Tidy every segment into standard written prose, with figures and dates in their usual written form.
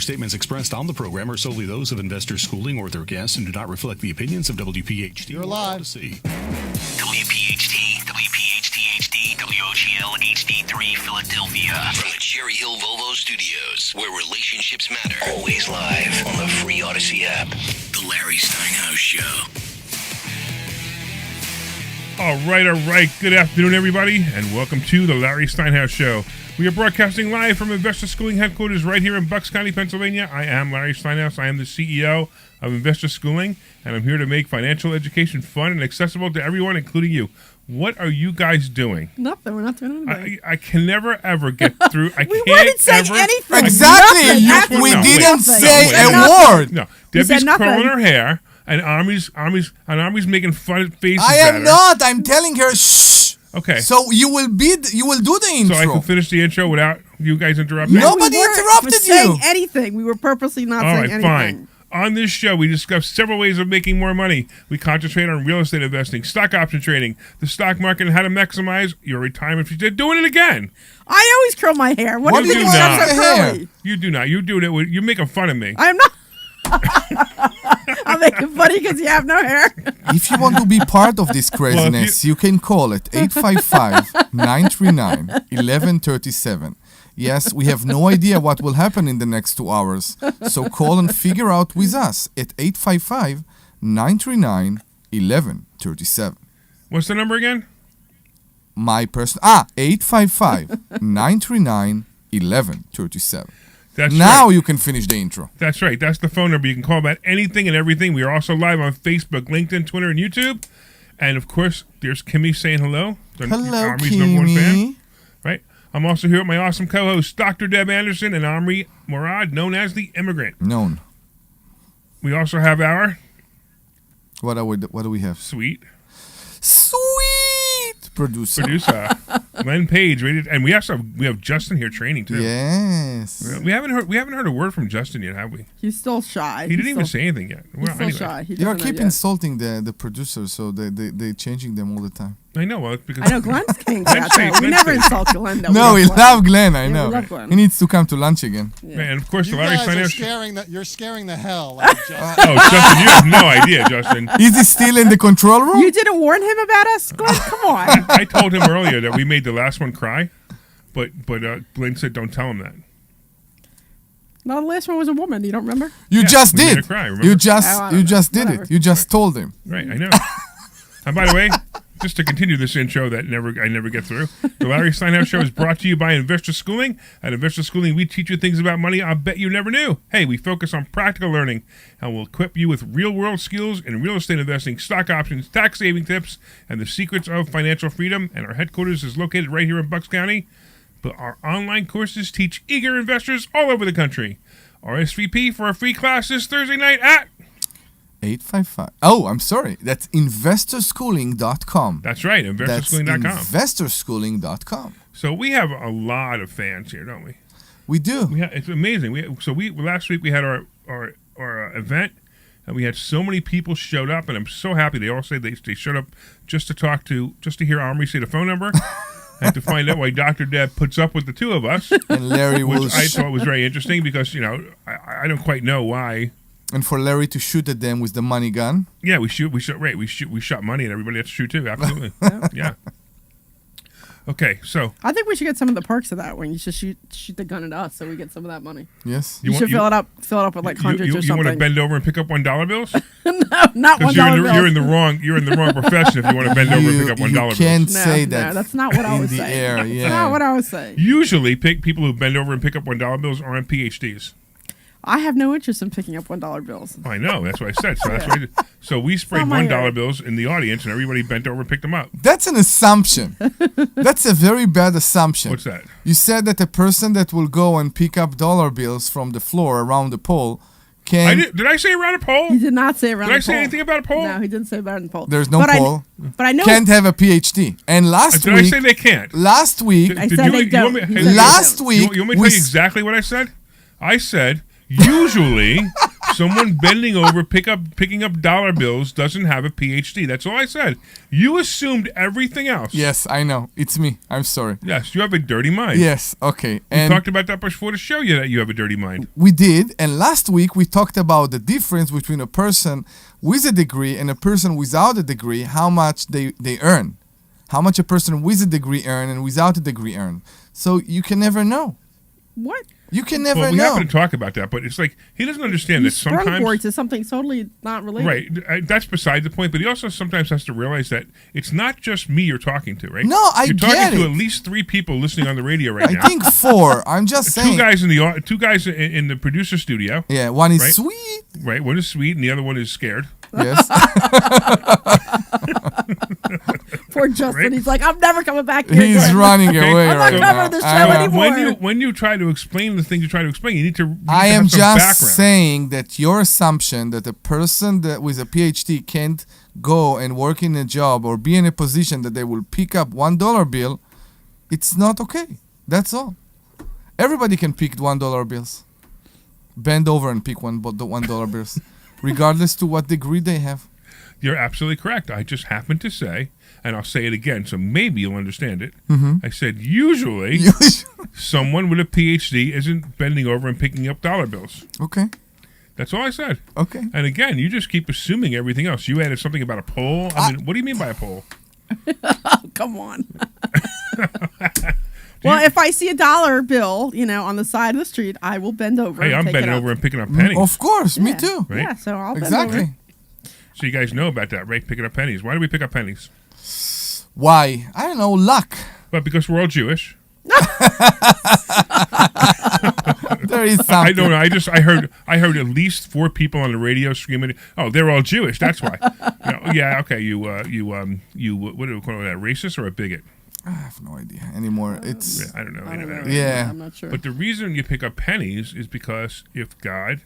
Statements expressed on the program are solely those of Investor Schooling or their guests and do not reflect the opinions of WPHT. You're live. WPHT, WPHT-HD, WOGL HD3 Philadelphia. From the Cherry Hill Volvo Studios, where relationships matter. Always live on the free Odyssey app. The Larry Steinhouse Show. All right. Good afternoon, everybody, and welcome to the Larry Steinhouse Show. We are broadcasting live from Investor Schooling headquarters right here in Bucks County, Pennsylvania. I am Larry Steinhouse. I am the CEO of Investor Schooling, and I'm here to make financial education fun and accessible to everyone, including you. What are you guys doing? Nothing. We're not doing anything. I can never, ever get through. We wouldn't say anything. Exactly. We didn't say a word. No. Debbie's curling her hair, and Omri's making fun faces I at am her. not. I'm telling her, shh. Okay. So you will do the intro. So I can finish the intro without you guys interrupting? Nobody interrupted saying you. anything. We were purposely not saying anything. Fine. On this show, we discuss several ways of making more money. We concentrate on real estate investing, stock option trading, the stock market, and how to maximize your retirement future. Doing it again. I always curl my hair. What do do you you do want with so the hair? curly? You do not. You're making fun of me. I'm not. I'm making funny because you have no hair. If you want to be part of this craziness, you can call it 855-939-1137. Yes, we have no idea what will happen in the next 2 hours. So call and figure out with us at 855-939-1137. What's the number again? My person 855-939-1137. That's now right. you can finish the intro. That's right. That's the phone number. You can call about anything and everything. We are also live on Facebook, LinkedIn, Twitter, and YouTube. And, of course, there's Kimmy saying hello. Hello, Omri's number one Kimmy. fan. Right? I'm also here with my awesome co-hosts, Dr. Deb Anderson and Omri Morad, known as the Immigrant. Known. We also have our What do we have? sweet producer. Len Page, and we have Justin here training too. Yes. We haven't heard a word from Justin yet, have we? He's still shy. He didn't even say anything yet. He's still shy. He You doesn't know keep yet. insulting the producers, so they're changing them all the time. I know. Well, it's because I know Glenn's king. We Glenn never said- insult Glenn. No, we love Glenn. I Yeah, know. we love Glenn. He needs to come to lunch again. Yeah. Man, of course, You the Larry guys are Steinhouse. you're scaring the hell out of Justin. Oh, Justin, you have no idea, Justin. Is he still in the control room? You didn't warn him about us, Glenn? Come on. I told him earlier that we made the last one cry, but Glenn said don't tell him that. No, the last one was a woman. You don't remember? You Yeah, just we made did. her cry, remember? You Oh, I just don't know. did it. You just told him. Right, I know. And by the way, just to continue this intro that I never get through, the Larry Steinhouse Show is brought to you by Investor Schooling. At Investor Schooling, we teach you things about money I'll bet you never knew. Hey, we focus on practical learning and we'll equip you with real-world skills in real estate investing, stock options, tax-saving tips, and the secrets of financial freedom. And our headquarters is located right here in Bucks County. But our online courses teach eager investors all over the country. RSVP for a free class this Thursday night at 855. Oh, I'm sorry. That's investorschooling.com. That's right, investorschooling.com. That's investorschooling.com. So we have a lot of fans here, don't we? We do. It's amazing. Last week we had our event, and we had so many people showed up, and I'm so happy. They all say they showed up just to hear Omri say the phone number, and to find out why Dr. Deb puts up with the two of us, And Larry will which I thought was very interesting because I don't quite know why. and for Larry to shoot at them with the money gun. Yeah, we shot money, and everybody has to shoot too. Absolutely, yeah. Okay, so I think we should get some of the perks of that when you should shoot the gun at us so we get some of that money. Yes. You should fill it up with like hundreds or you something. want to bend over and pick up $1 bills? No, not $1 Because bills. you're in the wrong profession if you want to bend over and pick up $1 You bills. can't No, say no, that. that's not what I was in the saying. air. That's Yeah. not what I was saying. Usually, people who bend over and pick up $1 bills aren't PhDs. I have no interest in picking up $1 bills. I know. That's what I said. So that's what I did. So we sprayed Not my $1 area. bills in the audience, and everybody bent over and picked them up. That's an assumption. That's a very bad assumption. What's that? You said that a person that will go and pick up dollar bills from the floor around the pole can. Did I say around a pole? He did not say around Did I the say pole. anything about a pole? No, he didn't say about the pole. There's no but pole. But I know. Can't have a PhD. And last Did week. I say they can't? Last week. I said they don't. You He said they Last don't. week. You want me to tell you exactly what I said? I said, usually, Someone bending over, picking up dollar bills doesn't have a PhD. That's all I said. You assumed everything else. Yes, I know. It's me. I'm sorry. Yes, you have a dirty mind. Yes, okay. We talked about that before to show you that you have a dirty mind. We did, and last week we talked about the difference between a person with a degree and a person without a degree, how much they earn. How much a person with a degree earn and without a degree earn. So you can never know. What? You can never Well, we know. happen to talk about that, but it's like he doesn't understand You that sometimes. sprung to something totally not related. Right, that's beside the point. But he also sometimes has to realize that it's not just me you're talking to, right? No, I You're get talking to it. at least 3 people listening on the radio right I now. think 4. I'm just saying. Two guys in the producer studio. Yeah, one is Right. sweet. Right, one is sweet and the other one is scared. Yes. Poor Justin. Right. He's like, I'm never coming back here He's again. running Okay. away I'm not right covering now. this I show know. anymore. When you try to explain the things you try to explain, you need to. I have am some just background. saying that your assumption that a person that with a PhD can't go and work in a job or be in a position that they will pick up $1 bill, it's not okay. That's all. Everybody can pick $1 bills. Bend over and pick $1 bills, regardless to what degree they have. You're absolutely correct. I just happened to say, and I'll say it again, so maybe you'll understand it. I said usually someone with a PhD isn't bending over and picking up dollar bills. Okay. That's all I said. Okay. And again, you just keep assuming everything else. You added something about a poll. I mean, what do you mean by a poll? Come on. Well, if I see a dollar bill, on the side of the street, I will bend over. Hey, and I'm take bending it up. over and picking up pennies. Of course, me Yeah. too. Right? Yeah, so I'll bend Exactly. over. So you guys know about that, right? Picking up pennies. Why do we pick up pennies? Why? I don't know. Luck. Well, because we're all Jewish. There is something. I don't know. I heard at least 4 people on the radio screaming, "Oh, they're all Jewish. That's why." Yeah, okay. You what do we call that? Racist or a bigot? I have no idea anymore. It's Yeah, I don't know. I don't know. Yeah. I'm not sure. But the reason you pick up pennies is because if God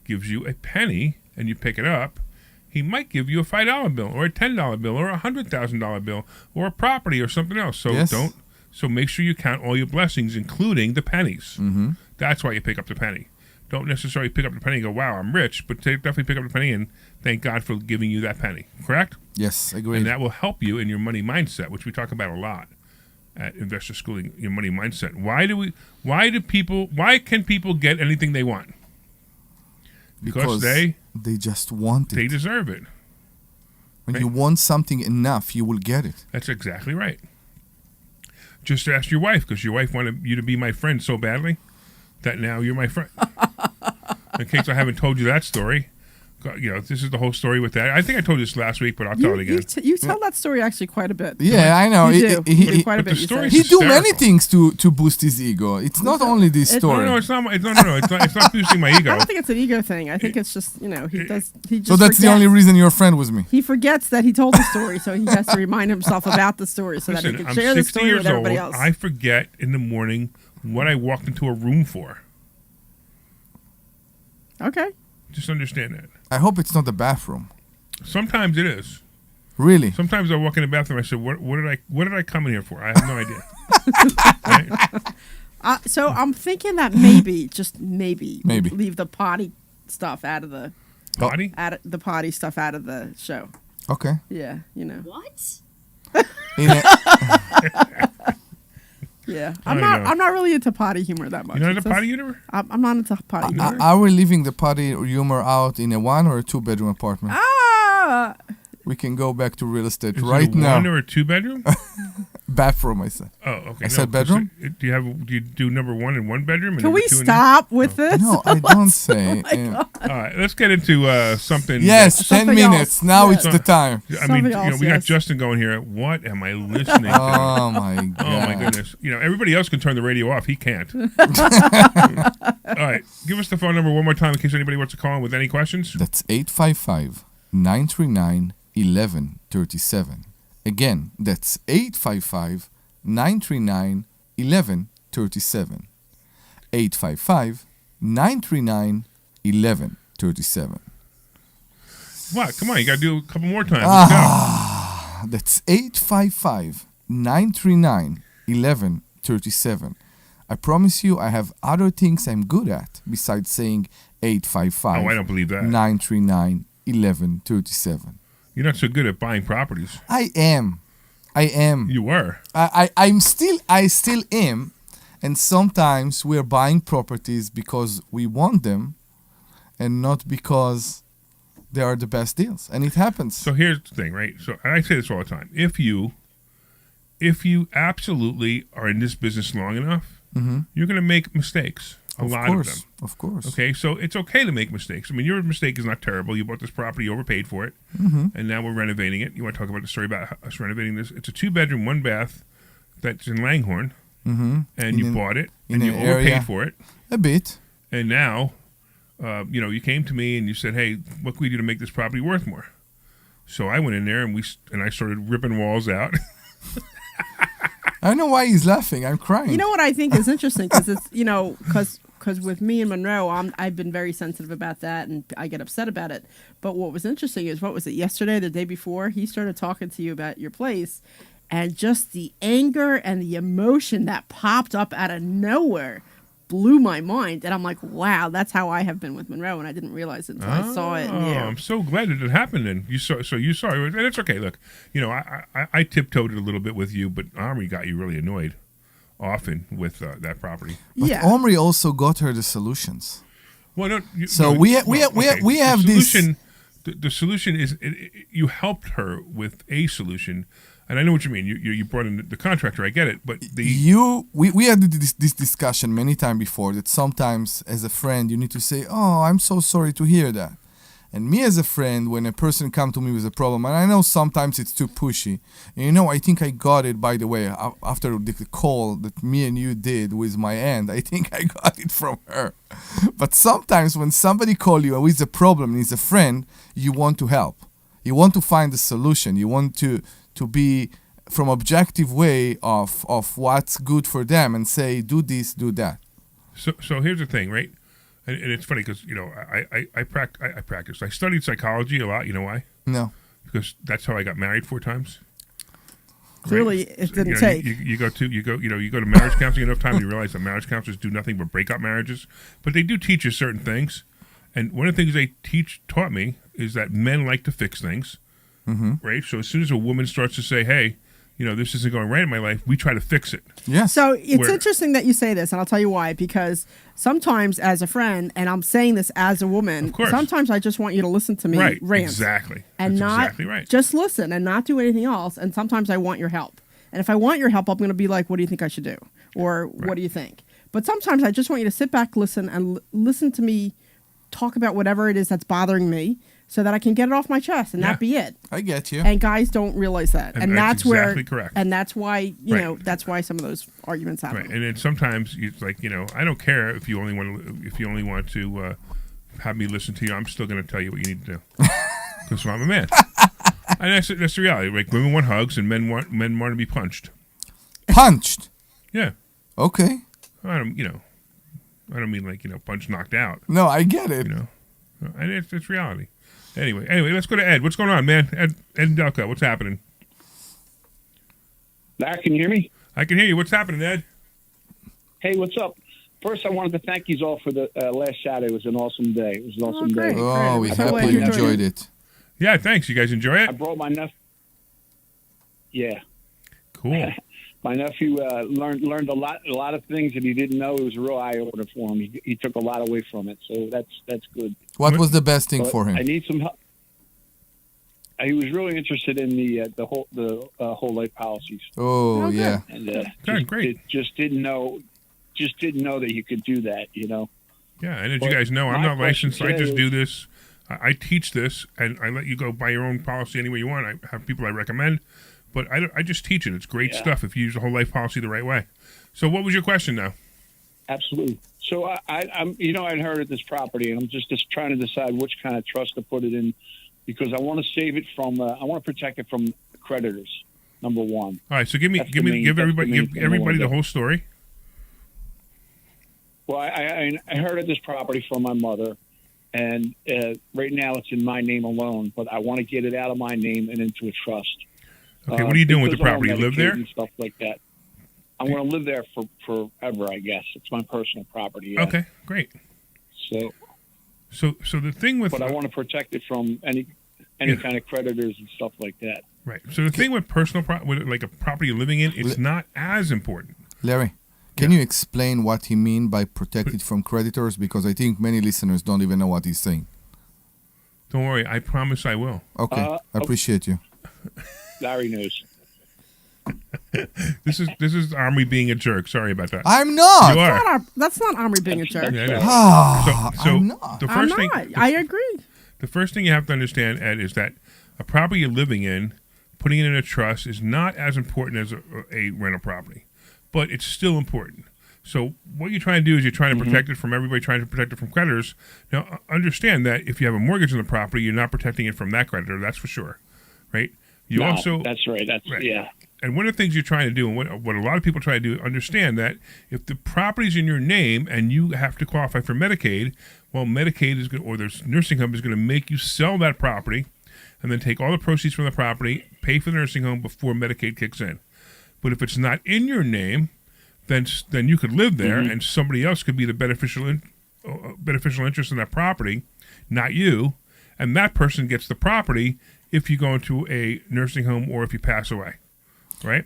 gives you a penny and you pick it up, He might give you a $5 bill or a $10 bill or a $100,000 bill or a property or something else. So Yes. So make sure you count all your blessings, including the pennies. Mm-hmm. That's why you pick up the penny. Don't necessarily pick up the penny and go, "Wow, I'm rich," but definitely pick up the penny and thank God for giving you that penny. Correct? yes, agreed. And that will help you in your money mindset, which we talk about a lot at Investor Schooling. Your money mindset. Why can people get anything they want? Because they just want it. deserve it. When right. you want something enough, you will get it. That's exactly right. Just ask your wife, because your wife wanted you to be my friend so badly that now you're my friend. In case I haven't told you that story, this is the whole story with that. I think I told you this last week, but I'll tell it again. You tell that story actually quite a bit. Yeah, I know. You do. You do quite a but bit. the you story's say. He do many hysterical. things to boost his ego. It's not only this it's- story. No, it's not. No. It's not boosting my ego. I don't think it's an ego thing. I think it's just he does. He just So that's the only forgets. reason you're a friend with me. He forgets that he told the story, so he has to remind himself about the story so that Listen, he can I'm share the 60 story years with everybody old. else. I forget in the morning what I walked into a room for. Okay. Just understand that. I hope it's not the bathroom. Sometimes it is. Really? Sometimes I walk in the bathroom. I said, "What did I come in here for?" I have no idea. Right? So I'm thinking that maybe, just maybe, Maybe. leave the potty stuff out of the Body? stuff out of the show. Okay. Yeah, What? In a- Yeah, I don't know. I'm not really into potty humor that much. You know It's the potty just- universe? I'm not into potty humor. are we leaving the potty humor out in a 1 or a 2 bedroom apartment? Ah, We can go back to real estate Is right it a now. 1 or a 2 bedroom? Bathroom, I said. Oh, okay. I said bedroom? Do you do number 1 in 1 bedroom? And can number we 2 in stop with this? No, I don't say. All right, let's get into something. Yes, 10 Something minutes. else. Now Yeah. it's the time. I mean, Something else, we got yes. Justin going here. What am I listening to? Oh my god. Oh my goodness! Everybody else can turn the radio off. He can't. All right, give us the phone number one more time in case anybody wants to call in with any questions. That's 855-939-1137. Again, that's 855-939-1137. 855-939-1137. What? Come on, you got to do a couple more times. Let's go. That's 855-939-1137. I promise you, I have other things I'm good at besides saying 855 Oh, I don't believe that. 939 1137. You're not so good at buying properties. I am. You were. I still am. And sometimes we're buying properties because we want them and not because they are the best deals. And it happens. So here's the thing, right? So and I say this all the time. If you absolutely are in this business long enough, you're going to make mistakes. A lot of them. Of course. Okay, so it's okay to make mistakes. I mean, your mistake is not terrible. You bought this property, you overpaid for it, and now we're renovating it. You want to talk about the story about us renovating this? It's a 2-bedroom, 1-bath that's in Langhorne, and you bought it, and you overpaid for it. A bit. And now, you came to me and you said, "Hey, what can we do to make this property worth more?" So I went in there and I started ripping walls out. I don't know why he's laughing. I'm crying. You know what I think is interesting because it's because with me and Monroe, I've been very sensitive about that and I get upset about it. But what was interesting is what was it yesterday, the day before? He started talking to you about your place, and just the anger and the emotion that popped up out of nowhere blew my mind. And I'm like, wow, that's how I have been with Monroe, and I didn't realize it until I saw it. Oh, I'm so glad that it happened. And you saw it, and it's okay. Look, I tiptoed it a little bit with you, but Omri got you really annoyed often with that property. But yeah. Omri also got her the solutions. Well, no, we have the solution, this. The solution is you helped her with a solution. And I know what you mean. You brought in the contractor. I get it, but we had this discussion many times before that sometimes as a friend you need to say, "Oh, I'm so sorry to hear that." And me as a friend, when a person come to me with a problem, and I know sometimes it's too pushy. And I think I got it, by the way, after the call that me and you did with my aunt. I think I got it from her. But sometimes when somebody call you with a problem and is a friend, you want to help. You want to find a solution. You want to be from objective way of what's good for them and say, do this, do that. So here's the thing, right? And it's funny because I practiced. I studied psychology a lot. You know why? No. Because that's how I got married 4 times. Clearly, right? it didn't take. You go to marriage counseling enough time, you realize that marriage counselors do nothing but break up marriages, but they do teach you certain things. And one of the things they taught me is that men like to fix things, right? So as soon as a woman starts to say, "Hey, this isn't going right in my life," we try to fix it. Yes. So it's interesting that you say this, and I'll tell you why. Because sometimes, as a friend, and I'm saying this as a woman, Of course. sometimes I just want you to listen to me Right. rant. Exactly. And That's not exactly right. just listen and not do anything else. And sometimes I want your help. And if I want your help, I'm going to be like, "What do you think I should do?" Or "What do you think?" But sometimes I just want you to sit back, listen, and listen to me talk about whatever it is that's bothering me, so that I can get it off my chest and that be it. I get you. And guys don't realize that, And that's exactly where, correct. and that's why Right. that's why some of those arguments happen. Right. And then sometimes it's like, I don't care if you only want to have me listen to you. I'm still going to tell you what you need to do because I'm a man. And that's the reality. Like women want hugs and men want to be punched. Punched. Yeah. Okay. I don't mean like punch knocked out. No, I get it. And it's reality. Anyway, let's go to Ed. What's going on, man? Ed and Delco, what's happening? Larry, can you hear me? I can hear you. What's happening, Ed? Hey, what's up? First, I wanted to thank you all for the last Saturday. It was an awesome day. It was an awesome great. day. Oh, we I'm so hope glad you you enjoyed it. Yeah, thanks. You guys enjoy I it? brought my nephew. Yeah, Cool. my nephew learned a lot of things that he didn't know. It was a real eye opener for him. He took a lot away from it, so that's good. What was the best thing But for him? I need some help. He was really interested in the whole life policies, Oh, Okay. yeah. and Great. just didn't know that you could do that. Yeah, and as you Well, guys know, I'm my not licensed. I question just today do this. I teach this, and I let you go buy your own policy any way you want. I have people I recommend, but I just teach it. It's great Yeah. stuff if you use the whole life policy the right way. So what was your question now? Absolutely. So I'm I'd heard of this property, and I'm just trying to decide which kind of trust to put it in, because I want to save it from, I want to protect it from creditors. Number one. All right, so That's the main- give that's the everybody main give thing I everybody wanna the do. whole story. Well, I heard of this property from my mother, and right now it's in my name alone, but I want to get it out of my name and into a trust. Okay, what are you doing with the because I'm on property? You live there? Medicaid and stuff like that. I'm going to live there for forever, I guess. It's my personal property. Yeah. Okay, great. So the thing with but I want to protect it from any kind of creditors and stuff like that. Right. So the thing with personal with like a property you're living in, it's not as important. Larry, can you explain what he mean by protected from creditors? Because I think many listeners don't even know what he's saying. Don't worry, I promise I will. Okay, I appreciate you. Larry knows. This is Omri being a jerk. Sorry about that. I'm not. You are. That's not Omri being a jerk. Yeah, I know. So I'm not. the first thing I agree. the first thing you have to understand, Ed, is that a property you're living in, putting it in a trust is not as important as a rental property, but it's still important. So what you're trying to do is you're trying to protect it from everybody, trying to protect it from creditors. Now, understand that if you have a mortgage on the property, you're not protecting it from that creditor. That's for sure, right? You also that's right. Yeah. And one of the things you're trying to do, and what a lot of people try to do, understand that if the property's in your name and you have to qualify for Medicaid, well, Medicaid is going, or there's nursing home is going to make you sell that property, and then take all the proceeds from the property, pay for the nursing home before Medicaid kicks in. But if it's not in your name, then you could live there, and somebody else could be the beneficial interest in that property, not you, and that person gets the property if you go into a nursing home or if you pass away, right?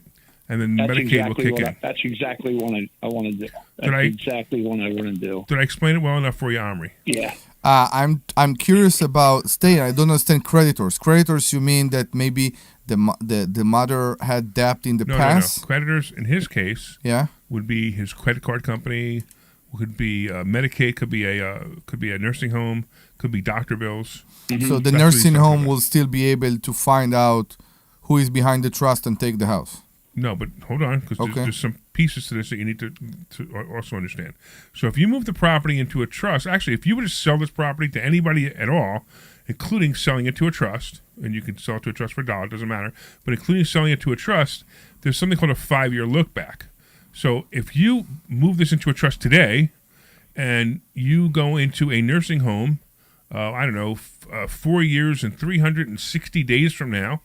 And then Medicaid will kick in. That's exactly what I want to do. Exactly what I want to do. Did I explain it well enough for you, Omri? Yeah. I'm curious about staying. I don't understand creditors. Creditors, you mean that maybe the mother had debt in the past? No. Creditors, in his case, Yeah. would be his credit card company, could be Medicaid, could be a nursing home, could be doctor bills. So the That's nursing what he's home talking will still be able to find out who is behind the trust and take the house. No, but hold on, because Okay. there's some pieces to this that you need to also understand. So if you move the property into a trust, actually, if you were to sell this property to anybody at all, including selling it to a trust, and you can sell it to a trust for a dollar, it doesn't matter, but including selling it to a trust, there's something called a 5-year look back. So if you move this into a trust today, and you go into a nursing home, 4 years and 360 days from now,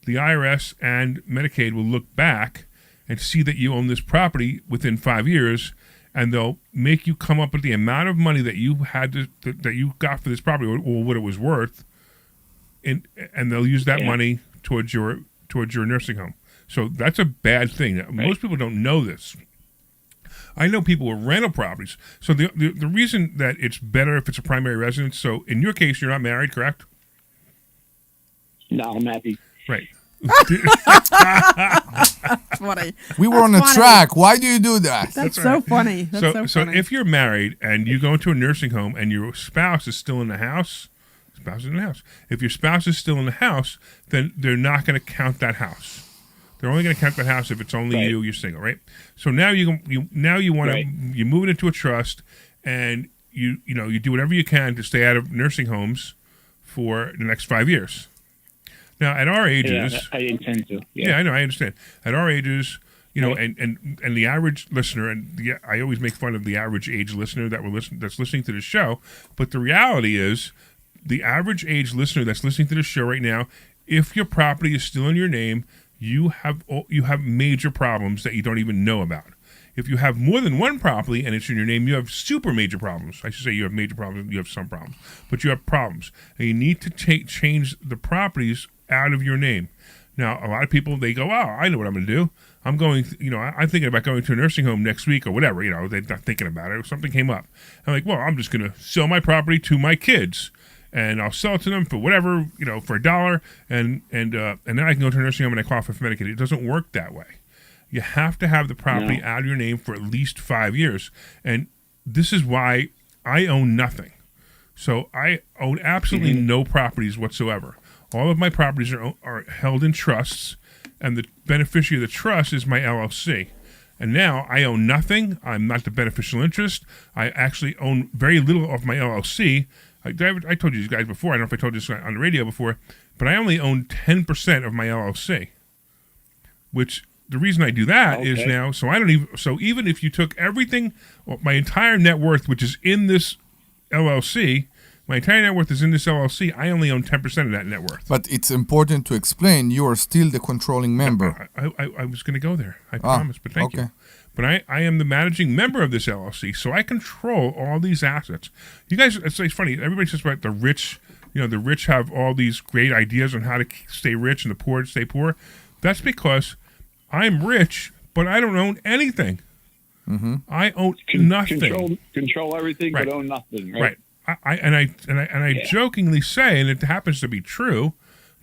the IRS and Medicaid will look back and see that you own this property within 5 years, and they'll make you come up with the amount of money that you had that you got for this property, or what it was worth, and they'll use that money towards your nursing home. So that's a bad thing. Right. Most people don't know this. I know people with rental properties. So the reason that it's better if it's a primary residence. So in your case, you're not married, correct? No, I'm happy. Right. That's funny. We were on the track. Why do you do that? That's so funny. That's so so funny. if you're married and you go into a nursing home and your spouse is still in the house, if your spouse is still in the house, then they're not going to count that house. They're only going to count that house if it's only you're single, right? So now you want to you move it into a trust, and you do whatever you can to stay out of nursing homes for the next 5 years. Now, at our ages, I intend to. Yeah, I know, I understand. At our ages, and the average listener, and I always make fun of the average age listener that's listening to the show, but the reality is, the average age listener that's listening to the show right now, if your property is still in your name, you have major problems that you don't even know about. If you have more than one property and it's in your name, you have super major problems. I should say you have major problems, you have some problems, but you have problems. And you need to change the properties out of your name. Now, a lot of people, they go, oh, I know what I'm going to do. I'm thinking about going to a nursing home next week or whatever, they're not thinking about it. Something came up. I'm like, well, I'm just going to sell my property to my kids. And I'll sell it to them for whatever, for $1, and then I can go to a nursing home and I qualify for Medicaid. It doesn't work that way. You have to have the property out of your name for at least 5 years. And this is why I own nothing. So I own absolutely no properties whatsoever. All of my properties are held in trusts, and the beneficiary of the trust is my LLC. And now I own nothing. I'm not the beneficial interest. I actually own very little of my LLC. I told you guys before, I don't know if I told you this on the radio before, but I only own 10% of my LLC, which the reason I do that is now, so even if you took everything, my entire net worth, which is in this LLC, my entire net worth is in this LLC, I only own 10% of that net worth. But it's important to explain you are still the controlling member. I was going to go there. I promise, but thank you. but I am the managing member of this LLC, so I control all these assets. You guys, it's funny. Everybody says about the rich. The rich have all these great ideas on how to stay rich and the poor to stay poor. That's because I'm rich, but I don't own anything. Mm-hmm. I own nothing. Control everything, Right. but own nothing. Right. Right. I jokingly say, and it happens to be true,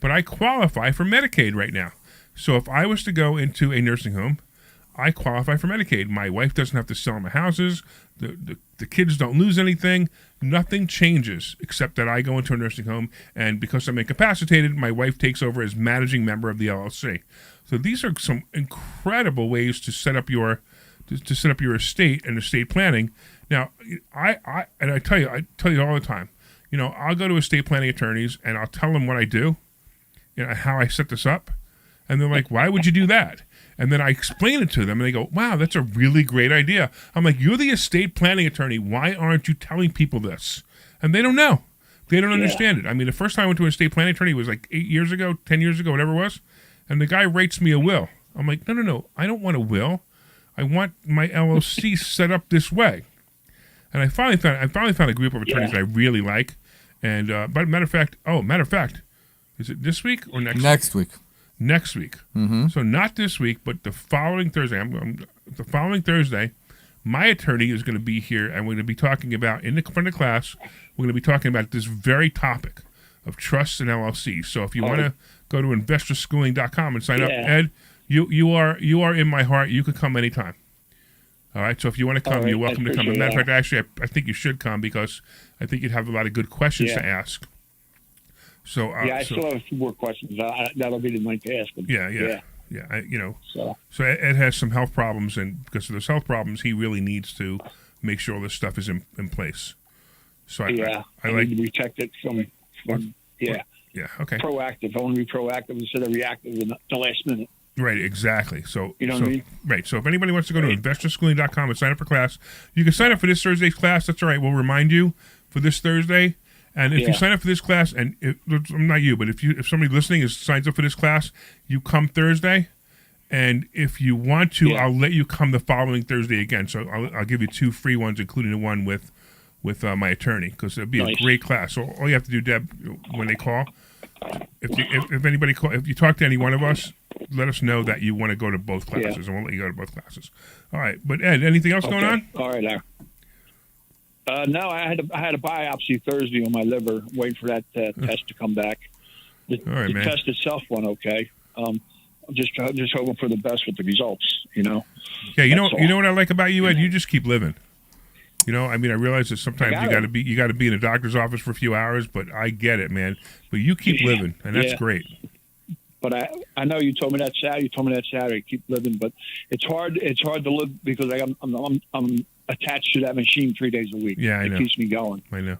but I qualify for Medicaid right now. So if I was to go into a nursing home, I qualify for Medicaid. My wife doesn't have to sell my houses. The kids don't lose anything. Nothing changes except that I go into a nursing home, and because I'm incapacitated, my wife takes over as managing member of the LLC. So these are some incredible ways to set up your estate and estate planning. Now, I tell you all the time. I'll go to estate planning attorneys and I'll tell them what I do, how I set this up, and they're like, "Why would you do that?" And then I explain it to them, and they go, "Wow, that's a really great idea." I'm like, "You're the estate planning attorney. Why aren't you telling people this?" And they don't know. They don't understand it. I mean, the first time I went to an estate planning attorney was like 8 years ago, 10 years ago, whatever it was. And the guy writes me a will. I'm like, no. I don't want a will. I want my LLC set up this way. And I finally found a group of attorneys that I really like. And but matter of fact, is it this week or next? Next week. Next week. Mm-hmm. So not this week, but the following Thursday. The following Thursday, my attorney is going to be here, and we're going to be talking about in the front of the class. We're going to be talking about this very topic of trusts and LLCs. So if you want to go to investorschooling.com and sign up, Ed, you are in my heart. You can come anytime. All right. So if you want to come, you're welcome to come. As a matter of fact, actually, I think you should come because I think you'd have a lot of good questions to ask. So I still have a few more questions. That'll be the night to ask them. Yeah. So Ed has some health problems, and because of those health problems, he really needs to make sure all this stuff is in place. So I like need to protect it from okay. Proactive. I want to be proactive instead of reactive in the last minute. Right, exactly. So what I mean? Right. So if anybody wants to go to investorschooling.com and sign up for class, you can sign up for this Thursday's class. That's all right. We'll remind you for this Thursday. And if you sign up for this class, and not you, but if somebody listening signs up for this class, you come Thursday, and if you want to, I'll let you come the following Thursday again. So I'll give you 2 free ones, including the one with my attorney, because it'll be a great class. So all you have to do, Deb, when they call, if anybody if you talk to any one of us, let us know that you want to go to both classes, and we'll let you go to both classes. All right, but Ed, anything else going on? All right, no, I had a biopsy Thursday on my liver, waiting for that test to come back. The test itself went okay. I'm just hoping for the best with the results. Yeah, you know what I like about you, Ed? You just keep living. I mean, I realize that sometimes you got to be in a doctor's office for a few hours, but I get it, man. But you keep living, and that's great. But I know you told me that Saturday. Keep living, but it's hard to live because I'm attached to that machine 3 days a week. Yeah, I know. It keeps me going. I know.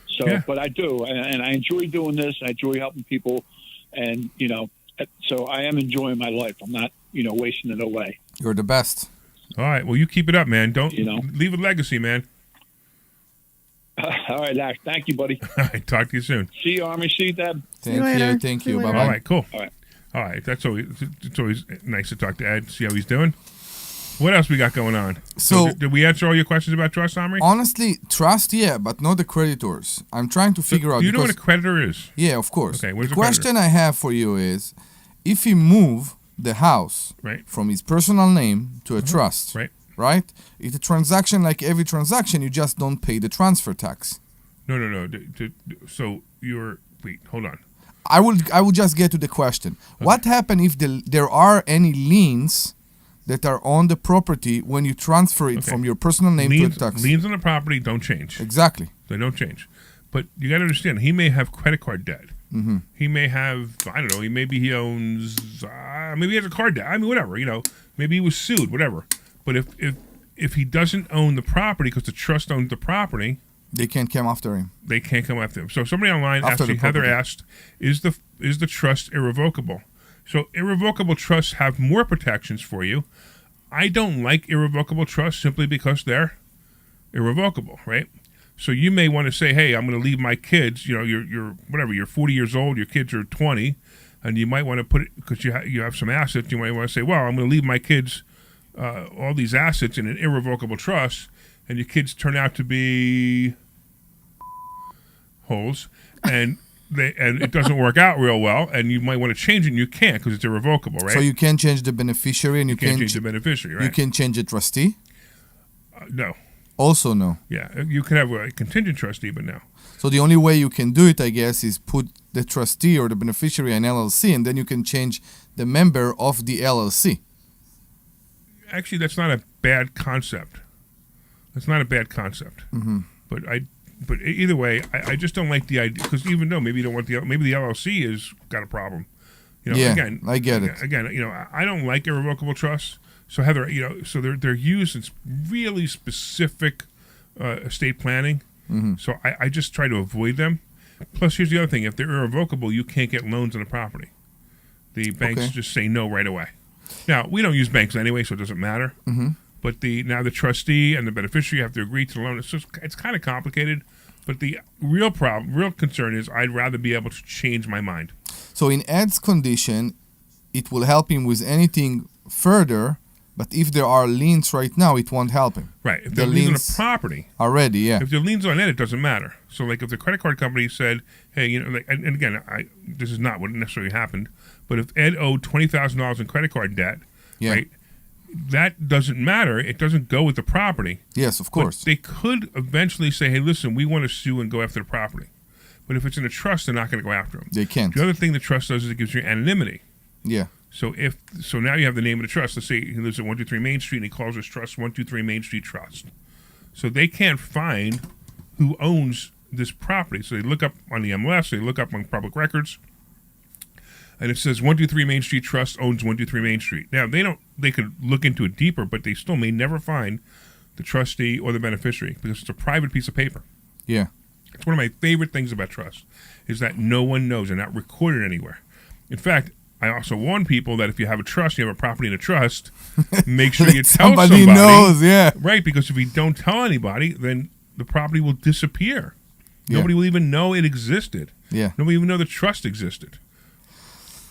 So, but I do, and I enjoy doing this. I enjoy helping people, and so I am enjoying my life. I'm not wasting it away. You're the best. All right. Well, you keep it up, man. Don't leave a legacy, man. All right, Zach. Thank you, buddy. All right. Talk to you soon. See you, Army. See you, Deb. Thank you. Bye-bye. All right. Cool. All right. It's always nice to talk to Ed, see how he's doing. What else we got going on? So did we answer all your questions about trust, Omri? Honestly, trust, but not the creditors. I'm trying to figure out. Do you know what a creditor is? Yeah, of course. Okay, what is the a creditor? question I have for you is, if he move the house from his personal name to a trust, right? It's a transaction like every transaction. You just don't pay the transfer tax. No. So wait, hold on. I will just get to the question. Okay. What happens if there are any liens that are on the property when you transfer it from your personal name to a tax? Liens on the property don't change. Exactly. They don't change. But you got to understand, he may have credit card debt. Mm-hmm. He may have, I don't know, he owns, maybe he has a card debt. I mean, whatever, maybe he was sued, whatever. But if he doesn't own the property because the trust owns the property, they can't come after him. They can't come after him. So somebody online, Heather asked, is the trust irrevocable? So irrevocable trusts have more protections for you. I don't like irrevocable trusts simply because they're irrevocable, right? So you may want to say, hey, I'm going to leave my kids, you're 40 years old, your kids are 20, and you might want to put it, because you have some assets, you might want to say, well, I'm going to leave my kids all these assets in an irrevocable trust, and your kids turn out to be holes, and it doesn't work out real well, and you might want to change it, and you can't because it's irrevocable, right? So you can change the beneficiary, and you can't change the beneficiary, right? You can change the trustee. No. Also, no. Yeah, you can have a contingent trustee, but no. So the only way you can do it, I guess, is put the trustee or the beneficiary in LLC, and then you can change the member of the LLC. Actually, that's not a bad concept. That's not a bad concept. Mm-hmm. But either way, I just don't like the idea, because even though maybe you don't want maybe the LLC has got a problem. You know, yeah, again, I get it. Again, I don't like irrevocable trusts. So Heather, so they're used in really specific estate planning. Mm-hmm. So I just try to avoid them. Plus, here's the other thing: if they're irrevocable, you can't get loans on the property. The banks just say no right away. Now, we don't use banks anyway, so it doesn't matter. Mm-hmm. But now the trustee and the beneficiary have to agree to the loan. It's kind of complicated. But the real concern is I'd rather be able to change my mind. So in Ed's condition, it will help him with anything further. But if there are liens right now, it won't help him. Right. If there are liens on the property. Already, yeah. If there are liens on it, it doesn't matter. So, like, if the credit card company said, hey, and again, this is not what necessarily happened, but if Ed owed $20,000 in credit card debt, right, that doesn't matter. It doesn't go with the property. Yes, of course. But they could eventually say, hey, listen, we want to sue and go after the property. But if it's in a trust, they're not going to go after them. They can't. The other thing the trust does is it gives you anonymity. Yeah. So now you have the name of the trust. Let's say he lives at 123 Main Street and he calls his trust 123 Main Street Trust. So they can't find who owns this property. So they look up on the MLS, they look up on public records, and it says 123 Main Street Trust owns 123 Main Street. Now they could look into it deeper, but they still may never find the trustee or the beneficiary because it's a private piece of paper. Yeah. It's one of my favorite things about trust is that no one knows. They're not recorded anywhere. In fact, I also warn people that if you have a trust, you have a property in a trust, make sure you tell somebody. knows, yeah. Right, because if you don't tell anybody, then the property will disappear. Nobody will even know it existed. Yeah. Nobody even know the trust existed.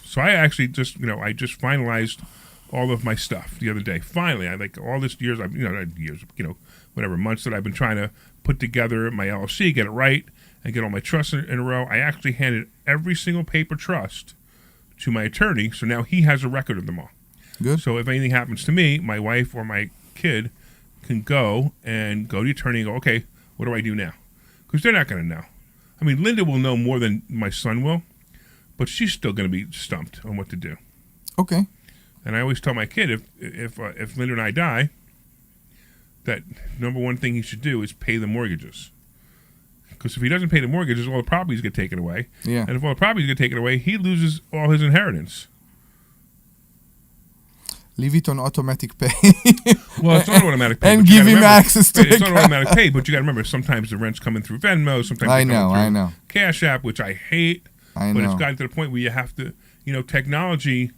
So I actually just finalized all of my stuff the other day. Finally, all this years, months that I've been trying to put together my LLC, get it right, and get all my trusts in a row. I actually handed every single paper trust to my attorney, so now he has a record of them all. Good. So if anything happens to me, my wife or my kid can go to the attorney and go, okay, what do I do now? Because they're not going to know. I mean, Linda will know more than my son will, but she's still going to be stumped on what to do. Okay. And I always tell my kid, if Linda and I die, that number one thing he should do is pay the mortgages. Because if he doesn't pay the mortgages, all the properties get taken away. Yeah. And if all the properties get taken away, he loses all his inheritance. Leave it on automatic pay. Well, it's not automatic pay. And give him access to it's not automatic pay, but you got to remember, sometimes the rent's coming through Venmo, sometimes I it's coming know. through Cash App, which I hate. I But know. it's gotten to the point where you have to, technology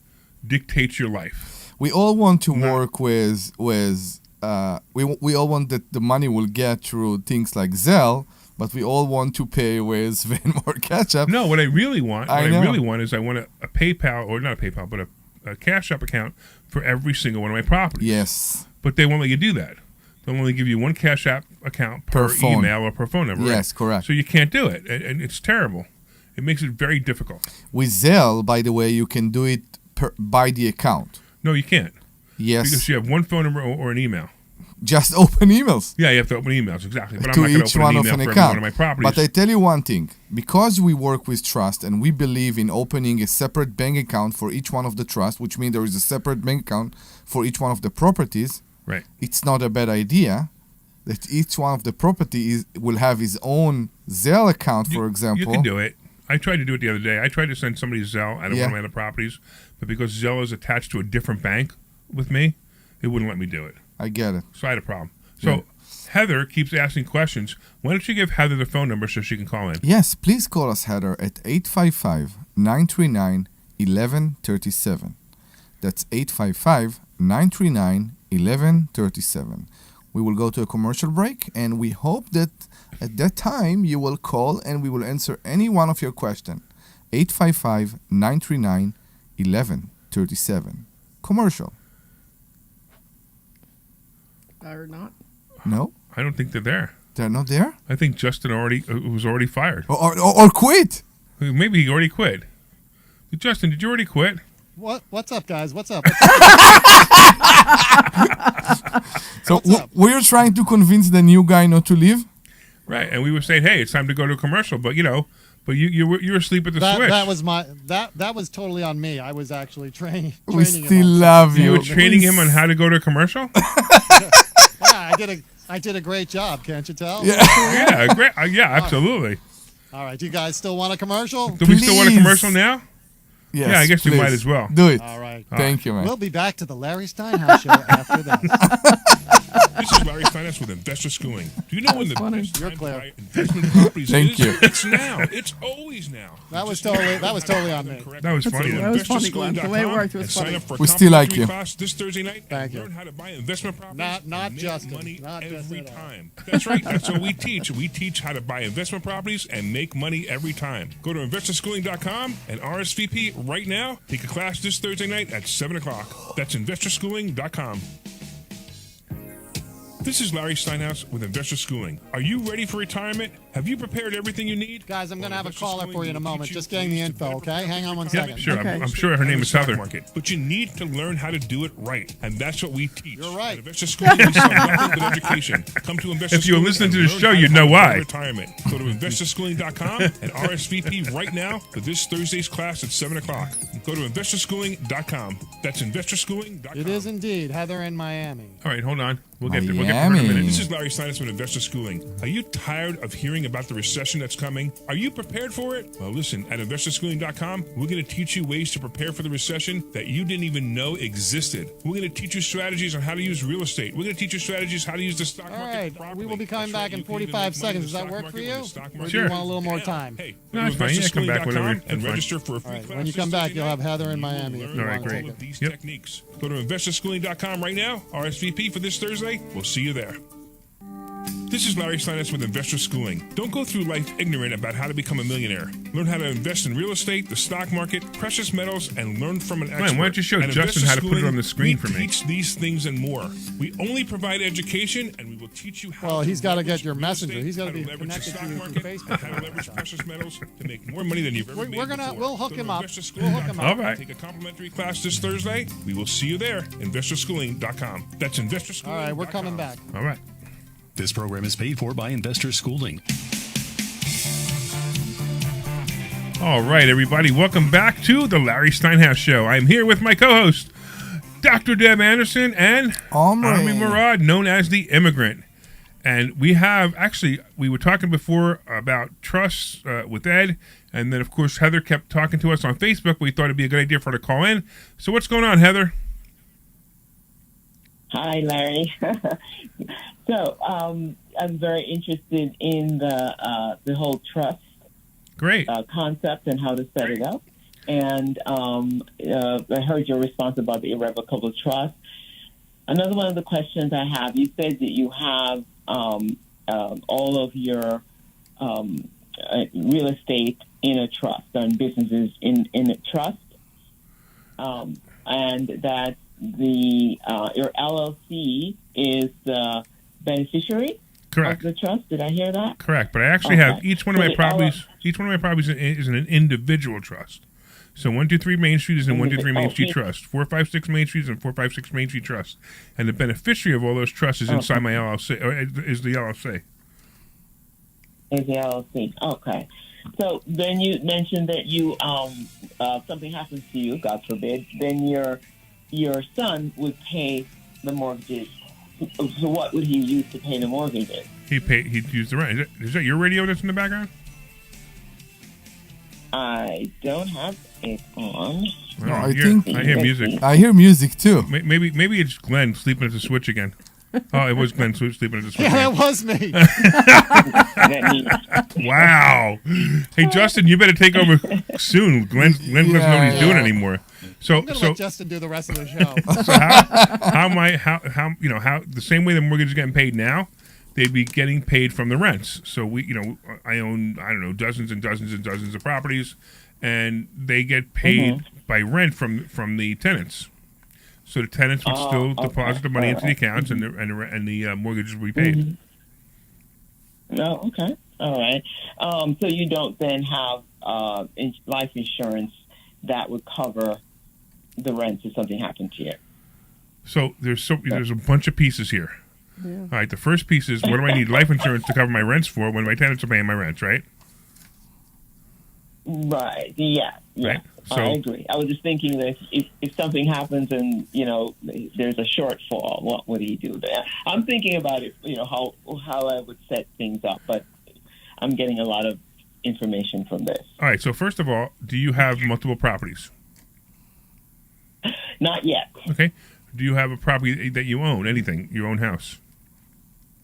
dictates your life. We all want to work with we all want that the money will get through things like Zelle, but we all want to pay with Venmo or Cash App. No, what I really want, I is I want a PayPal, or not a PayPal, but a Cash App account for every single one of my properties. Yes. But they won't let you do that. They'll only give you one Cash App account per phone. email or per phone number. Yes, right? correct. So you can't do it, and it's terrible. It makes it very difficult. With Zelle, by the way, you can do it by the account. No, you can't. Yes. Because you have one phone number or an email. Just open emails. Yeah, you have to open emails, exactly. But to I'm not each going to one open of an an email for every account. one of my properties. But I tell you one thing, because we work with trust and we believe in opening a separate bank account for each one of the trusts, which means there is a separate bank account for each one of the properties. Right. It's not a bad idea that each one of the properties will have his own Zelle account, for example. You can do it. I tried to do it the other day. I tried to send somebody Zelle out of one of my other properties, but because Zelle is attached to a different bank with me, it wouldn't let me do it. I get it. So I had a problem. So Heather keeps asking questions. Why don't you give Heather the phone number so she can call in? Yes, please call us, Heather, at 855-939-1137. That's 855-939-1137. We will go to a commercial break, and we hope that at that time you will call and we will answer any one of your questions. 855-939-1137. Commercial. Or not? No, I don't think they're there. they're not there. I think Justin was already fired. Or quit. Maybe he already quit. Justin, did you already quit? What's up, guys? What's up? So What's up? we're trying to convince the new guy not to leave. Right, and we were saying, hey, it's time to go to a commercial, but you were asleep at the switch. That was totally on me. I was actually training. We training him still on love something. you. You were training him on how to go to a commercial? Yeah, I did a great job. Can't you tell? Yeah. Yeah, great. Yeah, absolutely. All right, you guys still want a commercial? Do we still want a Please. commercial now? Yes, Yeah, I guess we please. might as well. Do it. All right. Thank you, man. We'll be back to the Larry Steinhouse show after this. This is Larry Steinhouse with Investor Schooling. Do you know when the funny. best You're time clear. to buy investment properties Thank is? you. It's now. It's always now. That was totally on me. That was funny. That was funny, Glenn. The way it worked was And sign funny. up for a We still like complimentary you. class this Thursday night. Thank and you. Learn how to buy investment properties. Not and make Justin. money Not Justin every at all. time. That's right. That's what we teach. We teach how to buy investment properties and make money every time. Go to investorschooling.com and RSVP right now. Take a class this Thursday night at 7 o'clock. That's investorschooling.com. This is Larry Steinhouse with Investor Schooling. Are you ready for retirement? Have you prepared everything you need? Guys, I'm going to have a Investor caller Schooling for you in a will moment. teach Just you getting the ways to info, better okay? Hang on one Yeah, second. sure. Okay. I'm sure her name is Stock Heather. market. But you need to learn how to do it right, and that's what we teach. You're right. At Investor Schooling, we sell nothing but education. Come to Investor If you were Schooling listening and to the learn show, how to you'd know have why. Retirement. Go to investorschooling.com and RSVP right now for this Thursday's class at 7 o'clock. Go to investorschooling.com. That's investorschooling.com. It is indeed Heather in Miami. All right, hold on. We'll get there. We'll get to her in a Miami. minute. This is Larry Steinhouse with Investor Schooling. Are you tired of hearing about the recession that's coming? Are you prepared for it? Well, listen, at investorschooling.com, we're going to teach you ways to prepare for the recession that you didn't even know existed. We're going to teach you strategies on how to use real estate. We're going to teach you strategies how to use the stock All market right, properly. we will be coming That's back right, in you can even 45 make money in seconds. the Does that stock work market for when you? the stock Or do market- you Sure. want a little more Now, time? Hey, no, go it's to fine. Yeah, come back whenever. investorschooling.com That's and fine. register for a All free right, class when you this come back, Thursday you'll night, have Heather in and you will Miami if learn you all want to right, take of it. these Yep. techniques. Go to investorschooling.com right now. RSVP for this Thursday. We'll see you there. This is Larry Steinhouse with Investor Schooling. Don't go through life ignorant about how to become a millionaire. Learn how to invest in real estate, the stock market, precious metals, and learn from an expert. why don't you show At Justin Investor how to put it Schooling, on the screen Mm. for me? We teach these things and more. We only provide education, and we will teach you how Well, to he's gotta leverage get your real messenger. estate, He's gotta how to be leverage the connected stock to you through market, Facebook and how to and leverage stuff. precious metals to make more money than you've ever made before. We'll hook Go to him up. investorschooling.com. We'll hook him up. All right. Take a complimentary class this Thursday. We will see you there. Investorschooling.com. That's investorschooling.com. All right, we're coming back. All right. This program is paid for by Investor Schooling. All right, everybody. Welcome back to the Larry Steinhouse Show. I'm here with my co-host, Dr. Deb Anderson and Omri. Morad, known as the Immigrant. And we were talking before about trusts with Ed. And then, of course, Heather kept talking to us on Facebook. We thought it'd be a good idea for her to call in. So what's going on, Heather? Hi, Larry. So I'm very interested in the whole trust Great. concept and how to set it up. And I heard your response about the irrevocable trust. Another one of the questions I have, you said that you have all of your real estate in a trust, and businesses in a trust, and that your LLC is the beneficiary Correct. of the trust. Did I hear that? Correct. But I actually Okay. have each one of So my the properties. Each one of my properties is an individual trust. So 123 Main Street is an 123 Main Street Okay. Trust. 456 Main Street is an 456 Main Street Trust. And the beneficiary of all those trusts is inside my LLC. Or is the LLC. Is the LLC. Okay. So then you mentioned that you something happens to you, God forbid, then your son would pay the mortgages. So what would he use to pay the mortgages? He'd use the rent. Is that your radio that's in the background? I don't have it on. No, I think- I hear music. I hear music too. Maybe it's Glenn sleeping at the switch again. Oh, it was Glenn sleeping at the switch. Yeah, that again. was me. Let me- Wow. Hey, Justin, you better take over soon. Glenn doesn't know what he's doing anymore. So I'm going to let Justin do the rest of the show. So how the same way the mortgage is getting paid now, they'd be getting paid from the rents. So I own dozens and dozens and dozens of properties, and they get paid by rent from the tenants. So the tenants would still deposit the money into the accounts, and the mortgage would be paid. No, okay, all right. So you don't then have life insurance that would cover the rent if something happened to you. So there's a bunch of pieces here. Yeah. All right, the first piece is, what do I need life insurance to cover my rents for when my tenants are paying my rents, right? Right. Yeah. Right. So, I agree. I was just thinking that if something happens and there's a shortfall, what would he do there? I'm thinking about it. How I would set things up, but I'm getting a lot of information from this. all right. So first of all, do you have multiple properties? Not yet. Okay. Do you have a property that you own? Anything? Your own house?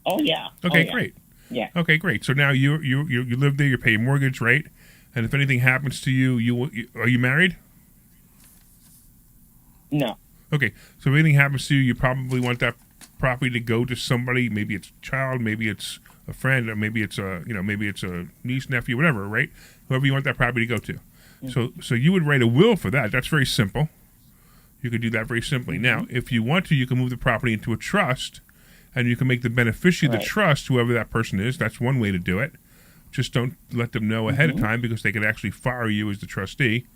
Oh yeah. Okay, yeah. great. Yeah. Okay, great. So now you live there. You're paying mortgage, right? And if anything happens to you, are you married? No. Okay. So if anything happens to you, you probably want that property to go to somebody. Maybe it's a child, maybe it's a friend, or maybe it's a niece, nephew, whatever, right? Whoever you want that property to go to. So you would write a will for that. That's very simple. You could do that very simply. Now, if you want to, you can move the property into a trust, and you can make the beneficiary of the trust whoever that person is. That's one way to do it. Just don't let them know ahead of time, because they could actually fire you as the trustee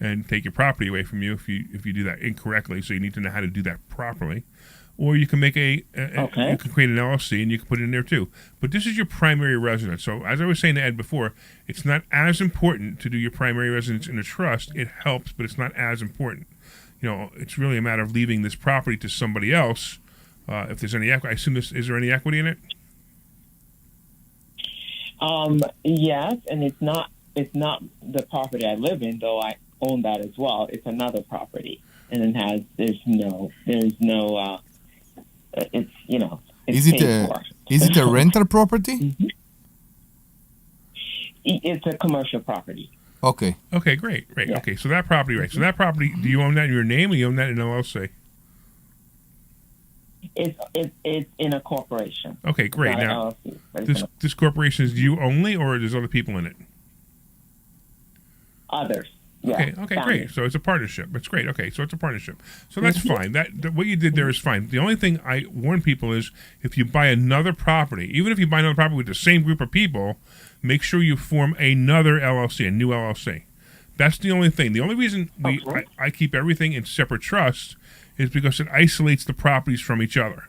and take your property away from you if you do that incorrectly. So you need to know how to do that properly. Or you can make you can create an LLC and you can put it in there too. But this is your primary residence. So as I was saying to Ed before, it's not as important to do your primary residence in a trust. It helps, but it's not as important. It's really a matter of leaving this property to somebody else. If there's any equity, I assume is there any equity in it? Yes, and it's not the property I live in, though I own that as well. It's another property, and it's Is it a rental property? Mm-hmm. It's a commercial property. Okay. Okay, great. Yeah. Okay, so that property, right? So that property, do you own that in your name, or you own that in LLC? It's in a corporation. Okay, great. Not an Now, LLC, but this corporation is you only, or there's other people in it? others. Yeah, Okay, family. great. So it's a partnership. That's great. Okay, so it's a partnership. So that's fine. That what you did there is fine. The only thing I warn people is, if you buy another property, even if you buy another property with the same group of people, make sure you form another LLC, a new LLC. That's the only thing. The only reason I keep everything in separate trusts is because it isolates the properties from each other.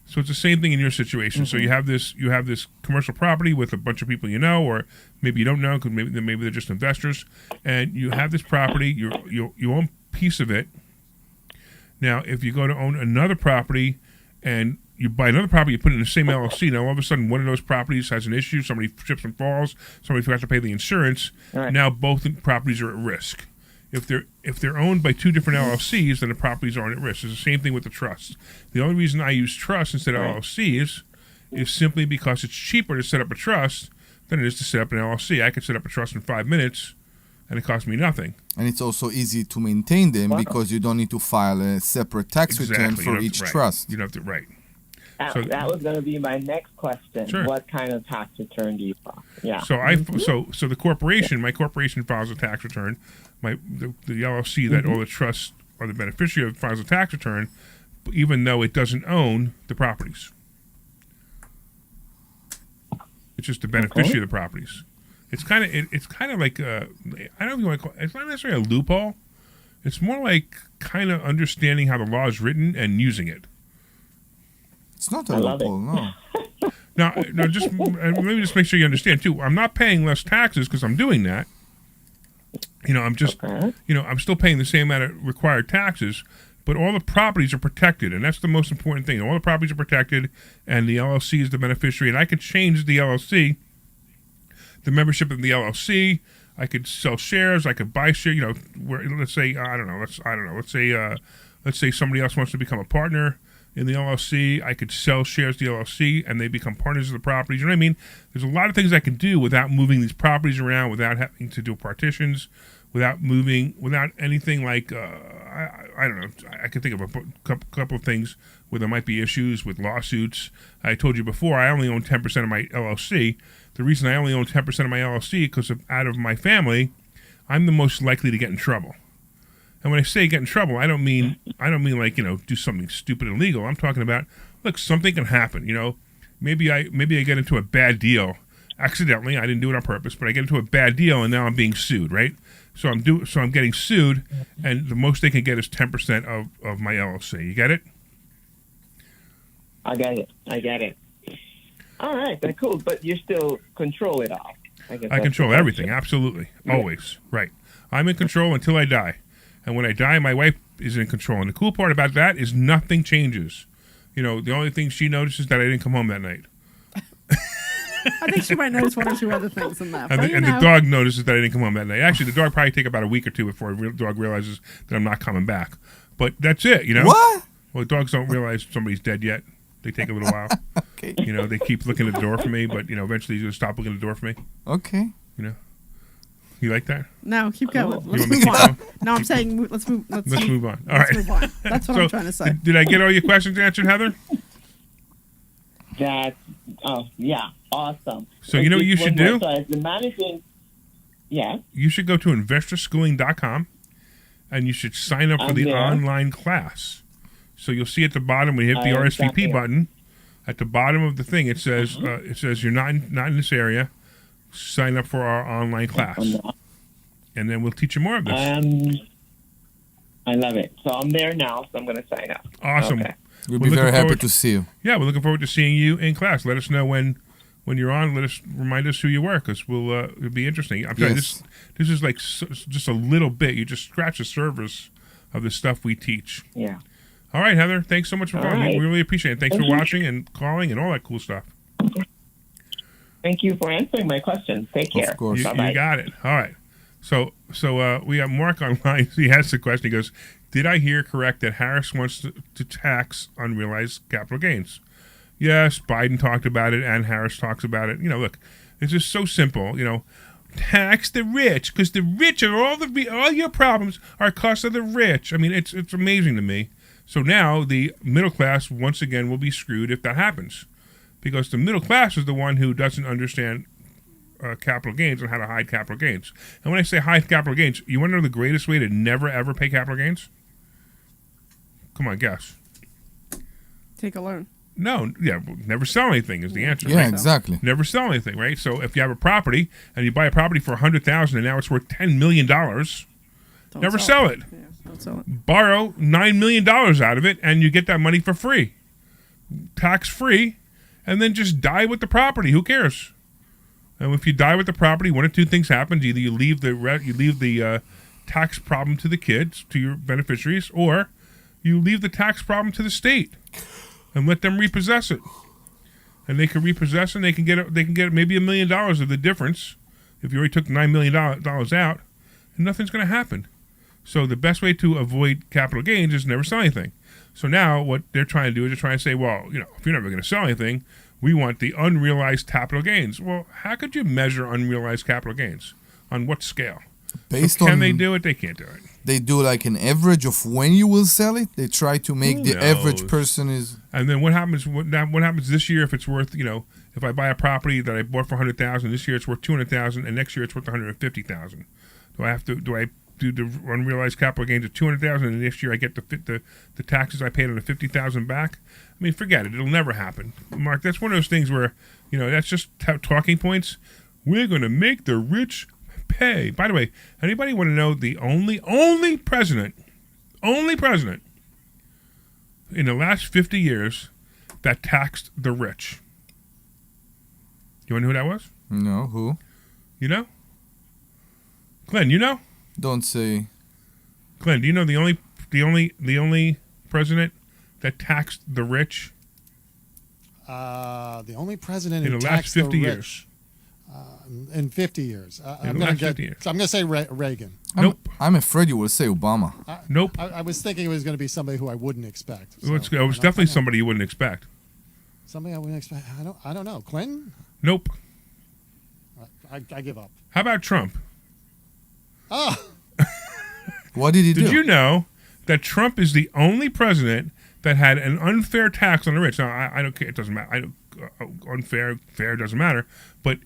So it's the same thing in your situation. So you have this commercial property with a bunch of people you know, or maybe you don't know, because maybe they're just investors, and you have this property. You own a piece of it. Now, if you go to own another property and you buy another property, you put it in the same LLC. Now, all of a sudden, one of those properties has an issue. Somebody trips and falls. Somebody forgot to pay the insurance. Right. Now, both properties are at risk. If they're owned by two different LLCs, then the properties aren't at risk. It's the same thing with the trust. The only reason I use trusts instead of LLCs is simply because it's cheaper to set up a trust than it is to set up an LLC. I could set up a trust in 5 minutes, and it costs me nothing. And it's also easy to maintain them because you don't need to file a separate tax return for each trust. You don't have to, right. That was going to be my next question. Sure. What kind of tax return do you file? Yeah. So so the corporation, my corporation files a tax return. The LLC that all the trusts are the beneficiary of files a tax return, even though it doesn't own the properties. It's just the beneficiary of the properties. It's kind of like I don't know if you want to call it. It's not necessarily a loophole. It's more like kind of understanding how the law is written and using it. It's not a loophole, no. Now, just let me just make sure you understand too. I'm not paying less taxes because I'm doing that. I'm just, I'm still paying the same amount of required taxes, but all the properties are protected, and that's the most important thing. All the properties are protected, and the LLC is the beneficiary, and I could change the LLC, the membership of the LLC. I could sell shares. I could buy shares. Let's say let's say somebody else wants to become a partner in the LLC. I could sell shares to the LLC, and they become partners of the properties. You know what I mean? There's a lot of things I can do without moving these properties around, without having to do partitions, without anything like I don't know. I can think of a couple of things where there might be issues with lawsuits. I told you before, I only own 10% of my LLC. The reason I only own 10% of my LLC because out of my family, I'm the most likely to get in trouble. And when I say get in trouble, I don't mean like, do something stupid and illegal. I'm talking about, look, something can happen. Maybe I get into a bad deal accidentally. I didn't do it on purpose, but I get into a bad deal and now I'm being sued, right? So I'm getting sued, and the most they can get is 10% of my LLC. You get it? I get it. All right, that's cool. But you still control it all. I control everything, absolutely, always. Right. I'm in control until I die, and when I die, my wife is in control. And the cool part about that is nothing changes. The only thing she notices is that I didn't come home that night. I think she might notice one or two other things in that. And the dog notices that I didn't come home that night. Actually, the dog probably take about a week or two before the dog realizes that I'm not coming back. But that's it, What? Well, dogs don't realize somebody's dead yet. They take a little while. Okay. They keep looking at the door for me, but eventually he's gonna stop looking at the door for me. Okay. You like that? No, keep going. You Let's want me to move keep on. going? No, I'm saying let's move. Let's move on. All let's right. move on. That's what I'm trying to say. Did I get all your questions answered, Heather? That's awesome. So you know what you should do? So as the managing, You should go to investorschooling.com and you should sign up for the online class. So you'll see at the bottom when you hit the RSVP button, at the bottom of the thing it says you're not in this area. Sign up for our online class, and then we'll teach you more of this. I love it. So I'm there now, so I'm going to sign up. Awesome. Okay. We'll be very happy to see you. Yeah, we're looking forward to seeing you in class. Let us know when you're on. Remind us who you were, because it'll be interesting. I'm telling you, this is like just a little bit. You just scratch the surface of the stuff we teach. Yeah. All right, Heather. Thanks so much for calling. Right. We really appreciate it. Thanks for watching and calling and all that cool stuff. Thank you for answering my questions. Take care. Of course. You Bye-bye. got it. All right. So we have Mark online. He has the question. He goes, did I hear correct that Harris wants to tax unrealized capital gains? Yes, Biden talked about it and Harris talks about it. Look, it's just so simple. Tax the rich, because the rich are all your problems are cost of the rich. I mean, it's amazing to me. So now the middle class once again will be screwed if that happens, because the middle class is the one who doesn't understand capital gains and how to hide capital gains. And when I say hide capital gains, you want to know the greatest way to never ever pay capital gains? Come on, guess. Take a loan. No, never sell anything is the answer. Yeah, right? exactly. Never sell anything, right? So if you have a property and you buy a property for $100,000 and now it's worth $10 million, never sell it. Yeah, don't sell it. Borrow $9 million out of it and you get that money for free, tax free, and then just die with the property. Who cares? And if you die with the property, one of two things happens: either you leave the tax problem to the kids, to your beneficiaries, or you leave the tax problem to the state and let them repossess it. And they can repossess it, and they can get maybe $1 million of the difference if you already took $9 million out, and nothing's going to happen. So the best way to avoid capital gains is never sell anything. So now what they're trying to do is they're trying to say, well, if you're never going to sell anything, we want the unrealized capital gains. Well, how could you measure unrealized capital gains? On what scale? Can they do it? They can't do it. They do like an average of when you will sell it. They try to make the average person is. And then what happens? What happens this year if it's worth? If I buy a property that I bought for $100,000, this year it's worth $200,000, and next year it's worth $150,000. Do I do the unrealized capital gains of $200,000, and next year I get the taxes I paid on the $50,000 back? I mean, forget it. It'll never happen, Mark. That's one of those things where that's just talking points. We're going to make the rich pay. By the way, anybody want to know the only president in the last 50 years that taxed the rich? You want to know who that was? No, who? You know? Glenn, you know? Don't say. Glenn, do you know the only president that taxed the rich? The only president in who the last taxed 50 the years. rich, in 50 years. In the last 50 years. So I'm going to say Reagan. Nope. I'm afraid you will say Obama. Nope. I was thinking it was going to be somebody who I wouldn't expect. It was definitely somebody you wouldn't expect. Somebody I wouldn't expect. I don't know. Clinton? Nope. I give up. How about Trump? Oh. What did he do? Did you know that Trump is the only president that had an unfair tax on the rich? Now, I don't care. It doesn't matter. Unfair, fair doesn't matter. But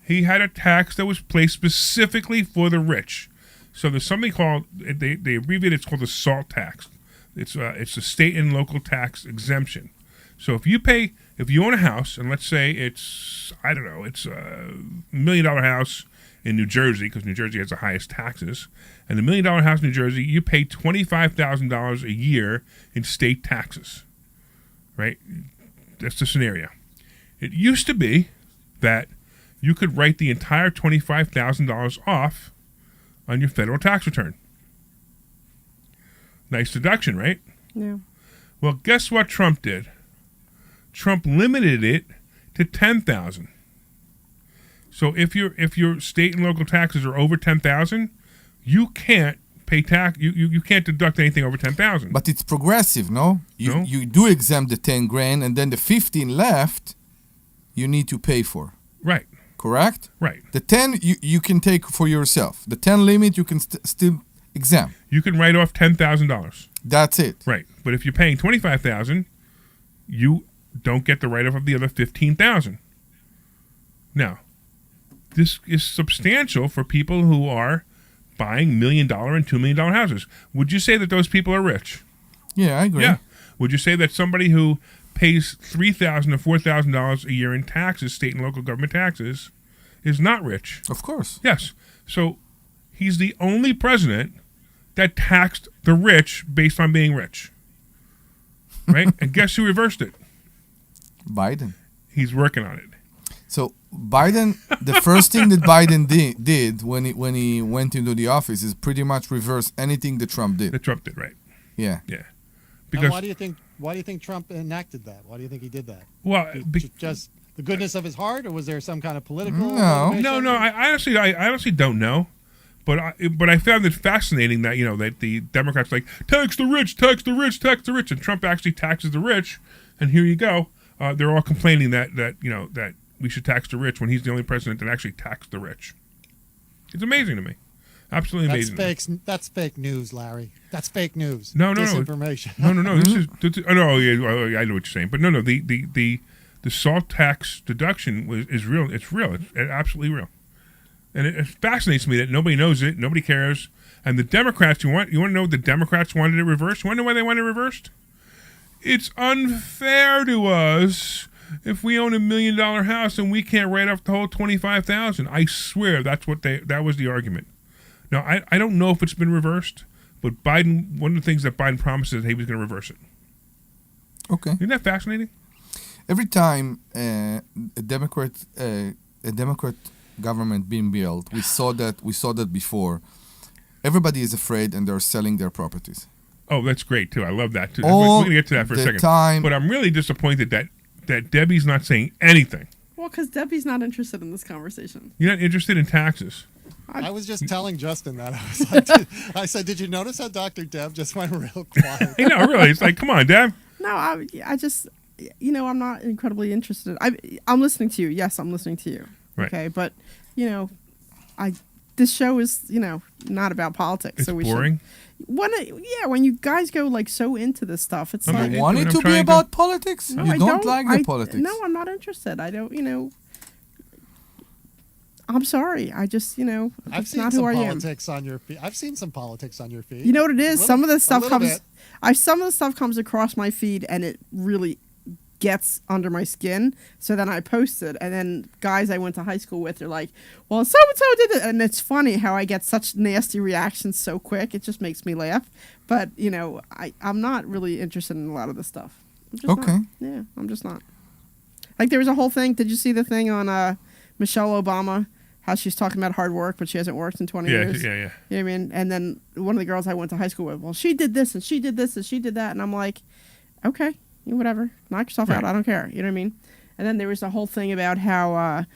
he had a tax that was placed specifically for the rich. So there's something called they abbreviate. It's called the SALT tax. It's a state and local tax exemption. So if you own a house, and let's say it's a $1 million house in New Jersey, because New Jersey has the highest taxes, and the $1 million house in New Jersey, you pay $25,000 a year in state taxes. Right? That's the scenario. It used to be that you could write the entire $25,000 off on your federal tax return. Nice deduction, right? Yeah. Well, guess what Trump did? Trump limited it to $10,000. So if your state and local taxes are over $10,000, you can't pay tax. You can't deduct anything over $10,000. But it's progressive, no? You do exempt the 10 grand, and then the 15 left, you need to pay for. Right. Correct? Right. The 10 you can take for yourself. The 10 limit you can still exempt. You can write off $10,000. That's it. Right. But if you're paying $25,000, you don't get the write-off of the other $15,000. Now, this is substantial for people who are buying $1 million and $2 million houses. Would you say that those people are rich? Yeah, I agree. Yeah. Would you say that somebody who pays $3,000 to $4,000 a year in taxes, state and local government taxes, is not rich? Of course. Yes. So he's the only president that taxed the rich based on being rich. Right? And guess who reversed it? Biden. He's working on it. So Biden, the first thing that Biden did when he went into the office is pretty much reverse anything that Trump did. That Trump did, right? Yeah. Yeah. Because why do you think Trump enacted that? Why do you think he did that? Well, just the goodness of his heart, or was there some kind of political? No. I honestly don't know. But I found it fascinating that that the Democrats tax the rich, tax the rich, tax the rich, and Trump actually taxes the rich. And here you go. They're all complaining that we should tax the rich when he's the only president that actually taxed the rich. It's amazing to me. Absolutely amazing. That's fake news, Larry. That's fake news. No. Disinformation. No. This is I know what you're saying, but no. The SALT tax deduction is real. It's real. It's absolutely real. And it fascinates me that nobody knows it, nobody cares. And the Democrats, you want to know what the Democrats wanted it reversed? You want to know why they wanted it reversed? It's unfair to us if we own $1 million house and we can't write off the whole $25,000. I swear that was the argument. Now I don't know if it's been reversed, but Biden, one of the things that Biden promised is he was going to reverse it. Okay. Isn't that fascinating? Every time a Democrat government being built, we saw that before. Everybody is afraid, and they're selling their properties. Oh, that's great too. I love that too. All We're going to get to that for a the second. time. But I'm really disappointed that Debbie's not saying anything. Well, because Debbie's not interested in this conversation. You're not interested in taxes. I was just telling Justin that. I said, did you notice how Dr. Deb just went real quiet? Hey, no, really. It's like, come on, Deb. No, I just, I'm not incredibly interested. I'm listening to you. Yes, I'm listening to you. Right. Okay, but, this show is, not about politics. It's so we boring. When you guys go so into this stuff, it's like You want it to be about politics? No, you I don't like the politics? No, I'm not interested. I don't. I'm sorry. I just, I've it's seen not some who I am. politics on your feed. I've seen some politics on your feed. You know what it is? Some of the stuff bit. some of the stuff comes across my feed, and it really gets under my skin. So then I post it, and then guys I went to high school with are like, "Well, so and so did it," and it's funny how I get such nasty reactions so quick. It just makes me laugh. But I'm not really interested in a lot of this stuff. I'm just Okay. not. Yeah, I'm just not. Like there was a whole thing. Did you see the thing on Michelle Obama? How she's talking about hard work, but she hasn't worked in 20 years. Yeah. You know what I mean? And then one of the girls I went to high school with, well, she did this and she did this and she did that. And I'm like, okay, whatever. Knock yourself out. I don't care. You know what I mean? And then there was a whole thing about how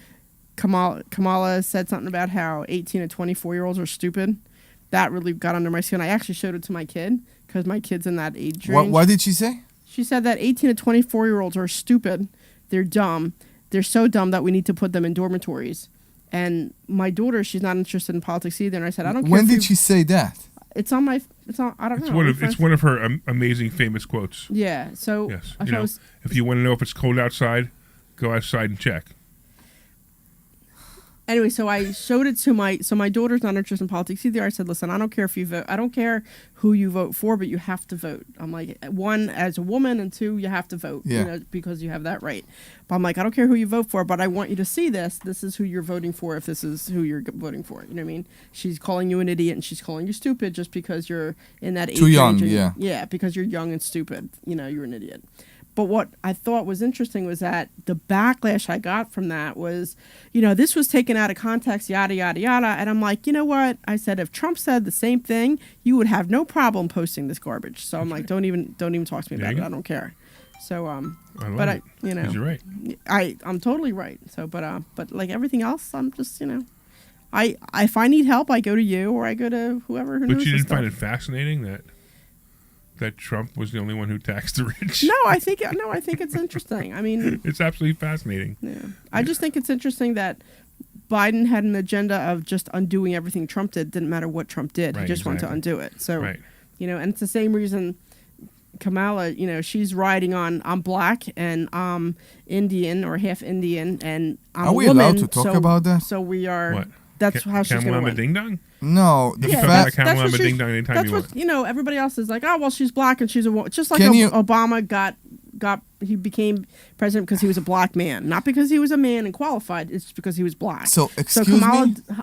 Kamala said something about how 18 and 24-year-olds are stupid. That really got under my skin. I actually showed it to my kid because my kid's in that age range. What did she say? She said that 18 and 24-year-olds are stupid. They're dumb. They're so dumb that we need to put them in dormitories. And my daughter, she's not interested in politics either. And I said, I don't care. When did she say that? It's on my. I don't know. It's one of her amazing famous quotes. Yeah. So yes, if you want to know if it's cold outside, go outside and check. anyway, so I showed it to my daughter's not interested in politics either. I said, listen, I don't care if you vote. I don't care who you vote for, but you have to vote. I'm like, one, as a woman, and two, you have to vote, because you have that right. But I'm like, I don't care who you vote for, but I want you to see this. This is who you're voting for if this is who you're voting for. You know what I mean? She's calling you an idiot and she's calling you stupid just because you're in that age too young, range. yeah. Yeah, because you're young and stupid. You're an idiot. But what I thought was interesting was that the backlash I got from that was, this was taken out of context, yada, yada, yada. And I'm like, you know what? I said, if Trump said the same thing, you would have no problem posting this garbage. So I'm like, don't even talk to me about it. I don't care. So, Because you're right. I'm totally right. So, but like everything else, I'm just, if I need help, I go to you or I go to whoever who knows. But you didn't find it fascinating that Trump was the only one who taxed the rich? No, I think it's interesting. I mean, it's absolutely fascinating. Yeah, I just think it's interesting that Biden had an agenda of just undoing everything Trump did. Didn't matter what Trump did, he just wanted to undo it. So, and it's the same reason Kamala, she's riding on I'm black and I'm Indian or half Indian and I'm a woman. Are we allowed to talk about that? So we are. What? That's how she's going to win. Ding dong? No, the fact that's what ding dong anytime that's you want. Everybody else is like, oh well, she's black and she's a woman. Just like Obama got he became president because he was a black man, not because he was a man and qualified. It's because he was black. So excuse me,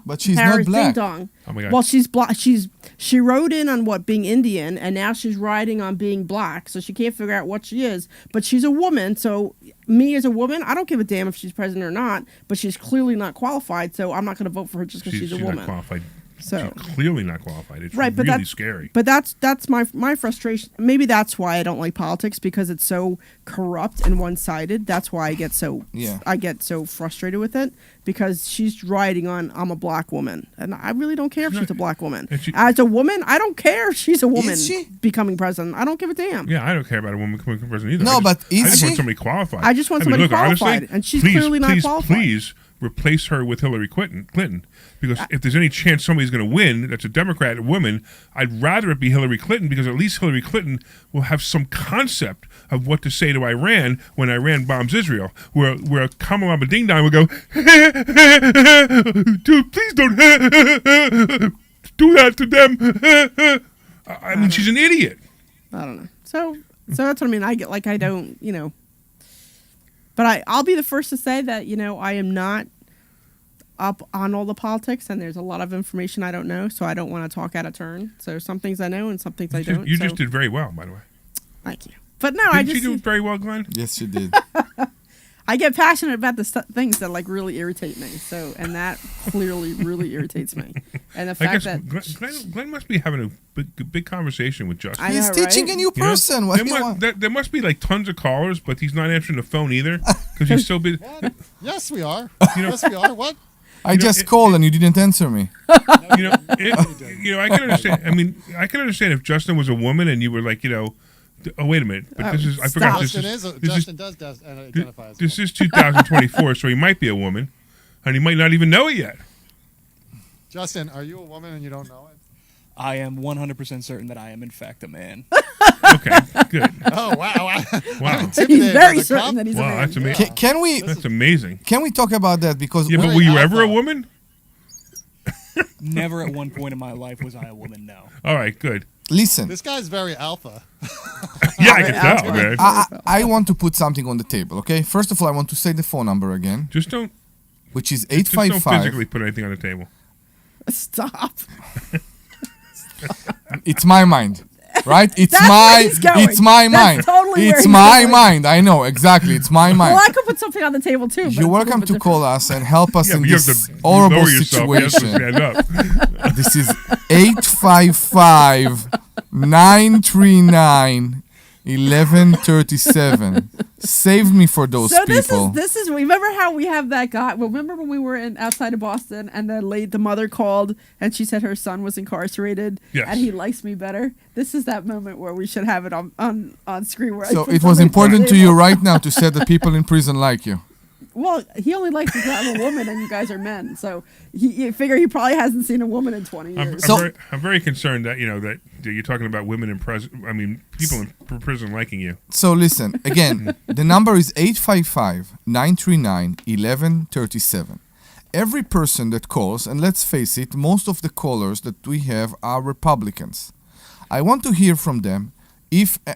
but she's not black. Ding dong. Oh my God. Well, she's black. She rode in on being Indian, and now she's riding on being black. So she can't figure out what she is. But she's a woman. So me as a woman, I don't give a damn if she's president or not. But she's clearly not qualified. So I'm not going to vote for her just because she's a woman. Not qualified. So she's clearly not qualified. It's right, but really scary. But that's my frustration. Maybe that's why I don't like politics, because it's so corrupt and one-sided. That's why I get so frustrated with it, because she's riding on I'm a black woman, and I really don't care if she's a black woman. As a woman, I don't care if she's a woman becoming president. I don't give a damn. Yeah, I don't care about a woman becoming president either. No, I just want somebody qualified. I just want somebody qualified, and she's clearly not qualified. Please replace her with Hillary Clinton, because if there's any chance somebody's going to win that's a Democrat woman, I'd rather it be Hillary Clinton, because at least Hillary Clinton will have some concept of what to say to Iran when Iran bombs Israel, where Kamala Ding Dong would go, dude, please don't do that to them. I mean, she's an idiot. I don't know. So that's what I mean. I don't. But I'll be the first to say that, I am not up on all the politics, and there's a lot of information I don't know, so I don't want to talk out of turn. So some things I know and some things I don't. You just did very well, by the way. Thank you. But no, Didn't you do very well, Glenn? Yes, you did. I get passionate about the things that really irritate me. So, and that clearly really irritates me. And the fact that Glenn must be having a big conversation with Justin. He's teaching a new person. There must be like tons of callers, but he's not answering the phone either because he's so busy. Yes, we are. Yes, we are. What? I just called and you didn't answer me. I can understand. I mean, I can understand if Justin was a woman and you were like, oh, wait a minute. But this is, I forgot. Justin does identify as a woman. This is 2024, so he might be a woman, and he might not even know it yet. Justin, are you a woman and you don't know it? I am 100% certain that I am, in fact, a man. Okay, good. Oh, wow. Wow. He's very certain that he's a man. That's amazing. That's amazing. Can we talk about that? Because but were you ever a woman? Never at one point in my life was I a woman, no. All right, good. Listen. This guy's very alpha. Yeah, I can tell, man. I want to put something on the table, okay? First of all, I want to say the phone number again. Just don't. Which is 855. Just don't physically put anything on the table. Stop. It's my mind. Right? It's That's where he's going. It's my mind. Totally it's my mind. I know, exactly. It's my mind. Well, I could put something on the table too. You're welcome to call us and help us in this horrible horrible situation. This is 855-939-1137. Save me for those people. This is remember how we have that guy. Well, remember when we were outside of Boston and the mother called and she said her son was incarcerated and he likes me better. This is that moment where we should have it on screen. Where so it was important to you right now to say that people in prison like you. Well, he only likes because I'm a woman and you guys are men. So you figure he probably hasn't seen a woman in 20 years. I'm very concerned that that you're talking about women in prison. I mean, people in prison liking you. So listen again. The number is 855-939-1137. every person that calls, and let's face it, most of the callers that we have are Republicans. I want to hear from them.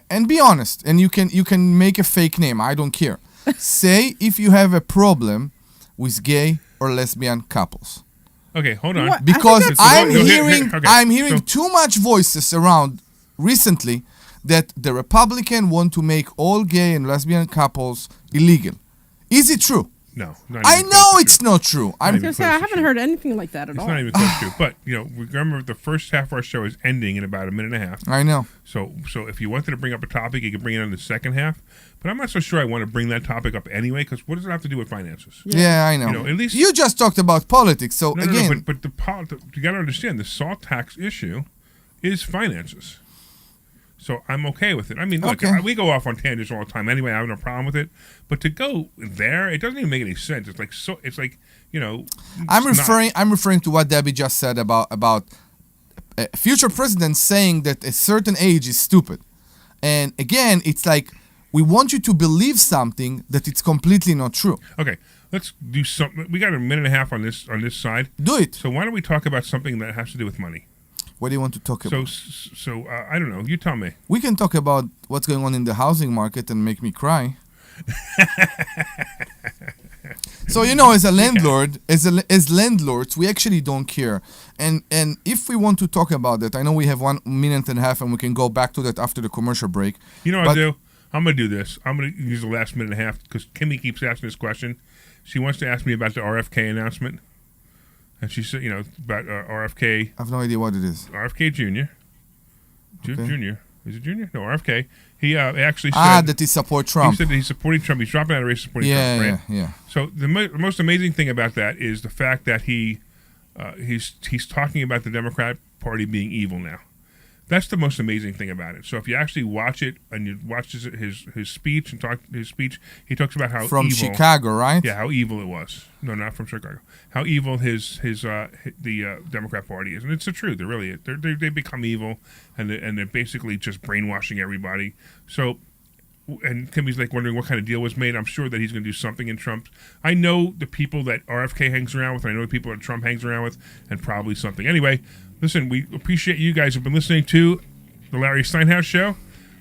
And be honest, and you can make a fake name. I don't care. Say if you have a problem with gay or lesbian couples. Okay, hold on. Because I'm okay. hearing too much voices around recently that the Republican want to make all gay and lesbian couples illegal. Is it true? No. I know it's not true. I was going to say, I haven't heard anything like that at all. It's not even close to. But, remember the first half of our show is ending in about a minute and a half. I know. So if you wanted to bring up a topic, you could bring it in the second half. But I'm not so sure I want to bring that topic up anyway, because what does it have to do with finances? Yeah, I know. At least you just talked about politics, so again. No, but you got to understand, the salt tax issue is finances. So I'm okay with it. I mean, look, we go off on tangents all the time anyway. I have no problem with it. But to go there, it doesn't even make any sense. It's like I'm referring to what Debbie just said about future presidents saying that a certain age is stupid. And again, it's like we want you to believe something that it's completely not true. Okay, let's do something. We got a minute and a half on this side. Do it. So why don't we talk about something that has to do with money? What do you want to talk about? So I don't know. You tell me. We can talk about what's going on in the housing market and make me cry. So as a landlord, as landlords, we actually don't care. And if we want to talk about that, I know we have 1 minute and a half, and we can go back to that after the commercial break. You know what I'll do? I'm going to do this. I'm going to use the last minute and a half because Kimmy keeps asking this question. She wants to ask me about the RFK announcement. And she said, about RFK. I have no idea what it is. RFK Jr. Junior. Is it Junior? No, RFK. He actually said that he supports Trump. He said that he's supporting Trump. He's dropping out of race supporting Trump, right? Yeah. So the most amazing thing about that is the fact that he's talking about the Democrat Party being evil now. That's the most amazing thing about it. So if you actually watch it and you watch his speech and he talks about how from evil, Chicago, right? Yeah, how evil it was. No, not from Chicago. How evil the Democrat Party is, and it's the truth. They become evil, and they're basically just brainwashing everybody. So, and Kimmy's wondering what kind of deal was made. I'm sure that he's going to do something in Trump. I know the people that RFK hangs around with. I know the people that Trump hangs around with, and probably something. Anyway. Listen, we appreciate you guys who have been listening to the Larry Steinhouse Show.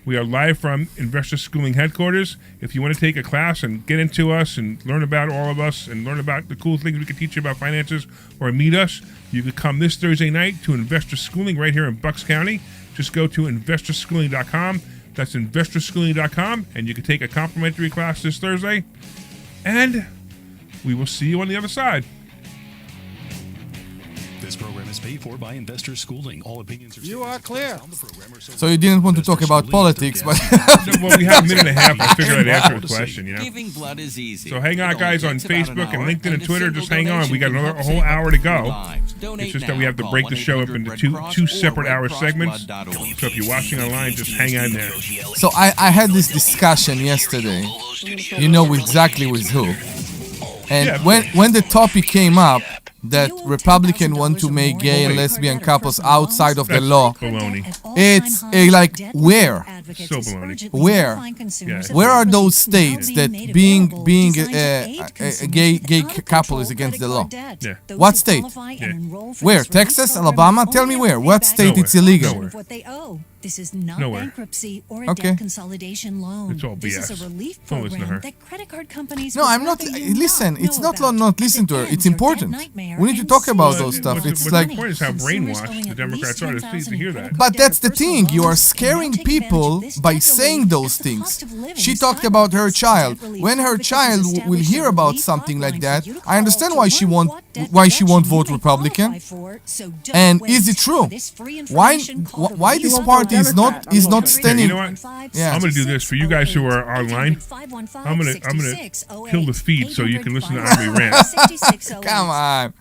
We are live from Investor Schooling headquarters. If you want to take a class and get into us and learn about all of us and learn about the cool things we can teach you about finances or meet us, you can come this Thursday night to Investor Schooling right here in Bucks County. Just go to investorschooling.com. That's investorschooling.com, and you can take a complimentary class this Thursday. And we will see you on the other side. This program is paid for by Investor Schooling. All opinions are You are clear. So you didn't want to talk about politics, but well, we have a minute and a half. I figured I'd answer the question. Giving blood is easy. So hang on, guys, on Facebook and LinkedIn and Twitter. Just hang on. We got a whole hour to go. It's just that we have to break the show up into two separate hour segments. So if you're watching online, just hang on there. So I had this discussion yesterday. You know exactly with who. And when the topic came up, that Republicans want to make gay and lesbian couples outside of the law. Baloney. It's where? So baloney. Where? Yeah. Where are those states that being a gay couple is against the law? Yeah. What state? Yeah. Where? Texas? Alabama? Tell me where. What state Nowhere. it's illegal? Nowhere. What they owe. This is not Nowhere. bankruptcy or a Okay. debt consolidation loan. It's all This BS. is a relief Don't listen to her. program that credit card companies. No, would I'm not. rather you Listen, it's know not about. not listen to her. It It's ends your debt important. nightmare We need to and talk about saves those you stuff. But It's the like point is how Consumers brainwashed owing the at Democrats least are. It's easy to hear $10,000 that. But that's the personal thing. You are loans scaring can now take people advantage of this by debt saying relief those as the things. cost of living She talked about her skyrocks. child. Debt relief When her advocates child will establish hear a about relief something like hotline that, for you to I understand call why to she learn won't what debt why she won't protection vote you may Republican. qualify for. So don't And wait. is it true? For this free Why information, call the why Relief this won't party vote is not Democrat. is not Okay, standing? you know what? Yeah. I'm going to do this for you guys who are online. I'm going to kill the feed so you can listen to Omri rant. Come on.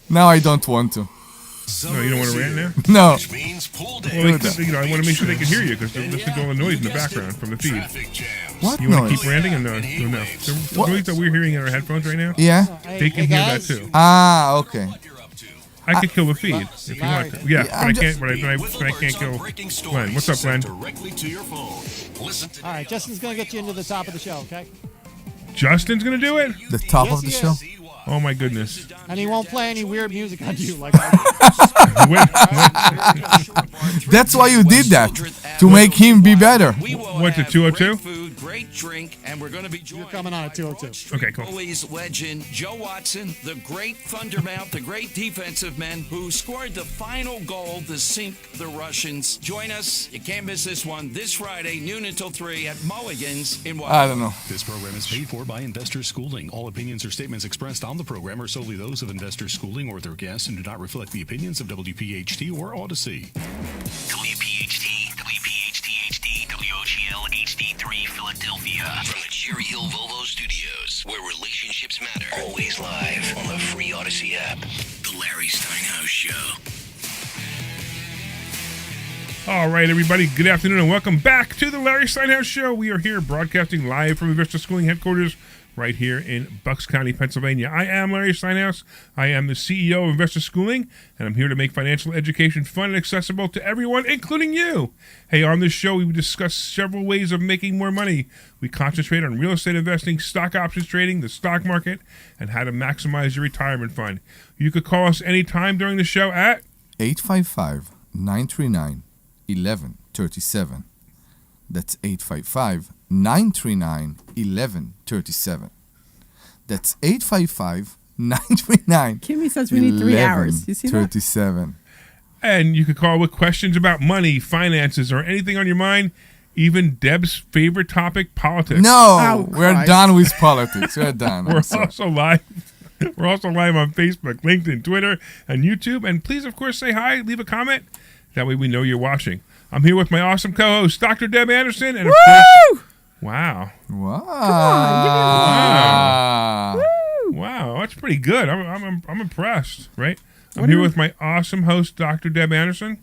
Now I don't want to. No, you don't want to rant now? No. Which means pool day. Well, I want to make sure they can hear you because they're listening to all the noise in the background from the feed. What You want to noise? keep ranting or no? No. The noise that we're hearing in our headphones right now, Yeah. they can hear that too. Ah, okay. I could kill the feed if you want to. Yeah, but I I'm can't. But I can't kill Glenn. What's up, Glenn? Directly to your phone. Listen to All right, Justin's going to get you into the top of the show, okay? Justin's gonna do it. The top Yes, of the he show. is. CY. Oh my goodness. And he won't play any weird music on you like I That's why you did that, to make him be better. Went to 202? Food, great drink, and we're going to be You're coming on at 202. Okay, cool. Bullies legend Joe Watson, the great Thundermouth, the great defensive man who scored the final goal to sink the Russians. Join us. You can't miss this one this Friday, noon until 3 at Mulligan's in I don't know. This program is paid for by Investor Schooling. All opinions or statements expressed on the program are solely those of Investor Schooling or their guests and do not reflect the opinions of WPHT or Odyssey. WPHT, WPHT-HD, WOGL HD3 Philadelphia. From the Cherry Hill Volvo Studios, where relationships matter. Always live on the free Odyssey app. The Larry Steinhouse Show. All right, everybody. Good afternoon and welcome back to the Larry Steinhouse Show. We are here broadcasting live from Investor Schooling headquarters right here in Bucks County, Pennsylvania. I am Larry Steinhouse. I am the CEO of Investor Schooling, and I'm here to make financial education fun and accessible to everyone, including you. Hey, on this show, we discuss several ways of making more money. We concentrate on real estate investing, stock options trading, the stock market, and how to maximize your retirement fund. You could call us anytime during the show at 855-939-1137. That's 855-939-1137. That's 855-939. Kimmy says we need 3 hours. You see that? 37. And you could call with questions about money, finances, or anything on your mind. Even Deb's favorite topic, politics. No, Oh, we're Christ. done with politics. We're done. I'm We're sorry. also live. We're also live on Facebook, LinkedIn, Twitter, and YouTube. And please, of course, say hi, leave a comment. That way we know you're watching. I'm here with my awesome co-host, Dr. Deb Anderson, and of course, wow, wow, that's pretty good. I'm impressed, right? I'm here with my awesome host, Dr. Deb Anderson,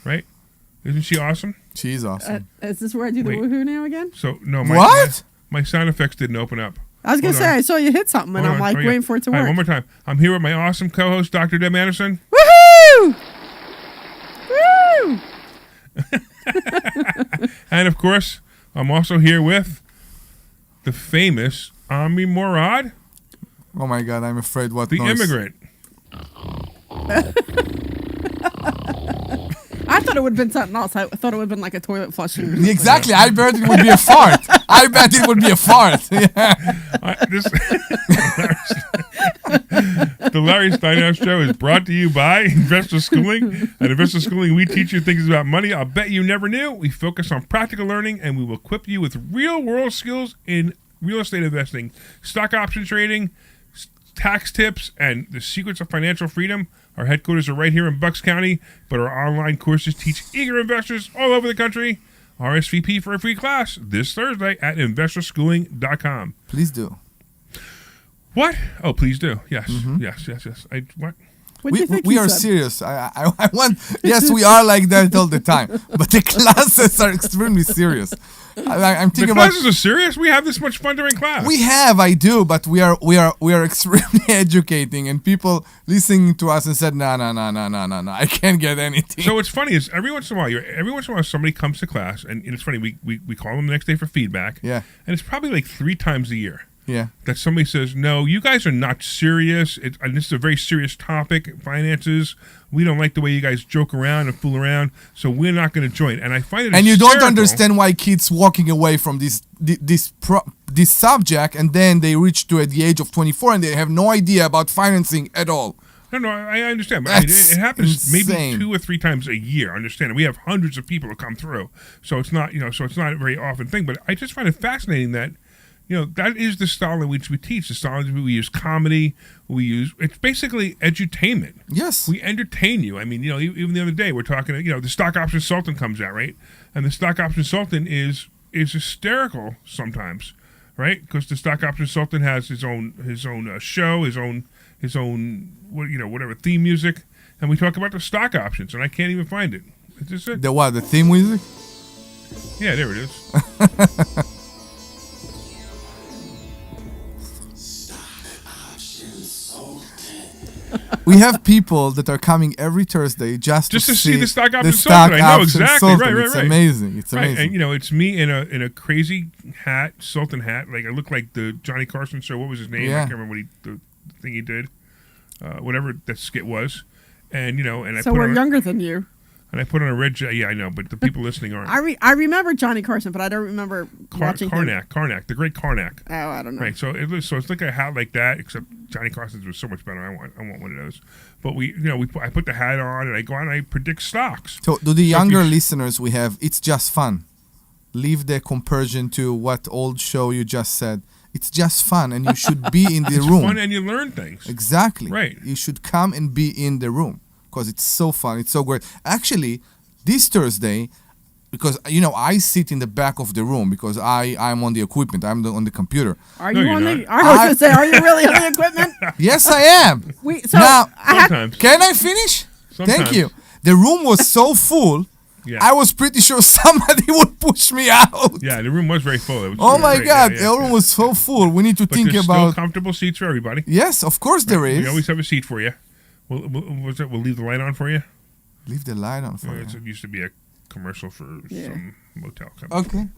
right? Isn't she awesome? She's awesome. Is this where I do the Wait. woohoo now again? So no, What? My sound effects didn't open up. I was going to Hold say, on. I saw you hit something, and Hold I'm on. like Oh, yeah. waiting for it to All right, work. one more time. I'm here with my awesome co-host, Dr. Deb Anderson. Woohoo! Woo! And of course, I'm also here with the famous Omri Morad, Oh my God, I'm afraid what the noise. immigrant. I thought it would have been something else. I thought it would have been like a toilet flushing. or something. Exactly. I bet it would be a fart. I bet it would be a fart. Yeah. The Larry Steinhouse Show is brought to you by Investor Schooling. At Investor Schooling, we teach you things about money I'll bet you never knew. We focus on practical learning, and we will equip you with real-world skills in real estate investing, stock option trading, tax tips, and the secrets of financial freedom. Our headquarters are right here in Bucks County, but our online courses teach eager investors all over the country. RSVP for a free class this Thursday at investorschooling.com. Please do. What? Oh, please do. Yes. Mm-hmm. Yes. What? What do you think we he are said? serious. I want. Yes, we are like that all the time. But the classes are extremely serious. I'm The thinking about. classes are serious? We have this much fun during class. I do, but we are extremely educating, and people listening to us and said, no, I can't get anything. So what's funny is every once in a while somebody comes to class, and it's funny, we call them the next day for feedback. Yeah. And it's probably like 3 times a year. Yeah. That somebody says, no, you guys are not serious. And this is a very serious topic, finances. We don't like the way you guys joke around and fool around, so we're not going to join. And I find it And you don't hysterical. understand why kids walking away from this subject, and then they reach to at the age of 24 and they have no idea about financing at all. No, I understand. But I mean, That's it happens maybe insane. 2 or 3 times a year. Understand? And we have hundreds of people who come through, so it's not a very often thing. But I just find it fascinating that that is the style in which we teach. The style in which we use comedy. It's basically edutainment. Yes. We entertain you. I mean, even the other day we're talking. The stock option consultant comes out, right? And the stock option consultant is hysterical sometimes, right? Because the stock option consultant has his own show, his own whatever theme music, and we talk about the stock options, and I can't even find it. It's just it. The what? The theme music? Yeah, there it is. We have people that are coming every Thursday just to see the stock option stock consultant. I know option exactly. consultant. Right. It's amazing. It's Right. amazing. And it's me in a crazy hat, sultan hat. Like I look like the Johnny Carson show. What was his name? Yeah. I can't remember what thing he did, whatever that skit was, and and I So put we're on younger than you. and I put on a red jacket. Yeah, I know, but the people listening aren't. I remember Johnny Carson, but I don't remember watching him. Karnak, the great Karnak. Oh, I don't know. Right, so it's like a hat like that, except Johnny Carson's was so much better. I want one of those. But I put the hat on and I go out and I predict stocks. So, to the younger listeners we have, it's just fun. Leave the comparison to what old show you just said. It's just fun, and you should be in the room. It's fun, and you learn things. Exactly. Right. You should come and be in the room because it's so fun. It's so great. Actually, this Thursday, because I sit in the back of the room because I'm on the equipment. I'm on the computer. Are you on the? I was going to say, are you really on the equipment? Yes, I am. Now, sometimes. Can I finish? Sometimes. Thank you. The room was so full. Yeah. I was pretty sure somebody would push me out. Yeah, the room was very full. It was Oh my great. God, Yeah, the room was so full. We need to But think there's about. still comfortable seats for everybody. Yes, of course there is. We always have a seat for you. We'll leave the light on for you. Leave the light on for you. It used to be a commercial for some motel company. Okay.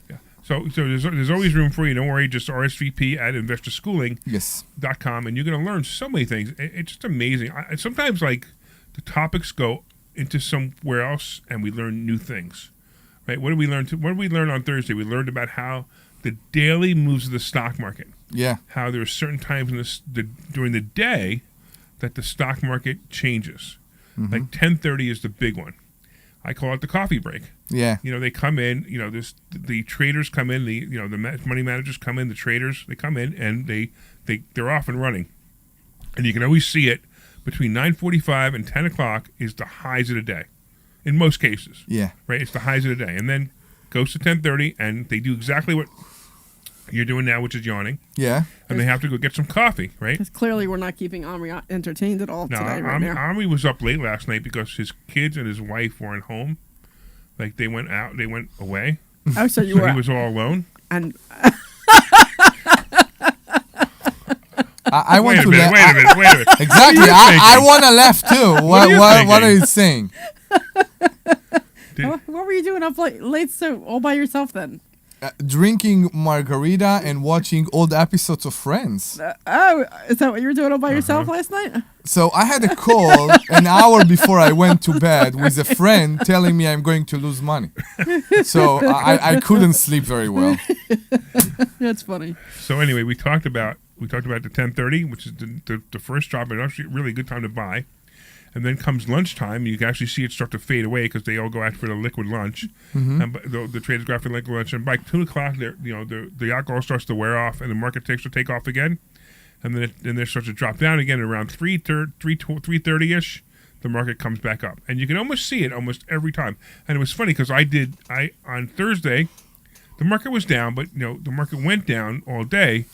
Yeah. So there's always room for you. Don't worry. Just RSVP at investorschooling.com, and you're going to learn so many things. It's just amazing. Sometimes like the topics go into somewhere else, and we learn new things. Right? What did we learn on Thursday? We learned about how the daily moves of the stock market. Yeah. How there are certain times during the day that the stock market changes. Mm-hmm. Like 10:30 is the big one. I call it the coffee break. Yeah. They come in. The traders come in. The money managers come in. The traders, they come in and they're off and running. And you can always see it between 9:45 and 10 o'clock is the highs of the day, in most cases. Yeah. Right. It's the highs of the day, and then goes to 10:30, and they do exactly what you're doing now, which is yawning. Yeah. And they have to go get some coffee, right? Because clearly we're not keeping Omri entertained at all today right now. Omri was up late last night because his kids and his wife weren't home. Like they went away. Oh, so he was all alone. And I want to wait a minute. Exactly. I want to laugh too. What are you saying? What were you doing up late so all by yourself then? Drinking margarita and watching old episodes of Friends. Is that what you were doing all by yourself last night? So I had a call an hour before I went to bed with a friend telling me I'm going to lose money. So I couldn't sleep very well. That's funny. So anyway, we talked about the 10:30, which is the first drop, and actually really good time to buy. And then comes lunchtime, and you can actually see it start to fade away because they all go out for the liquid lunch. Mm-hmm. And the traders go out for the liquid lunch, and by 2 o'clock, the alcohol starts to wear off, and the market takes to take off again. And then it starts to drop down again at around 3:30ish. The market comes back up, and you can almost see it almost every time. And it was funny because on Thursday, the market was down, but the market went down all day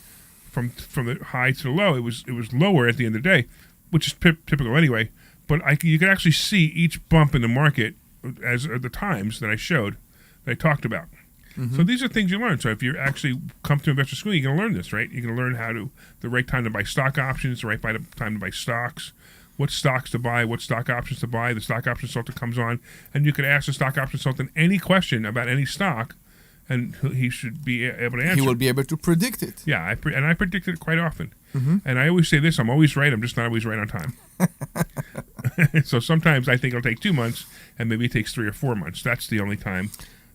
from the high to the low. It was lower at the end of the day, which is typical anyway. But you can actually see each bump in the market as the times that I showed, that I talked about. Mm-hmm. So these are things you learn. So if you actually come to investor school, you're going to learn this, right? You're going to learn the right time to buy stock options, the right time to buy stocks, what stocks to buy, what stock options to buy. The stock option consultant comes on, and you can ask the stock option consultant any question about any stock, and he should be able to answer. He will be able to predict it. Yeah, I predict it quite often. Mm-hmm. And I always say this, I'm always right, I'm just not always right on time. So sometimes I think it'll take 2 months, and maybe it takes 3 or 4 months. That's the only time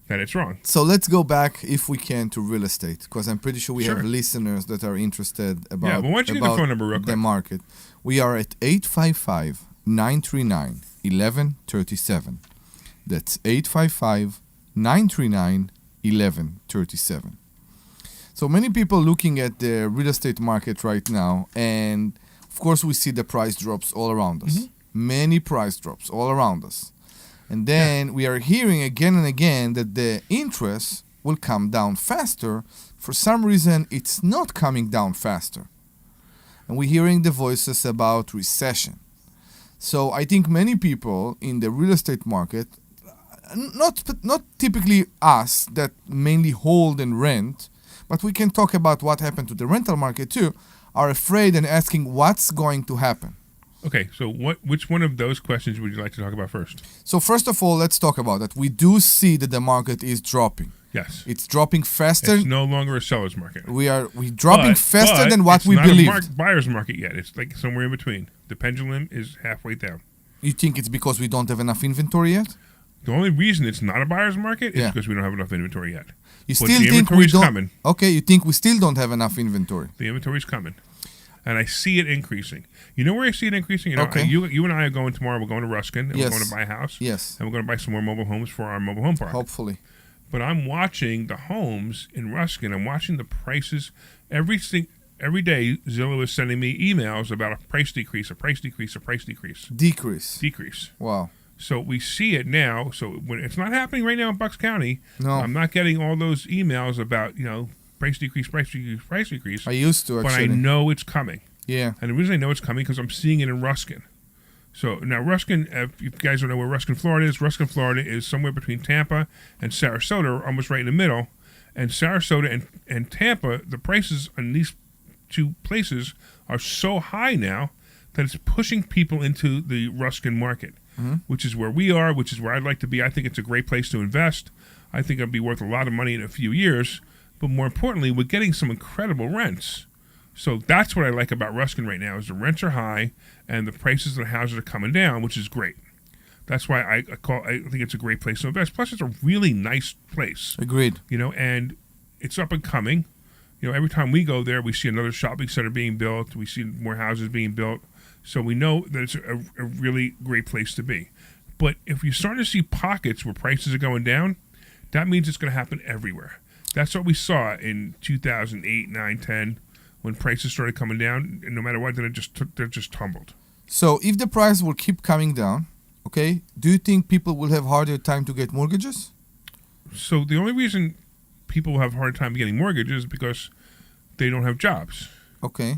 that it's wrong. So let's go back, if we can, to real estate, because I'm pretty sure we Sure. have listeners that are interested about, Yeah, but why don't you get the phone number real quick? the market. We are at 855-939-1137. That's 855-939-1137. So many people looking at the real estate market right now, and of course we see the price drops all around us. Mm-hmm. Many price drops all around us. And then we are hearing again and again that the interest will come down faster. For some reason, it's not coming down faster. And we're hearing the voices about recession. So I think many people in the real estate market, not typically us that mainly hold and rent, but we can talk about what happened to the rental market too, are afraid and asking what's going to happen. Okay, so which one of those questions would you like to talk about first? So first of all, let's talk about that. We do see that the market is dropping. Yes. It's dropping faster. It's no longer a seller's market. We're dropping faster But than what it's we not believed. a buyer's market yet. It's like somewhere in between. The pendulum is halfway down. You think it's because we don't have enough inventory yet? The only reason it's not a buyer's market is Yeah. because we don't have enough inventory yet. You But still the think we inventory's don't? coming. Okay, you think we still don't have enough inventory? The inventory's coming, and I see it increasing. You know where I see it increasing? You know, Okay. you and I are going tomorrow. We're going to Ruskin, and Yes. we're going to buy a house. Yes. And we're going to buy some more mobile homes for our mobile home park. Hopefully. But I'm watching the homes in Ruskin. I'm watching the prices every day. Zillow is sending me emails about a price decrease, a price decrease, a price decrease. Decrease. Wow. So we see it now. So when it's not happening right now in Bucks County, No. I'm not getting all those emails about price decrease, price decrease, price decrease. I used to, but I actually. know it's coming. Yeah. And the reason I know it's coming because I'm seeing it in Ruskin. So now Ruskin, if you guys don't know where Ruskin, Florida is somewhere between Tampa and Sarasota, almost right in the middle. And Sarasota and Tampa, the prices on these two places are so high now that it's pushing people into the Ruskin market, which is where we are, which is where I'd like to be. I think it's a great place to invest. I think it'll be worth a lot of money in a few years. But more importantly, we're getting some incredible rents. So that's what I like about Ruskin right now is the rents are high and the prices of the houses are coming down, which is great. That's why I think it's a great place to invest. Plus, it's a really nice place. Agreed. And it's up and coming. Every time we go there, we see another shopping center being built. We see more houses being built. So we know that it's a really great place to be. But if you start to see pockets where prices are going down, that means it's going to happen everywhere. That's what we saw in 2008, 9, 10, when prices started coming down. And no matter what, they're just tumbled. So if the price will keep coming down, okay, do you think people will have harder time to get mortgages? So the only reason people will have a hard time getting mortgages is because they don't have jobs. Okay.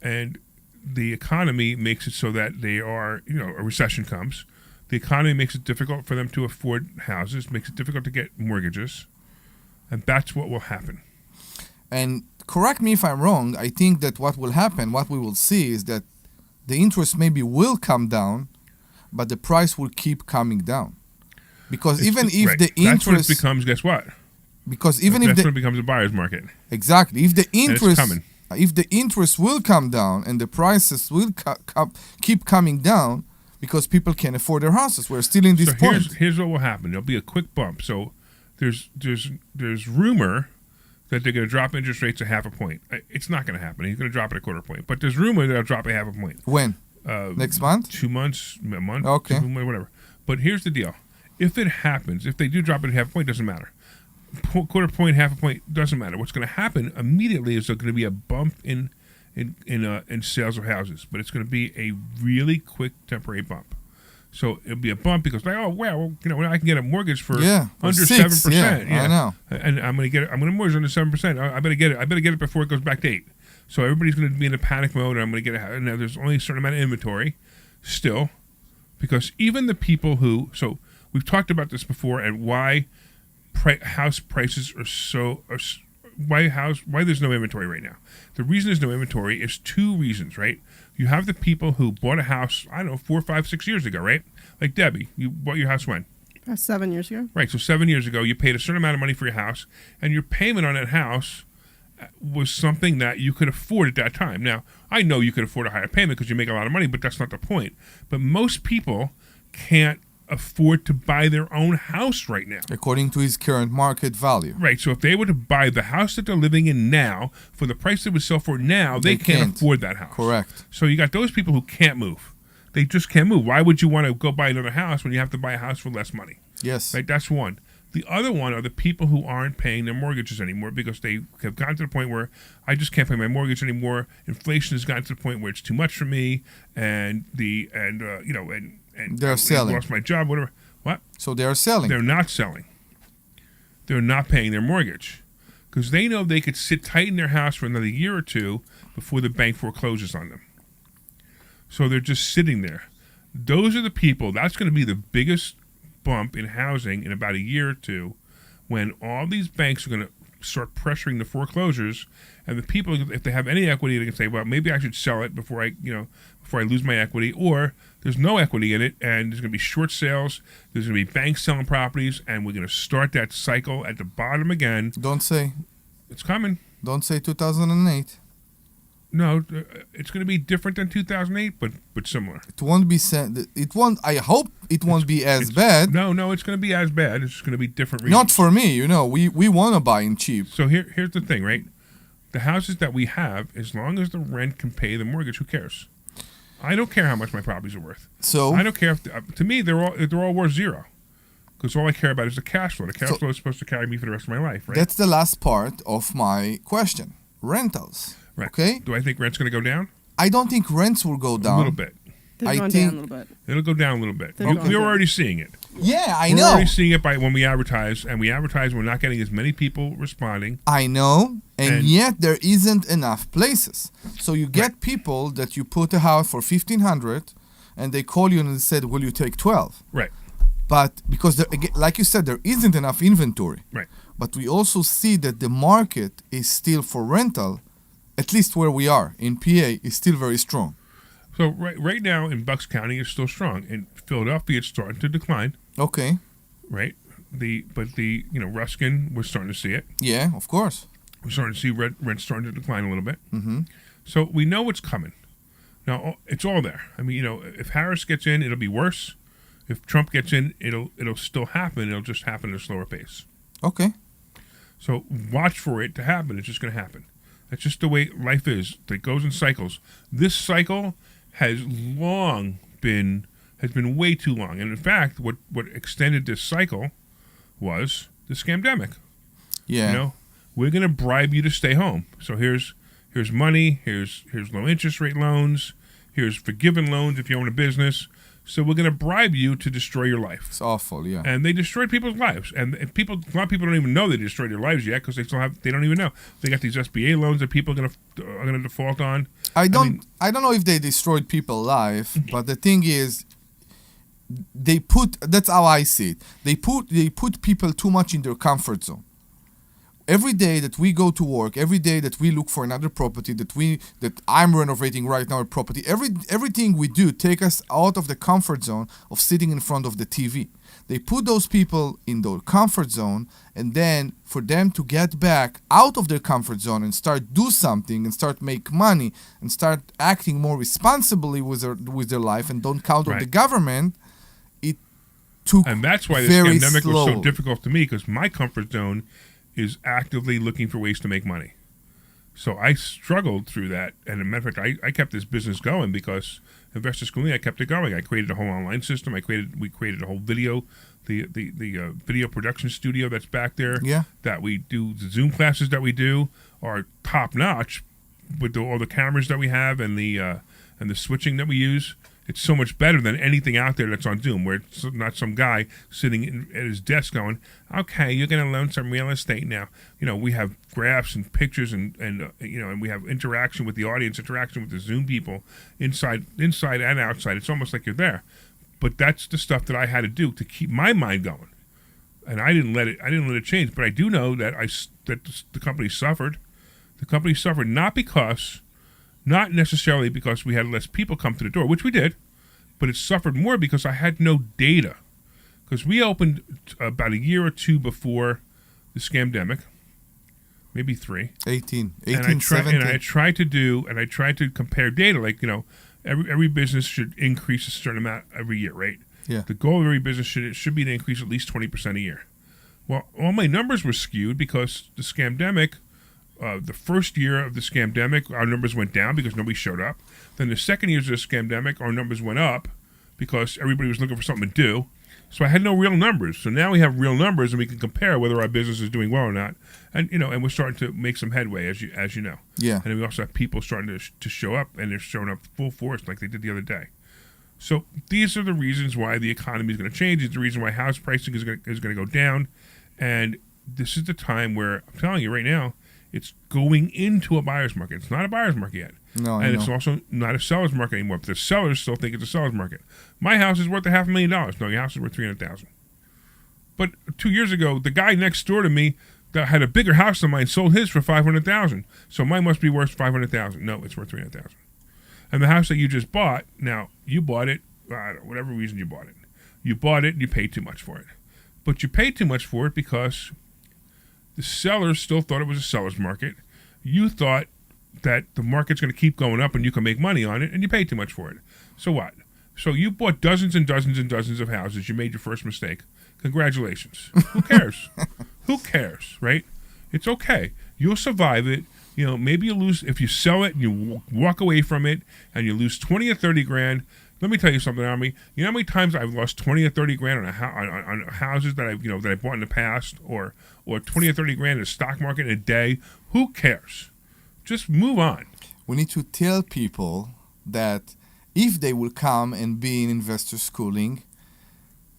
And the economy makes it so that they are, a recession comes. The economy makes it difficult for them to afford houses, makes it difficult to get mortgages. And that's what will happen. And correct me if I'm wrong, I think that what will happen, what we will see is that the interest maybe will come down, but the price will keep coming down. Because even if right. the interest... That's when it becomes, guess what? Because even that's if when it becomes a buyer's market. Exactly. If the interest... coming. If the interest will come down and the prices will keep coming down because people can't afford their houses. We're still in this point. Here's what will happen. There'll be a quick bump. So there's rumor that they're going to drop interest rates a half a point. It's not going to happen. He's going to drop it a quarter point. But there's rumor that they'll drop a half a point. When? Next month? 2 months, a month, okay. 2 months, whatever. But here's the deal. If it happens, if they do drop it a half a point, doesn't matter. Quarter point, half a point, doesn't matter. What's going to happen immediately is there's going to be a bump in sales of houses, but it's going to be a really quick temporary bump. So it'll be a bump because I can get a mortgage for under 7%. Yeah, I know. And I'm going to mortgage under 7%. I better get it. I better get it before it goes back to 8. So everybody's going to be in a panic mode, and I'm going to get it. Now there's only a certain amount of inventory still, because even the people who we've talked about this before and why house prices why there's no inventory right now. The reason there's no inventory is 2 reasons, right? You have the people who bought a house, 4, 5, 6 years ago, right? Like Debbie, you bought your house when? 7 years ago. Right, so 7 years ago, you paid a certain amount of money for your house, and your payment on that house was something that you could afford at that time. Now, I know you could afford a higher payment because you make a lot of money, but that's not the point. But most people can't afford to buy their own house right now. According to his current market value. Right, so if they were to buy the house that they're living in now for the price it would sell for now, they can't afford that house. Correct. So you got those people who can't move. They just can't move. Why would you want to go buy another house when you have to buy a house for less money? Yes. Right, that's one. The other one are the people who aren't paying their mortgages anymore because they have gotten to the point where I just can't pay my mortgage anymore. Inflation has gotten to the point where it's too much for me, and they're selling. I lost my job, whatever. What? So they're selling. They're not selling. They're not paying their mortgage because they know they could sit tight in their house for another year or 2 before the bank forecloses on them. So they're just sitting there. Those are the people. That's going to be the biggest bump in housing in about a year or 2 when all these banks are going to start pressuring the foreclosures, and the people, if they have any equity, they can say, well, maybe I should sell it before I lose my equity, or there's no equity in it, and there's going to be short sales, there's going to be banks selling properties, and we're going to start that cycle at the bottom again. Don't say. It's coming. Don't say 2008. No, it's going to be different than 2008, but similar. It won't be it won't. I hope it won't be as bad. No, it's going to be as bad. It's just going to be different reasons. Not for me, we want to buy in cheap. So here's the thing, right? The houses that we have, as long as the rent can pay the mortgage, who cares? I don't care how much my properties are worth. So I don't care if to me they're all worth zero, because all I care about is the cash flow. The cash flow is supposed to carry me for the rest of my life, right? That's the last part of my question. Rentals. Right. Okay. Do I think rent's going to go down? I don't think rents will go down. A little bit. They're going down a little bit. It'll go down a little bit. They're We're already seeing it. Yeah, I We're know. already seeing it by when we advertise, and we're not getting as many people responding. I know, and yet there isn't enough places. So you get people that you put a house for $1,500, and they call you and they said, "Will you take 12?" Right. But because, like you said, there isn't enough inventory. Right. But we also see that the market is still for rental, at least where we are in PA, is still very strong. So right now in Bucks County it's still strong. In Philadelphia it's starting to decline. Okay. Right. Ruskin, we're starting to see it. Yeah, of course. We're starting to see rent starting to decline a little bit. Mm-hmm. So we know what's coming. Now it's all there. I mean, if Harris gets in, it'll be worse. If Trump gets in, it'll still happen. It'll just happen at a slower pace. Okay. So watch for it to happen. It's just going to happen. That's just the way life is. It goes in cycles. This cycle has been way too long. And in fact, what extended this cycle was the scamdemic. Yeah. We're going to bribe you to stay home. So here's money, here's low interest rate loans, here's forgiven loans if you own a business. So we're going to bribe you to destroy your life. It's awful, yeah. And they destroyed people's lives. And a lot of people don't even know they destroyed their lives yet because they don't even know. They got these SBA loans that people are going to default on. I don't know if they destroyed people's life, but the thing is, that's how I see it. They put people too much in their comfort zone. Every day that we go to work, every day that we look for another property that I'm renovating right now a property, everything we do take us out of the comfort zone of sitting in front of the TV. They put those people in their comfort zone, and then for them to get back out of their comfort zone and start do something and start make money and start acting more responsibly with their life and don't count on the government, it took and that's why this very pandemic was so slow. difficult to me, because my comfort zone is actively looking for ways to make money. So I struggled through that. And as a matter of fact, I kept this business going because Investor Schooling, I kept it going. I created a whole online system. We created a whole video, the video production studio that's back there. Yeah. That we do, the Zoom classes that we do are top notch with all the cameras that we have and the switching that we use. It's so much better than anything out there that's on Zoom, where it's not some guy sitting at his desk going, "Okay, you're going to learn some real estate now." We have graphs and pictures and we have interaction with the audience, interaction with the Zoom people, inside and outside. It's almost like you're there. But that's the stuff that I had to do to keep my mind going, and I didn't let it change. But I do know that the company suffered. The company suffered not necessarily because we had less people come to the door, which we did, but it suffered more because I had no data. Because we opened about a year or two before the scamdemic, maybe 3. 18, and I 17. I tried to compare data, like, every business should increase a certain amount every year, right? Yeah. The goal of every business should be to increase at least 20% a year. Well, all my numbers were skewed because the scamdemic, the first year of the scamdemic, our numbers went down because nobody showed up. Then the second year of the scamdemic, our numbers went up because everybody was looking for something to do. So I had no real numbers. So now we have real numbers, and we can compare whether our business is doing well or not. And and we're starting to make some headway, as you know. Yeah. And then we also have people starting to show up, and they're showing up full force like they did the other day. So these are the reasons why the economy is going to change. It's the reason why house pricing is going to go down. And this is the time where, I'm telling you right now, it's going into a buyer's market. It's not a buyer's market yet. No, and it's also not a seller's market anymore. But the sellers still think it's a seller's market. My house is worth $500,000. No, your house is worth $300,000. But 2 years ago, the guy next door to me that had a bigger house than mine sold his for $500,000. So mine must be worth $500,000. No, it's worth $300,000. And the house that you just bought, now you bought it, whatever reason you bought it. You bought it and you paid too much for it. But you paid too much for it because the seller still thought it was a seller's market. You thought that the market's going to keep going up and you can make money on it, and you paid too much for it. So what? So you bought dozens and dozens and dozens of houses. You made your first mistake. Congratulations. Who cares? Who cares, right? It's okay. You'll survive it. You know, maybe you lose if you sell it and you walk away from it and you lose 20 or 30 grand. Let me tell you something, Omri. You know how many times I've lost 20 or 30 grand on houses that I bought in the past, or 20 or 30 grand in the stock market in a day? Who cares? Just move on. We need to tell people that if they will come and be in investor schooling,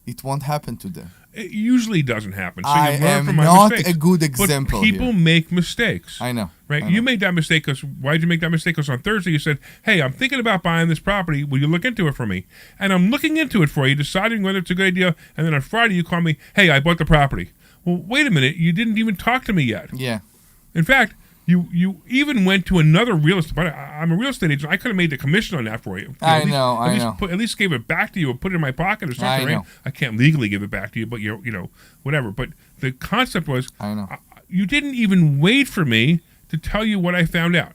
it won't happen to them. It usually doesn't happen. So I you learn am from my not mistakes. a good example But people here. make mistakes. I know. Right? I know. You made that mistake because, why did you make that mistake? Because on Thursday you said, hey, I'm thinking about buying this property. Will you look into it for me? And I'm looking into it for you, deciding whether it's a good idea. And then on Friday you call me, hey, I bought the property. Well, wait a minute. You didn't even talk to me yet. Yeah. In fact, you even went to another real estate. But I'm a real estate agent. I could have made the commission on that for you. I know. At least gave it back to you or put it in my pocket or something. I know. Right? I can't legally give it back to you, but whatever. But the concept was, I know. You didn't even wait for me to tell you what I found out.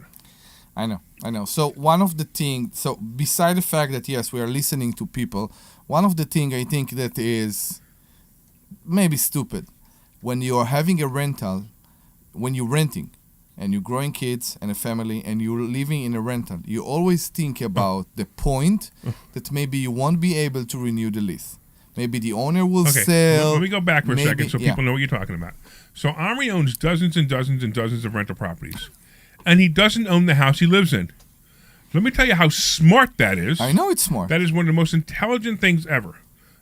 I know. So one of the things, so beside the fact that yes, we are listening to people, one of the things I think that is maybe stupid, when you are having a rental, when you're renting, and you're growing kids and a family and you're living in a rental, you always think about the point that maybe you won't be able to renew the lease. Maybe the owner will sell. Let me go back for a second so people know what you're talking about. So Omri owns dozens and dozens and dozens of rental properties, and he doesn't own the house he lives in. Let me tell you how smart that is. I know it's smart. That is one of the most intelligent things ever,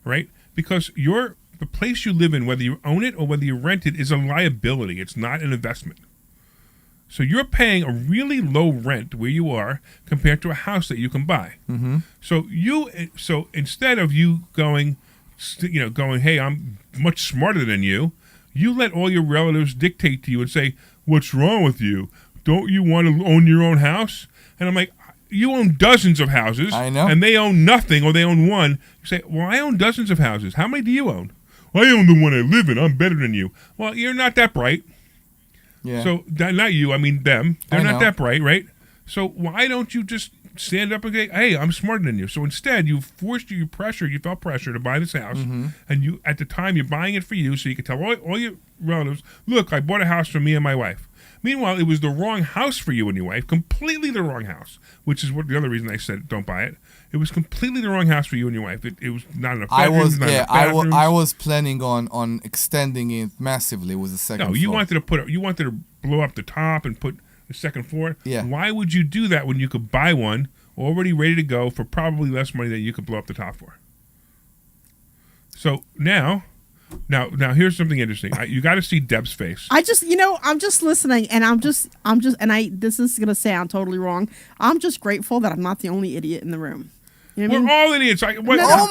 right? Because the place you live in, whether you own it or whether you rent it, is a liability. It's not an investment. So you're paying a really low rent where you are compared to a house that you can buy. Mm-hmm. So instead of you going, hey, I'm much smarter than you, you let all your relatives dictate to you and say, what's wrong with you? Don't you want to own your own house? And I'm like, you own dozens of houses. I know. And they own nothing or they own one. You say, well, I own dozens of houses. How many do you own? Well, I own the one I live in. I'm better than you. Well, you're not that bright. Yeah. So, not you, I mean them. They're I not know. that bright, right? So why don't you just stand up and say, hey, I'm smarter than you? So instead, you felt pressure to buy this house, Mm-hmm. and you, at the time, you're buying it for you so you can tell all your relatives, look, I bought a house for me and my wife. Meanwhile, it was the wrong house for you and your wife, completely the wrong house, which is the other reason I said don't buy it. It was completely the wrong house for you and your wife. It was not enough bedrooms, not enough bathrooms. I was planning on extending it massively with the second floor. You wanted to blow up the top and put the second floor. Yeah. Why would you do that when you could buy one already ready to go for probably less money than you could blow up the top for? So now here's something interesting. You got to see Deb's face. I'm just listening, and this is gonna sound totally wrong. I'm just grateful that I'm not the only idiot in the room. You know what I mean? We're all idiots. Oh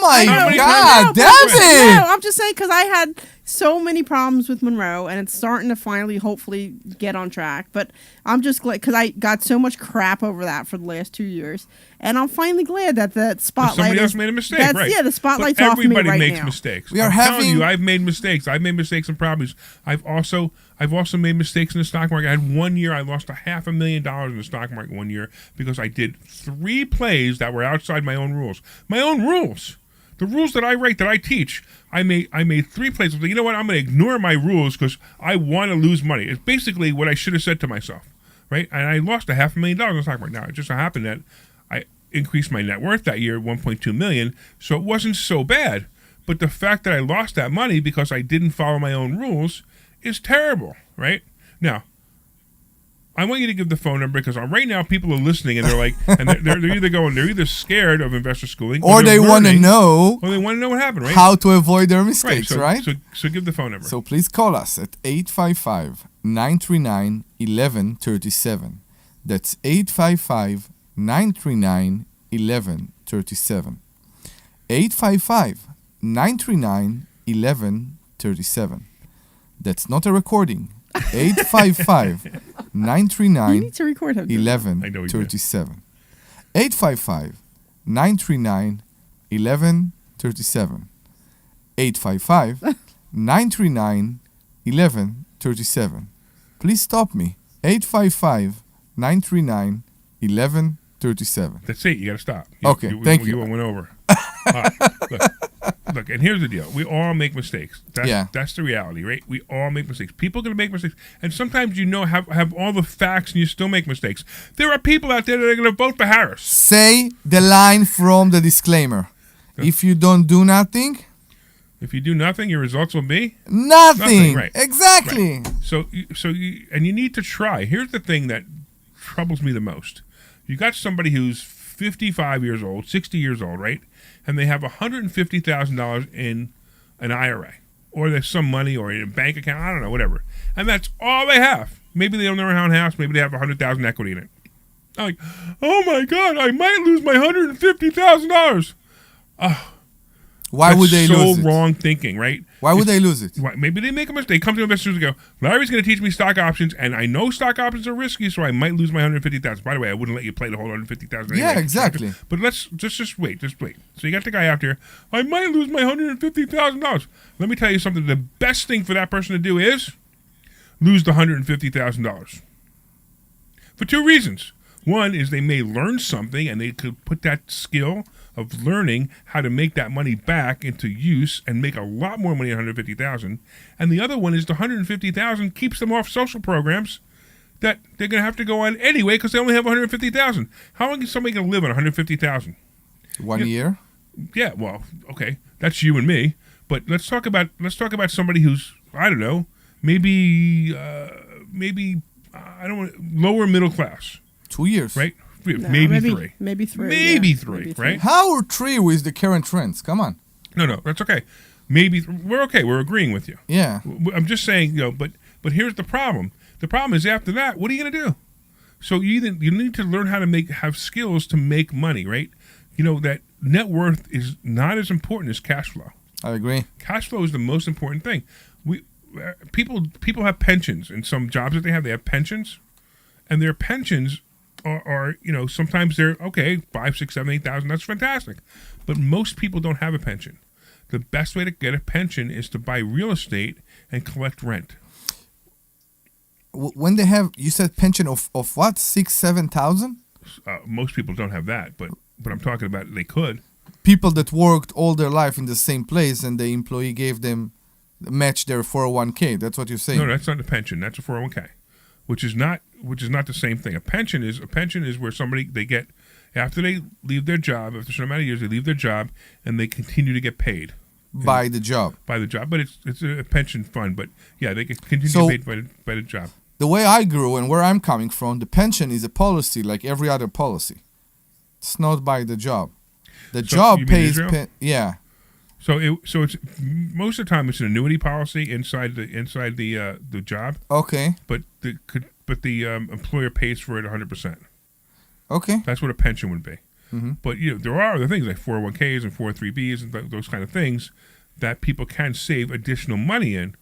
my how many God, times- Debbie! No, I'm just saying because I had so many problems with Monroe, and it's starting to finally, hopefully, get on track. But I'm just glad because I got so much crap over that for the last 2 years, and I'm finally glad that the spotlight. Somebody else made a mistake, right? Yeah, the spotlight's But off me right now. everybody makes mistakes. We are I'm telling having- you, I've made mistakes. I've made mistakes in properties. I've also made mistakes in the stock market. I had 1 year I lost $500,000 in the stock market 1 year because I did 3 plays that were outside my own rules. My own rules. The rules that I write, that I teach, I made 3 plays. I was like, you know what? I'm going to ignore my rules because I want to lose money. It's basically what I should have said to myself, right? And I lost $500,000 in the stock market. Now, it just so happened that I increased my net worth that year, $1.2 million, so it wasn't so bad. But the fact that I lost that money because I didn't follow my own rules is terrible, right? Now, I want you to give the phone number because right now people are listening and they're like, and they're either scared of investor schooling Or they want to know what happened, right? how to avoid their mistakes, right? So give the phone number. So please call us at 855-939-1137. That's 855-939-1137. 855-939-1137. That's not a recording. 855-939-1137. You need to record him. I know he did. 855-939-1137. 855-939-1137. Please stop me. 855-939-1137. That's it. You got to stop. Okay, thank you. You went over. All right, look, and here's the deal. We all make mistakes. That's the reality, right? We all make mistakes. People are going to make mistakes. And sometimes have all the facts and you still make mistakes. There are people out there that are going to vote for Harris. Say the line from the disclaimer. If you don't do nothing... If you do nothing, your results will be? Nothing. Right. Exactly. Right. So you need to try. Here's the thing that troubles me the most. You got somebody who's 55 years old, 60 years old, right? And they have $150,000 in an IRA, or there's some money, or in a bank account, I don't know, whatever. And that's all they have. Maybe they don't own a house, maybe they have $100,000 equity in it. I'm like, oh my God, I might lose my $150,000. Why would they lose it? So wrong thinking, right? Why would they lose it? Maybe they make a mistake. Come to investors and go, Larry's going to teach me stock options, and I know stock options are risky, so I might lose my $150,000. By the way, I wouldn't let you play the whole $150,000 anyway. Yeah, exactly. But let's just wait. So you got the guy out there. I might lose my $150,000. Let me tell you something. The best thing for that person to do is lose the $150,000 for two reasons. One is they may learn something, and they could put that skill of learning how to make that money back into use and make a lot more money than $150,000. And the other one is the $150,000 keeps them off social programs that they're going to have to go on anyway because they only have $150,000. How long is somebody going to live on $150,000? 1 year? Yeah, well, okay, that's you and me. But let's talk about somebody who's, I don't know, maybe I don't want lower middle class. 2 years, right? No, maybe three. Maybe three. Maybe yeah. three, Maybe right? How are three with the current trends? Come on. No, that's okay. Maybe we're okay. We're agreeing with you. Yeah. I'm just saying, but here's the problem. The problem is after that, what are you going to do? So you need to learn how to have skills to make money, right? You know that net worth is not as important as cash flow. I agree. Cash flow is the most important thing. People have pensions in some jobs that they have pensions, and their pensions are sometimes they're okay, 5, 6, 7, 8,000. That's fantastic, but most people don't have a pension. The best way to get a pension is to buy real estate and collect rent. When they have, you said pension of what, 6, 7,000? Most people don't have that, but I'm talking about they could. People that worked all their life in the same place and the employee gave them match their 401k. That's what you're saying. No, that's not a pension. That's a 401k, which is not the same thing. A pension is where they get after they leave their job, after a certain amount of years, they leave their job and they continue to get paid by the job. But it's a pension fund. But yeah, they can continue to get paid by the job. The way I grew and where I'm coming from, the pension is a policy like every other policy. It's not by the job. The job pays. Yeah. So it's most of the time it's an annuity policy inside the job. Okay. But the employer pays for it 100%. Okay. That's what a pension would be. Mm-hmm. But there are other things like 401ks and 403bs and those kind of things that people can save additional money in.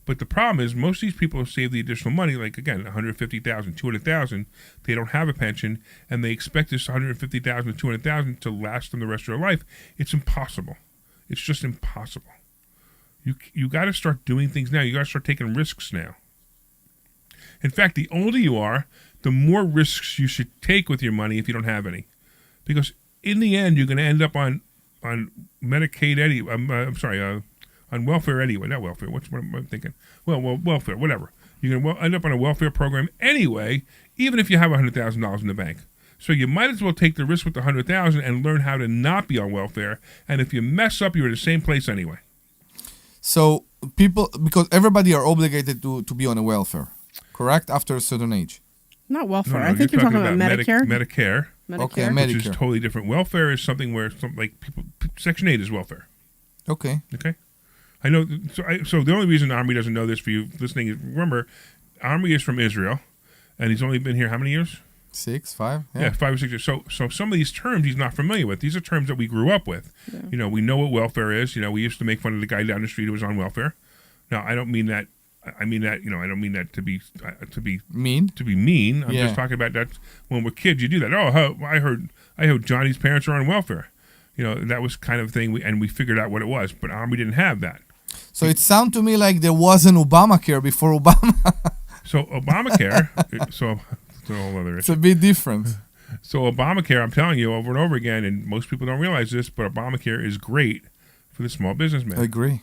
But the problem is most of these people save the additional money, like again, $150,000, $200,000. They don't have a pension, and they expect this $150,000 to $200,000 to last them the rest of their life. It's impossible. It's just impossible. You got to start doing things now. You got to start taking risks now. In fact, the older you are, the more risks you should take with your money if you don't have any, because in the end, you're going to end up on Medicaid anyway. On welfare anyway. Not welfare. What am I thinking? Well, welfare. Whatever. You're going to end up on a welfare program anyway, even if you have $100,000 in the bank. So you might as well take the risk with the $100,000 and learn how to not be on welfare. And if you mess up, you're in the same place anyway. So because everybody are obligated to be on a welfare, correct? After a certain age. Not welfare. No, I think you're talking about Medicare. Medicare. Okay, Which Medicare. is totally different. Welfare is something where Section 8 is welfare. Okay. Okay. I know. So the only reason Omri doesn't know this for you listening is, remember, Omri is from Israel, and he's only been here how many years? 6, 5? Yeah, 5 or 6 years. So some of these terms he's not familiar with. These are terms that we grew up with. Yeah. We know what welfare is. We used to make fun of the guy down the street who was on welfare. Now, I don't mean that I mean that, I don't mean that to be Mean? To be mean. I'm Yeah. just talking about that when we're kids, you do that. Oh, I heard Johnny's parents are on welfare. That was kind of thing, and we figured out what it was. But Omri didn't have that. So it sounds to me like there was an Obamacare before Obama. So Obamacare, it's a whole other It's issue. a bit different. So Obamacare, I'm telling you over and over again, and most people don't realize this, but Obamacare is great for the small businessman. I agree.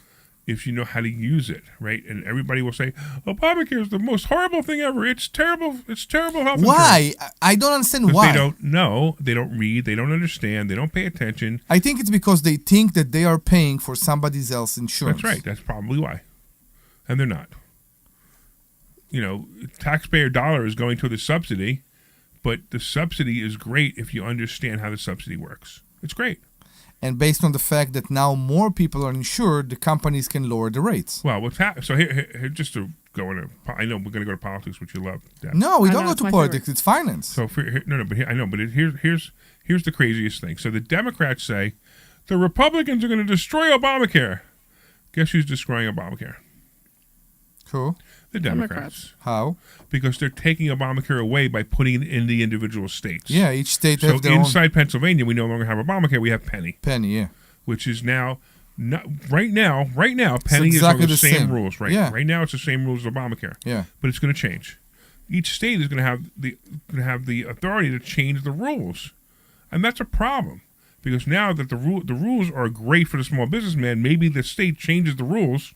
If you know how to use it, right? And everybody will say, Obamacare is the most horrible thing ever. It's terrible. It's terrible health Why? insurance. I don't understand 'Cause why. They don't know. They don't read. They don't understand. They don't pay attention. I think it's because they think that they are paying for somebody else's insurance. That's right. That's probably why. And they're not. Taxpayer dollar is going to the subsidy, but the subsidy is great if you understand how the subsidy works. It's great. And based on the fact that now more people are insured, the companies can lower the rates. Well, what's happening? So here, just to go into, I know we're going to go to politics, which you love. Deb. No, we I don't know, go it's to my politics. It's finance. So here's the craziest thing. So the Democrats say the Republicans are going to destroy Obamacare. Guess who's destroying Obamacare? Cool. The Democrats. How? Because they're taking Obamacare away by putting it in the individual states. Yeah, each state So has their own inside Pennsylvania, we no longer have Obamacare. We have Penny, penny. Yeah. which is now right now. Penny is exactly on the the same same. rules. Right. Yeah. Right now, it's the same rules as Obamacare. Yeah. But it's going to change. Each state is going to have the authority to change the rules, and that's a problem because now that the rules are great for the small businessman, maybe the state changes the rules.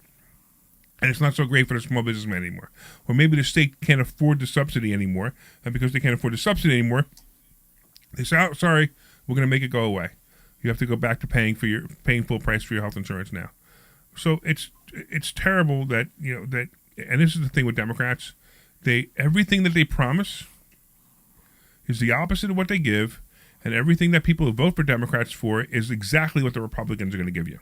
And it's not so great for the small businessman anymore. Or maybe the state can't afford the subsidy anymore. And because they can't afford the subsidy anymore, they say, oh, sorry, we're going to make it go away. You have to go back to paying full price for your health insurance now. So it's terrible that, and this is the thing with Democrats, everything that they promise is the opposite of what they give. And everything that people who vote for Democrats for is exactly what the Republicans are going to give you.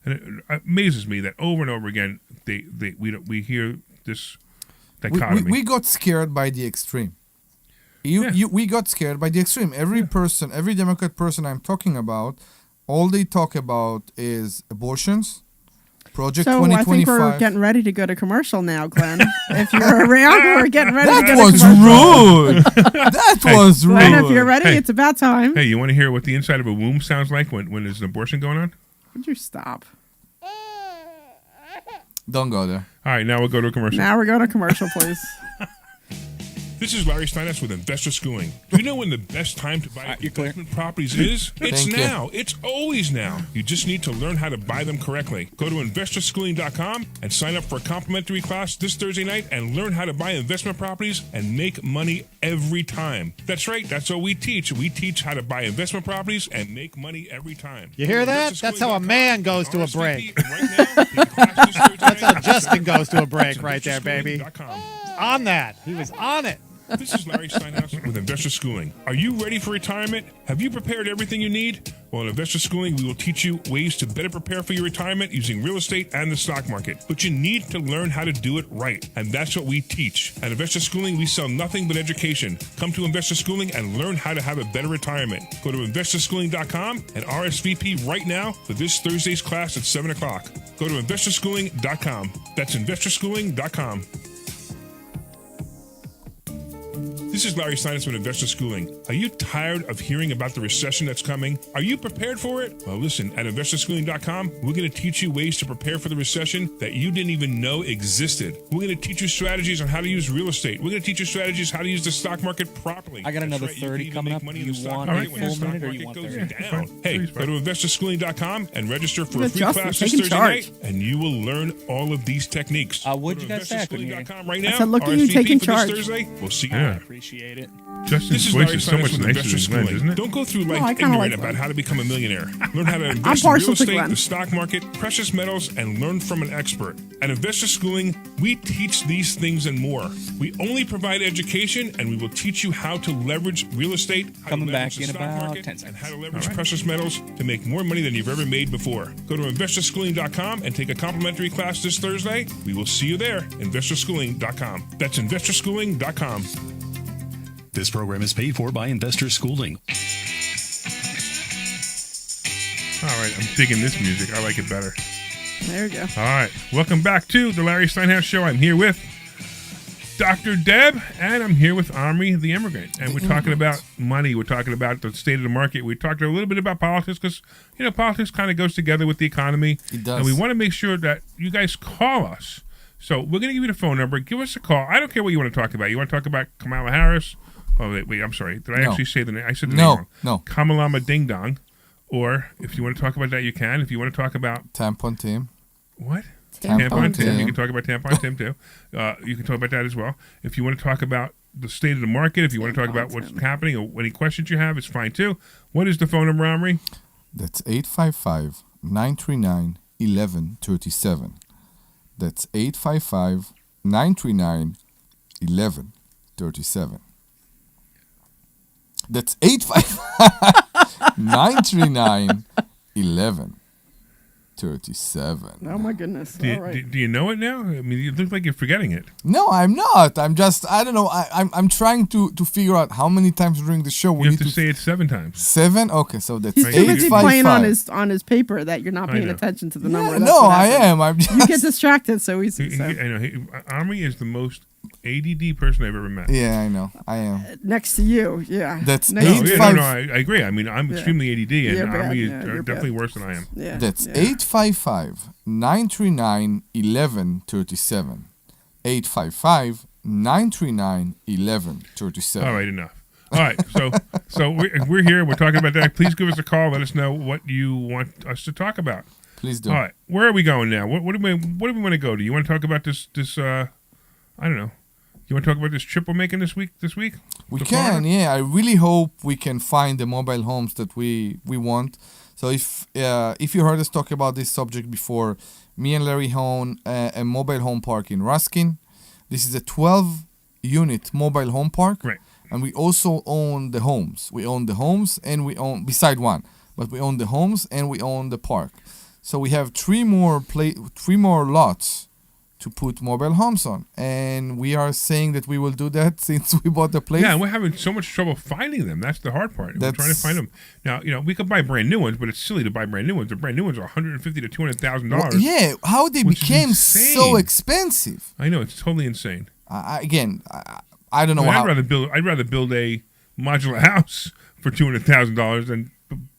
And it amazes me that over and over again we hear this dichotomy. We got scared by the extreme. We got scared by the extreme. Every Democrat person I'm talking about, all they talk about is abortions, Project So 2025. I think we're getting ready to go to commercial now, Glenn. If you're around, we're getting ready to That go to was commercial. rude. That was rude. Glenn, if you're ready, Hey. it's about time. Hey, you want to hear what the inside of a womb sounds like when there's an abortion going on? Would you stop? Don't go there. All right, now we'll go to a commercial. Now we're going to commercial, please. This is Larry Steinhouse with Investor Schooling. Do you know when the best time to buy you're clear. investment properties is? It's Thank you. now. It's always now. You just need to learn how to buy them correctly. Go to investorschooling.com and sign up for a complimentary class this Thursday night and learn how to buy investment properties and make money every time. That's right. That's what we teach. We teach how to buy investment properties and make money every time. You hear that? That's how a man goes to a break. That's how Justin goes to a break right there, baby. On that. He was on it. This is Larry Steinhouse with Investor Schooling. Are you ready for retirement? Have you prepared everything you need? Well, in Investor Schooling, we will teach you ways to better prepare for your retirement using real estate and the stock market. But you need to learn how to do it right. And that's what we teach. At Investor Schooling, we sell nothing but education. Come to Investor Schooling and learn how to have a better retirement. Go to investorschooling.com and RSVP right now for this Thursday's class at 7 o'clock. Go to investorschooling.com. That's investorschooling.com. This is Larry Steinhouse with Investor Schooling. Are you tired of hearing about the recession that's coming? Are you prepared for it? Well, listen, at investorschooling.com, we're going to teach you ways to prepare for the recession that you didn't even know existed. We're going to teach you strategies on how to use real estate. We're going to teach you strategies how to use the stock market properly. I got another That's right, 30 you can coming make up. money Do in you the stock want market a when the full stock minute or you market want goes 30? down. Hey, go to investorschooling.com and register for a free Justin, class this taking Thursday charge. night, and you will learn all of these techniques. What'd Go you to guys say? I couldn't hear you. investorschooling.com right I now. said, look at you RSVP taking for charge. This Thursday. We'll see you I there. appreciate it. Justin's This voice is is so much with nicer Investor than Glenn's, Schooling. isn't it? Don't go through I life kinda ignorant like about Glenn. how to become a millionaire. Learn how to invest in partial real to estate, Glenn. the stock market, precious metals, and learn from an expert. At Investor Schooling, we teach these things and more. We only provide education, and we will teach you how to leverage real estate, how Coming to leverage back in the stock about market, 10 and seconds. how to leverage precious metals to make more money than you've ever made before. Go to investorschooling.com and take a complimentary class this Thursday. We will see you there. Investorschooling.com. That's investorschooling.com. This program is paid for by Investor Schooling. All right, I'm digging this music. I like it better. There you go. All right. Welcome back to the Larry Steinhouse Show. I'm here with Dr. Deb, and I'm here with Omri, the immigrant. And we're talking about money. We're talking about the state of the market. We talked a little bit about politics because, politics kind of goes together with the economy. It does. And we want to make sure that you guys call us. So we're going to give you the phone number. Give us a call. I don't care what you want to talk about. You want to talk about Kamala Harris? Oh, wait, I'm sorry. Did I No. actually say the name? I said the name wrong. No. Kamalama Ding Dong. Or if you want to talk about that, you can. If you want to talk about... Tampon Tim. What? Tampon Tim. You can talk about Tampon Tim, too. You can talk about that as well. If you want to talk about the state of the market, if you want to talk about what's happening or any questions you have, it's fine, too. What is the phone number, Omri? That's 855-939-1137. That's 855-939-1137. That's 855-939-1137. Oh my goodness! Do All right. you know it now? I mean, it looks like you're forgetting it. No, I'm not. I'm just, I don't know. I'm trying to figure out how many times during the show we You need have to say it 7 times. 7? Okay, so that's He's too busy playing on 855. his paper that you're not I paying know. attention to the Yeah, number. That's no, what I happens. am. I'm just... You get distracted so easy. So. I know. Omri is the most ADD person I've ever met. Yeah, I know. I am. Next to you, yeah. That's Next No, to yeah, you. no, I agree. I mean, I'm Yeah. extremely ADD, and You're bad, Omri is yeah, you're definitely bad. worse than I am. Yeah. That's yeah. 855-939-1137. 855-939-1137. All right, enough. All right, so we're here. We're talking about that. Please give us a call. Let us know what you want us to talk about. Please do. All right, where are we going now? What do we want to go to? You want to talk about this? I don't know. You want to talk about this trip we're making this week? We To can, Florida? yeah. I really hope we can find the mobile homes that we want. So if you heard us talk about this subject before, me and Larry own a mobile home park in Ruskin. This is a 12-unit mobile home park. Right. And we also own the homes. We own the homes and we own, beside one, but we own the homes and we own the park. So we have three more lots to put mobile homes on. And we are saying that we will do that since we bought the place. Yeah, and we're having so much trouble finding them. That's the hard part. We're trying to find them. Now, we could buy brand new ones, but it's silly to buy brand new ones. The brand new ones are $150,000 to $200,000. Well, yeah, how they which is became insane. so expensive. I know, it's totally insane. I don't know how. I'd rather build a modular house for $200,000 than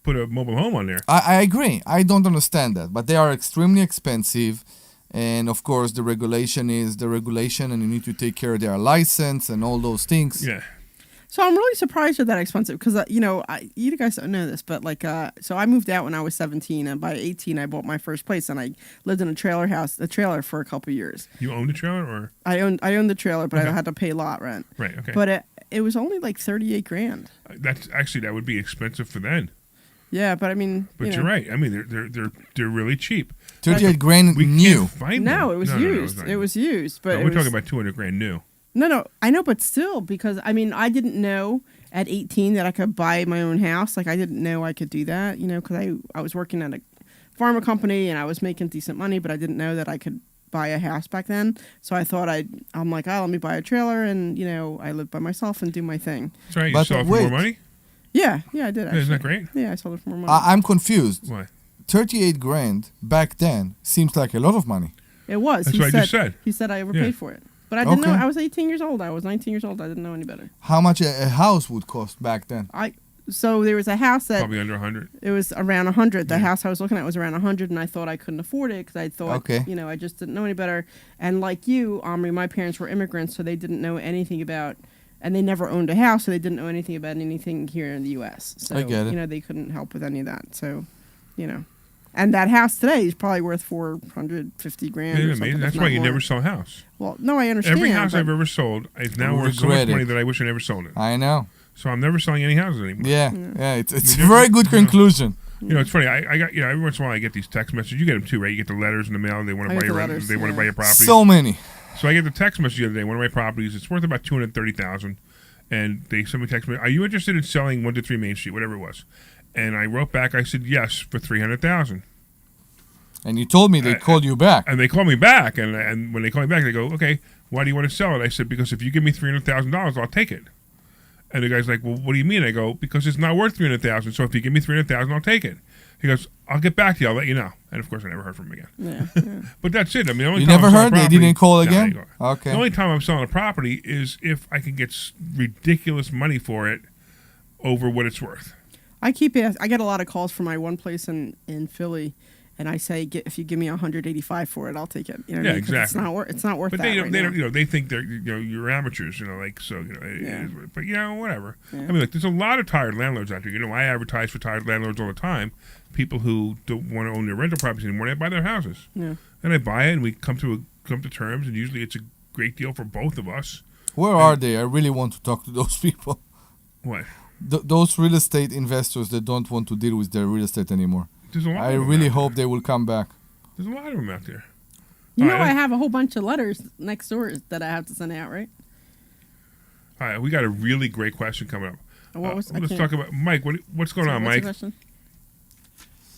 put a mobile home on there. I agree. I don't understand that, but they are extremely expensive, and of course the regulation is the regulation, and you need to take care of their license and all those things. Yeah. So I'm really surprised they're that expensive because you guys don't know this, but so I moved out when I was 17, and by 18 I bought my first place, and I lived in a trailer for a couple of years. You owned a trailer, or I owned the trailer, but Okay. I had to pay lot rent. Right. Okay. But it was only like $38,000. That would be expensive for then. Yeah, but I mean, But you're right. I mean, they're really cheap. $38,000 We new. can't find No, them. it was No, used. not It was used, but No, it we're was, talking about $200,000 new. No, I know, but still, because I mean, I didn't know at 18 that I could buy my own house. Like I didn't know I could do that, because I was working at a pharma company and I was making decent money, but I didn't know that I could buy a house back then. So I thought I'm like, let me buy a trailer and I live by myself and do my thing. That's right. You But sell it for more wait. money? Yeah, I did. Actually. Isn't that great? Yeah, I sold it for more money. I'm confused. Why? $38,000 back then seems like a lot of money. It was. That's He what I said, just said. He said I overpaid Yeah. for it. But I didn't know. Okay. I was 18 years old. I was 19 years old. I didn't know any better. How much a house would cost back then? So there was a house that Probably under 100. it was around 100. The house I was looking at was around 100, and I thought I couldn't afford it because I thought, Okay. I just didn't know any better. And like you, Omri, my parents were immigrants, so they didn't know anything about, and they never owned a house, so they didn't know anything about anything here in the U.S. So I get it. they couldn't help with any of that. So, and that house today is probably worth $450,000. Isn't Or it something, amazing? if That's not why you more. never sell a house. Well, no, I understand. Every house but- I've ever sold is now I worth so much regret money it. that I wish I never sold it. I know. So I'm never selling any houses anymore. Yeah, it's a You very know- good conclusion. It's funny. I got every once in a while I get these text messages. You get them too, right? You get the letters in the mail. And they want I to get buy the your letters, they want to yeah. buy your property. So many. So I get the text message the other day. One of my properties, it's worth about $230,000, and they sent me a text message. Are you interested in selling 1 to 3 Main Street, whatever it was? And I wrote back. I said yes for $300,000. And you told me they called you back. And they called me back, and when they call me back, they go, okay, why do you want to sell it? I said, because if you give me $300,000, I'll take it. And the guy's like, well, what do you mean? I go, because it's not worth $300,000. So if you give me $300,000, I'll take it. He goes, I'll get back to you. I'll let you know. And of course, I never heard from him again. Yeah. But that's it. I mean, the only You time never I'm selling heard? They property- didn't call No, again? they didn't call. Okay. The only time I'm selling a property is if I can get ridiculous money for it over what it's worth. I get a lot of calls from my one place in Philly, and I say, if you give me $185 for it, I'll take it. You know what I Yeah, mean? 'Cause exactly. It's not worth But that. they don't. right They now. don't. They think they're. You're amateurs. Like so. Yeah. But whatever. Yeah. I mean, look, there's a lot of tired landlords out there. I advertise for tired landlords all the time. People who don't want to own their rental properties anymore, they buy their houses. Yeah. And I buy it, and we come to terms, and usually it's a great deal for both of us. Where are they? I really want to talk to those people. What? Those real estate investors that don't want to deal with their real estate anymore. There's a lot. I of them really out hope they will come back. There's a lot of them out there. You know, All right, I have a whole bunch of letters next door that I have to send out, right? All right, we got a really great question coming up. What was? I Let's can't- talk about Mike. What's going on, what's the Mike? question?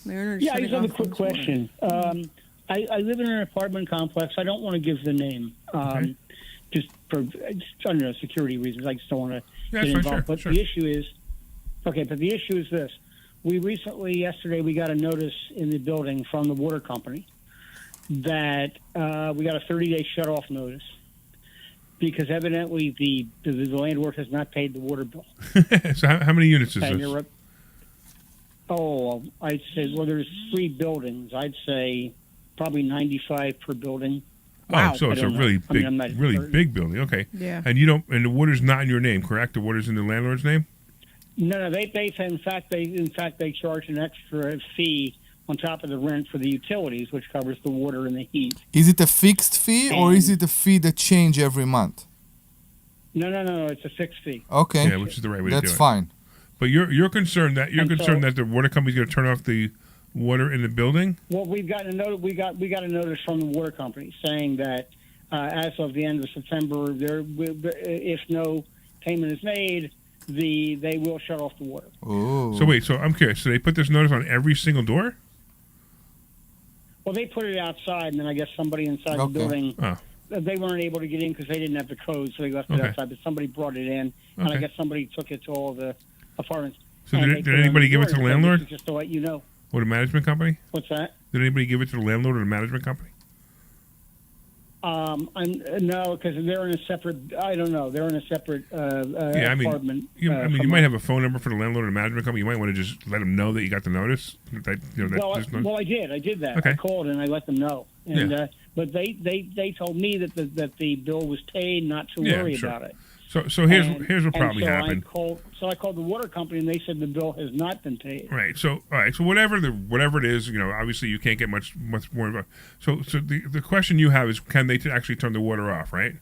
Leonard, Yeah, I shut just it have a off quick this morning. question. I live in an apartment complex. I don't want to give the name, just for I don't know, security reasons. I just don't want to Yeah, get fine, involved. sure, But sure. the issue is, but the issue is this: yesterday, we got a notice in the building from the water company that we got a 30-day shut-off notice because evidently the landlord has not paid the water bill. So how many units is And this? you're up- I'd say, there's 3 buildings. I'd say probably 95 per building. Oh, so I it's a don't know. really I mean, big, I'm not really certain. big building. Okay. Yeah. And you don't, and the water's not in your name, correct? The water's in the landlord's name. No, they in fact they charge an extra fee on top of the rent for the utilities, which covers the water and the heat. Is it a fixed fee or is it a fee that change every month? No, it's a fixed fee. Okay. Yeah, which is the right way to do it. That's fine. But you're concerned that And so- that the water company's going to turn off the water in the building. Well, we've gotten a notice. We got a notice from the water company saying that as of the end of September, if no payment is made, they will shut off the water. Oh. So wait, so I'm curious. So they put this notice on every single door? Well, they put it outside, and then I guess somebody inside the Okay. building, Oh, they weren't able to get in because they didn't have the code, so they left it Okay. outside. But somebody brought it in, and I Okay. guess somebody took it to all the apartments. So and did they put it anybody on the give it door to the and said, landlord? "This is just to let you know." Or the management company? What's that? Did anybody give it to the landlord or the management company? No, because they're in a separate. I don't know. They're in a separate Yeah, I mean, apartment. you from might us. have a phone number for the landlord or the management company. You might want to just let them know that you got the notice. That, Well, I did. I did that. Okay. I called and I let them know. And Yeah. but they told me that the bill was paid, not to Yeah, worry sure. about it. So here's And- what probably and so happened. I called the water company, and they said the bill has not been paid. Right. So all right. So whatever it is, obviously you can't get much more. So the question you have is, can they actually turn the water off? Right.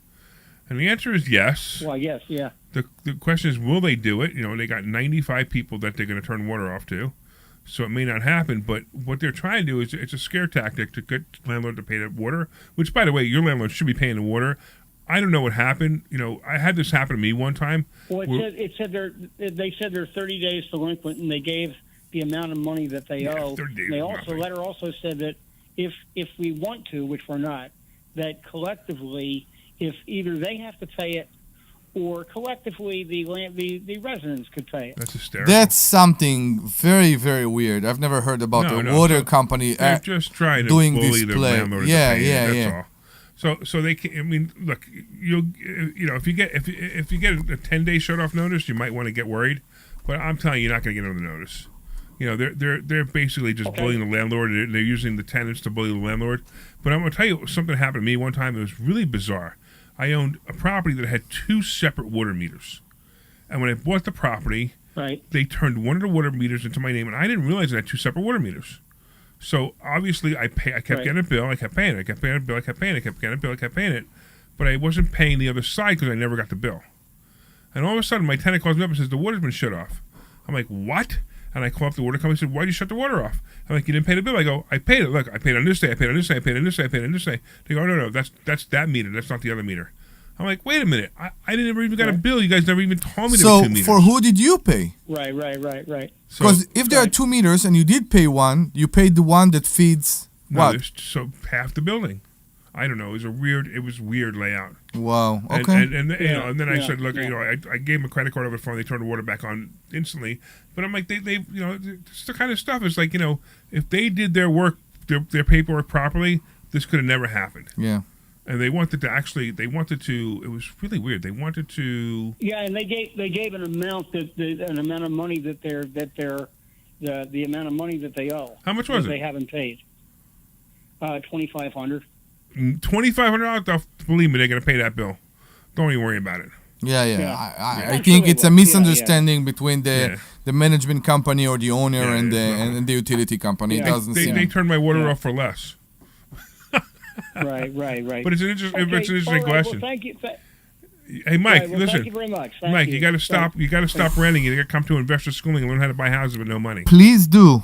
And the answer is yes. Well, yes, yeah. The question is, will they do it? They got 95 people that they're going to turn water off to. So it may not happen, but what they're trying to do is it's a scare tactic to get landlord to pay the water, which, by the way, your landlord should be paying the water. I don't know what happened. I had this happen to me one time. Well, they said they're 30 days delinquent, and they gave the amount of money that they owe. 30 days They is also nothing. letter also said that if we want to, which we're not, that collectively, if either they have to pay it or collectively the residents could pay it. That's hysterical. That's something very, very weird. I've never heard about No, the no, water so company They're just trying to doing bully this their play. landlord into Yeah, paying it, yeah, that's yeah. all. So they can, I mean, look, if you get a 10-day shut off notice, you might want to get worried. But I'm telling you, you're not going to get another notice. They're basically just bullying the landlord. They're using the tenants to bully the landlord. But I'm going to tell you something happened to me one time. It was really bizarre. I owned a property that had 2 separate water meters, and when I bought the property, right, they turned one of the water meters into my name, and I didn't realize I had 2 separate water meters. So obviously, I kept getting a bill. I kept paying it. I kept paying a bill. I kept paying it. I kept getting a bill. I kept paying it. But I wasn't paying the other side because I never got the bill. And all of a sudden, my tenant calls me up and says, the water's been shut off. I'm like, what? And I call up the water company and said, why'd you shut the water off? I'm like, you didn't pay the bill. I go, I paid it. Look, I paid on this day. I paid on this day. I paid on this day. I paid on this day. They go, no, that's that meter. That's not the other meter. I'm like, wait a minute. I never even got a bill. You guys never even told me there were 2 meters. for who did you pay? Right. Because if there are 2 meters and you did pay one, you paid the one that feeds what? So half the building. I don't know. It was weird layout. Wow. And, Okay. and then I Yeah, said, look, yeah. I gave them a credit card over the phone. They turned the water back on instantly. But I'm like, they it's the kind of stuff. It's like, if they did their work, their paperwork properly, this could have never happened. Yeah. And they wanted to. It was really weird. They wanted to. Yeah, and they gave an amount an amount of money the amount of money that they owe. How much was that it? They haven't paid. $2,500. $2,500. Believe me, they're going to pay that bill. Don't even worry about it. Yeah. Yeah. I I'm think sure it's they a will. misunderstanding between Yeah. the management company or the owner Yeah, and it's the utility company. It Yeah. doesn't seem. They turned my water Yeah. off for less. Right. But it's an interesting all right, question. Well, thank you. Hey, Mike, All right, well, listen. Thank you very much. Thank Mike, you. you got to stop. You got to stop renting. You got to come to investor schooling and learn how to buy houses with no money. Please do.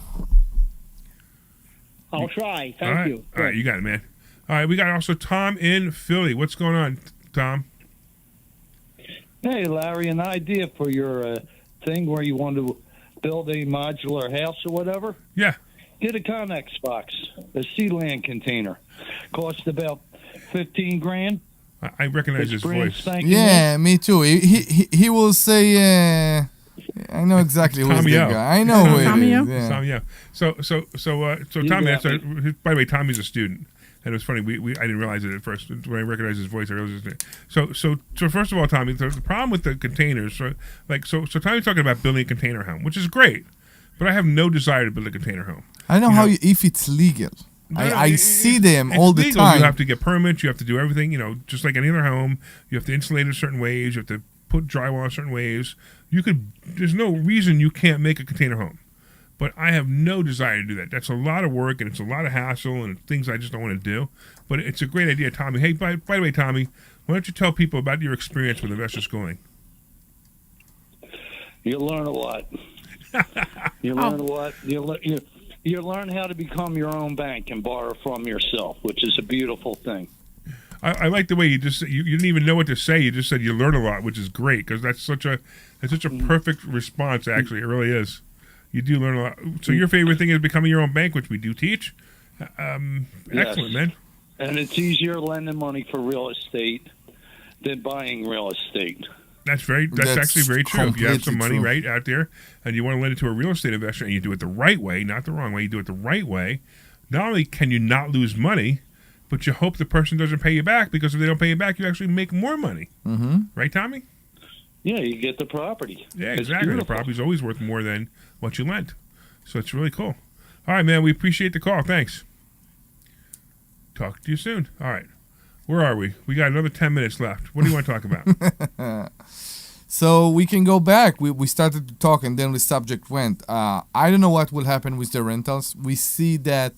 I'll try. All Thank right, you. all right, you got it, man. All right, we got also Tom in Philly. What's going on, Tom? Hey, Larry, an idea for your thing where you want to build a modular house or whatever? Yeah. Get a Connex box, a Sealand container. Cost about $15,000. I recognize his brand voice. spanking Yeah, me too. He will say. I know exactly who's Tommy the O. guy. I know who it Tommy O? is. Yeah. Tommy, yeah. So You Tommy. got By the way, Tommy's a student, and it was funny. I didn't realize it at first when I recognized his voice. I realized it. So first of all, Tommy, the problem with the containers. So Tommy's talking about building a container home, which is great, but I have no desire to build a container home. I don't know if it's legal. I see them all the legal. time. You have to get permits. You have to do everything. Just like any other home. You have to insulate it certain ways. You have to put drywall in certain ways. There's no reason you can't make a container home. But I have no desire to do that. That's a lot of work, and it's a lot of hassle, and things I just don't want to do. But it's a great idea, Tommy. Hey, by the way, Tommy, why don't you tell people about your experience with investor schooling? You learn a lot. You learn a lot. You learn how to become your own bank and borrow from yourself, which is a beautiful thing. I like the way you just you didn't even know what to say. You just said you learn a lot, which is great because that's such a perfect response. Actually, it really is. You do learn a lot. So your favorite thing is becoming your own bank, which we do teach. Excellent, man. And it's easier lending money for real estate than buying real estate. That's actually very true. If you have some money right out there and you want to lend it to a real estate investor and you do it the right way, not the wrong way, you do it the right way, not only can you not lose money, but you hope the person doesn't pay you back because if they don't pay you back, you actually make more money. Mm-hmm. Right, Tommy? Yeah, you get the property. Yeah, It's exactly. The beautiful. property's always worth more than what you lent. So it's really cool. All right, man. We appreciate the call. Thanks. Talk to you soon. All right. Where are we? We got another 10 minutes left. What do you want to talk about? So we can go back. We started to talk and then the subject went. I don't know what will happen with the rentals. We see that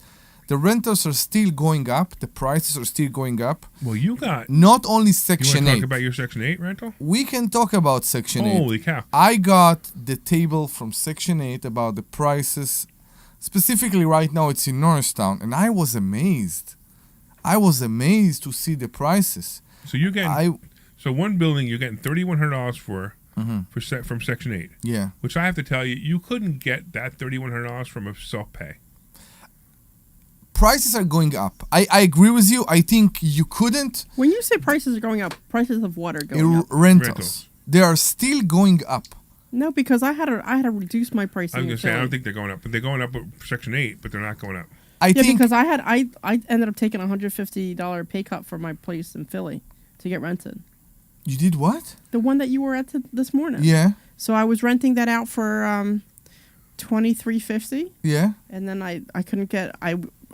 the rentals are still going up. The prices are still going up. Well, you got... Not only You Section want to 8. talk about your Section 8 rental? We can talk about Section 8. Holy cow. I got the table from Section 8 about the prices. Specifically right now it's in Norristown. And I was amazed. I was amazed to see the prices. So you're getting... So one building you're getting $3,100 from Section 8. Yeah. Which I have to tell you, you couldn't get that $3,100 from a self-pay. Prices are going up. I agree with you. I think you couldn't. When you say prices are going up, prices of what are going up? Rentals. They are still going up. No, because I had to reduce my pricing. I was going in to say, I Philly. don't think they're going up. But they're going up with Section 8, but they're not going up. I think because I ended up taking a $150 pay cut for my place in Philly to get rented. You did what? The one that you were at this morning. Yeah. So I was renting that out for $23.50. Yeah. And then I couldn't get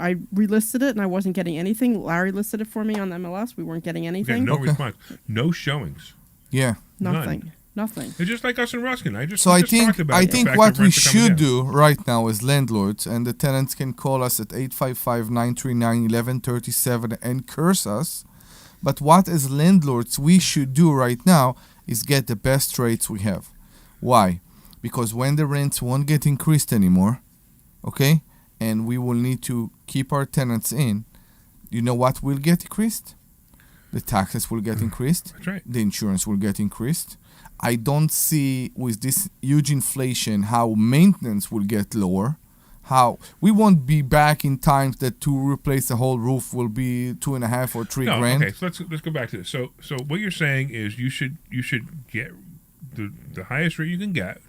I relisted it and I wasn't getting anything. Larry listed it for me on the MLS. We weren't getting anything. No response. No showings. Yeah. Nothing. Nothing. It's just like us in Ruskin. I So I think what we should do right now as landlords, and the tenants can call us at 855-939-1137 and curse us. But what as landlords we should do right now is get the best rates we have. Why? Because when the rents won't get increased anymore, okay, and we will need to keep our tenants in, you know what will get increased? The taxes will get increased. That's right. The insurance will get increased. I don't see with this huge inflation how maintenance will get lower, how we won't be back in times that to replace a whole roof will be 2.5 or 3 grand. Okay, so let's go back to this. So what you're saying is you should get the highest rate you can get,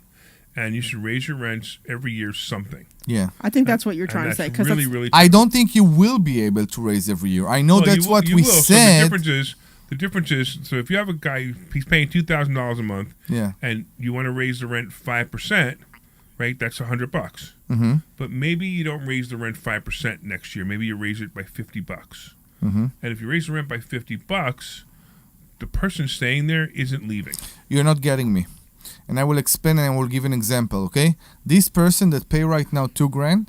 and you should raise your rents every year something. Yeah, I think that's what you're trying to say. Because really I don't think you will be able to raise every year. I know Well, that's what you we will. said. So the difference is, so if you have a guy, he's paying $2,000 a month, Yeah. and you want to raise the rent 5%, right? That's $100. Mm-hmm. But maybe you don't raise the rent 5% next year. Maybe you raise it by $50. Mm-hmm. And if you raise the rent by $50, the person staying there isn't leaving. You're not getting me. And I will explain and I will give an example, okay? This person that pay right now $2,000,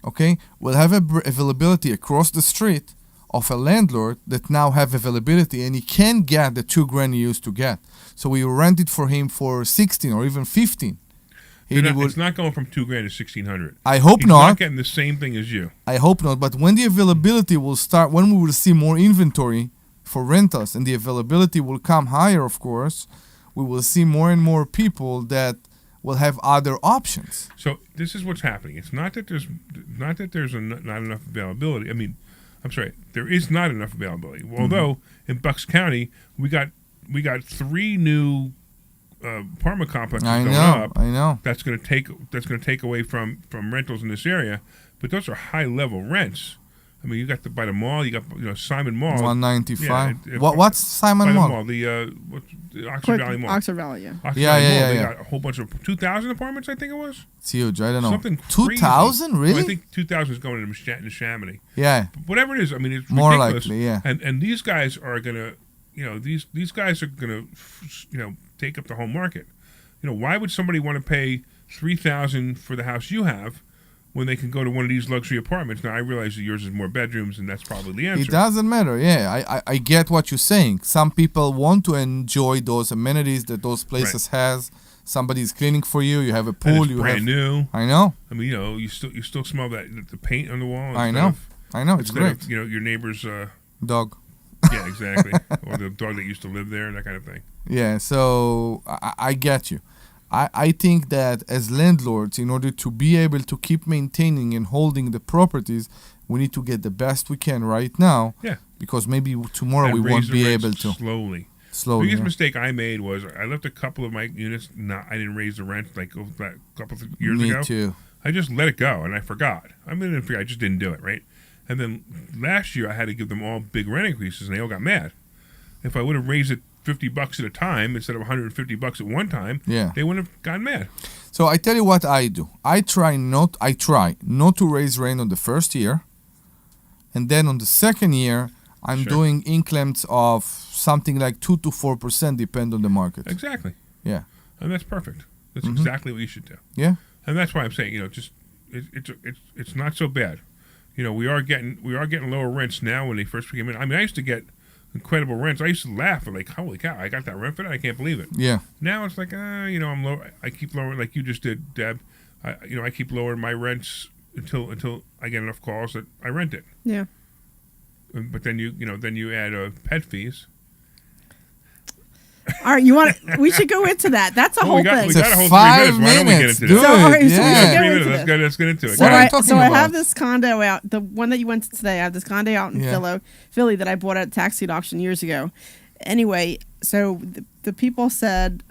okay, will have availability across the street of a landlord that now have availability, and he can get the $2,000 he used to get. So we rent it for him for 16 or even 15. It's not going from $2,000 to $1,600. I hope He's not. not getting the same thing as you. I hope not. But when the availability will start, when we will see more inventory for rentals and the availability will come higher, of course, we will see more and more people that will have other options. So this is what's happening. It's not that there's not enough availability. I mean, I'm sorry, there is not enough availability. Although in Bucks County we got 3 new apartment complexes going up. I know. That's going to take away from rentals in this area, but those are high level rents. I mean, you got by the mall. You got Simon Mall. 195. Yeah, What's Simon by Mall? The mall, the Oxford Valley Mall. Oxford Valley, yeah. Oxford Yeah, Valley yeah, Mall, yeah, They yeah. got a whole bunch of 2,000 apartments. I think it was. It's huge. I don't know. Something 2,000, crazy. really? Well, I think 2,000 is going into Chamonix. Yeah. But whatever it is, I mean, it's More ridiculous. likely, yeah. And these guys are gonna, these guys are gonna, take up the whole market. Why would somebody want to pay $3,000 for the house you have when they can go to one of these luxury apartments? Now I realize that yours is more bedrooms, and that's probably the answer. It doesn't matter. Yeah, I get what you're saying. Some people want to enjoy those amenities that those places has. Somebody's cleaning for you. You have a pool. And it's you brand new. I know. I mean, you still smell the paint on the wall. I know. It's instead great. of, your neighbor's dog. Yeah, exactly. Or the dog that used to live there, that kind of thing. Yeah, so I get you. I think that as landlords, in order to be able to keep maintaining and holding the properties, we need to get the best we can right now. Yeah. Because maybe tomorrow And we won't raise the be rents able to. Slowly. The biggest yeah. mistake I made was I left a couple of my units. I didn't raise the rent like a couple of years Me ago. too. I just let it go and I forgot. I just didn't do it, right? And then last year I had to give them all big rent increases, and they all got mad. If I would have raised it $50 at a time instead of $150 at one time, they wouldn't have gotten mad. So I tell you what I do. I try not to raise rent on the first year, and then on the second year I'm doing increments of something like 2 to 4%, depend on the market. Exactly. Yeah. And that's perfect. That's exactly what you should do. Yeah. And that's why I'm saying, it's not so bad. We are getting lower rents now when they first came in. I mean, I used to get incredible rents. I used to laugh like, holy cow, I got that rent for that. I can't believe it. Yeah. Now it's like, I'm low. I keep lowering, like you just did, Deb. I keep lowering my rents until I get enough calls that I rent it. Yeah. But then you add pet fees. All right, we should go into that. That's a whole thing. We got a whole 5 3 minutes. Why don't we get into Dude, that? So, all right, so we should yeah. go into this. Let's get into it. So I have this condo out, the one that you went to today. I have this condo out in Philly that I bought at a tax deed auction years ago. Anyway, so the people said,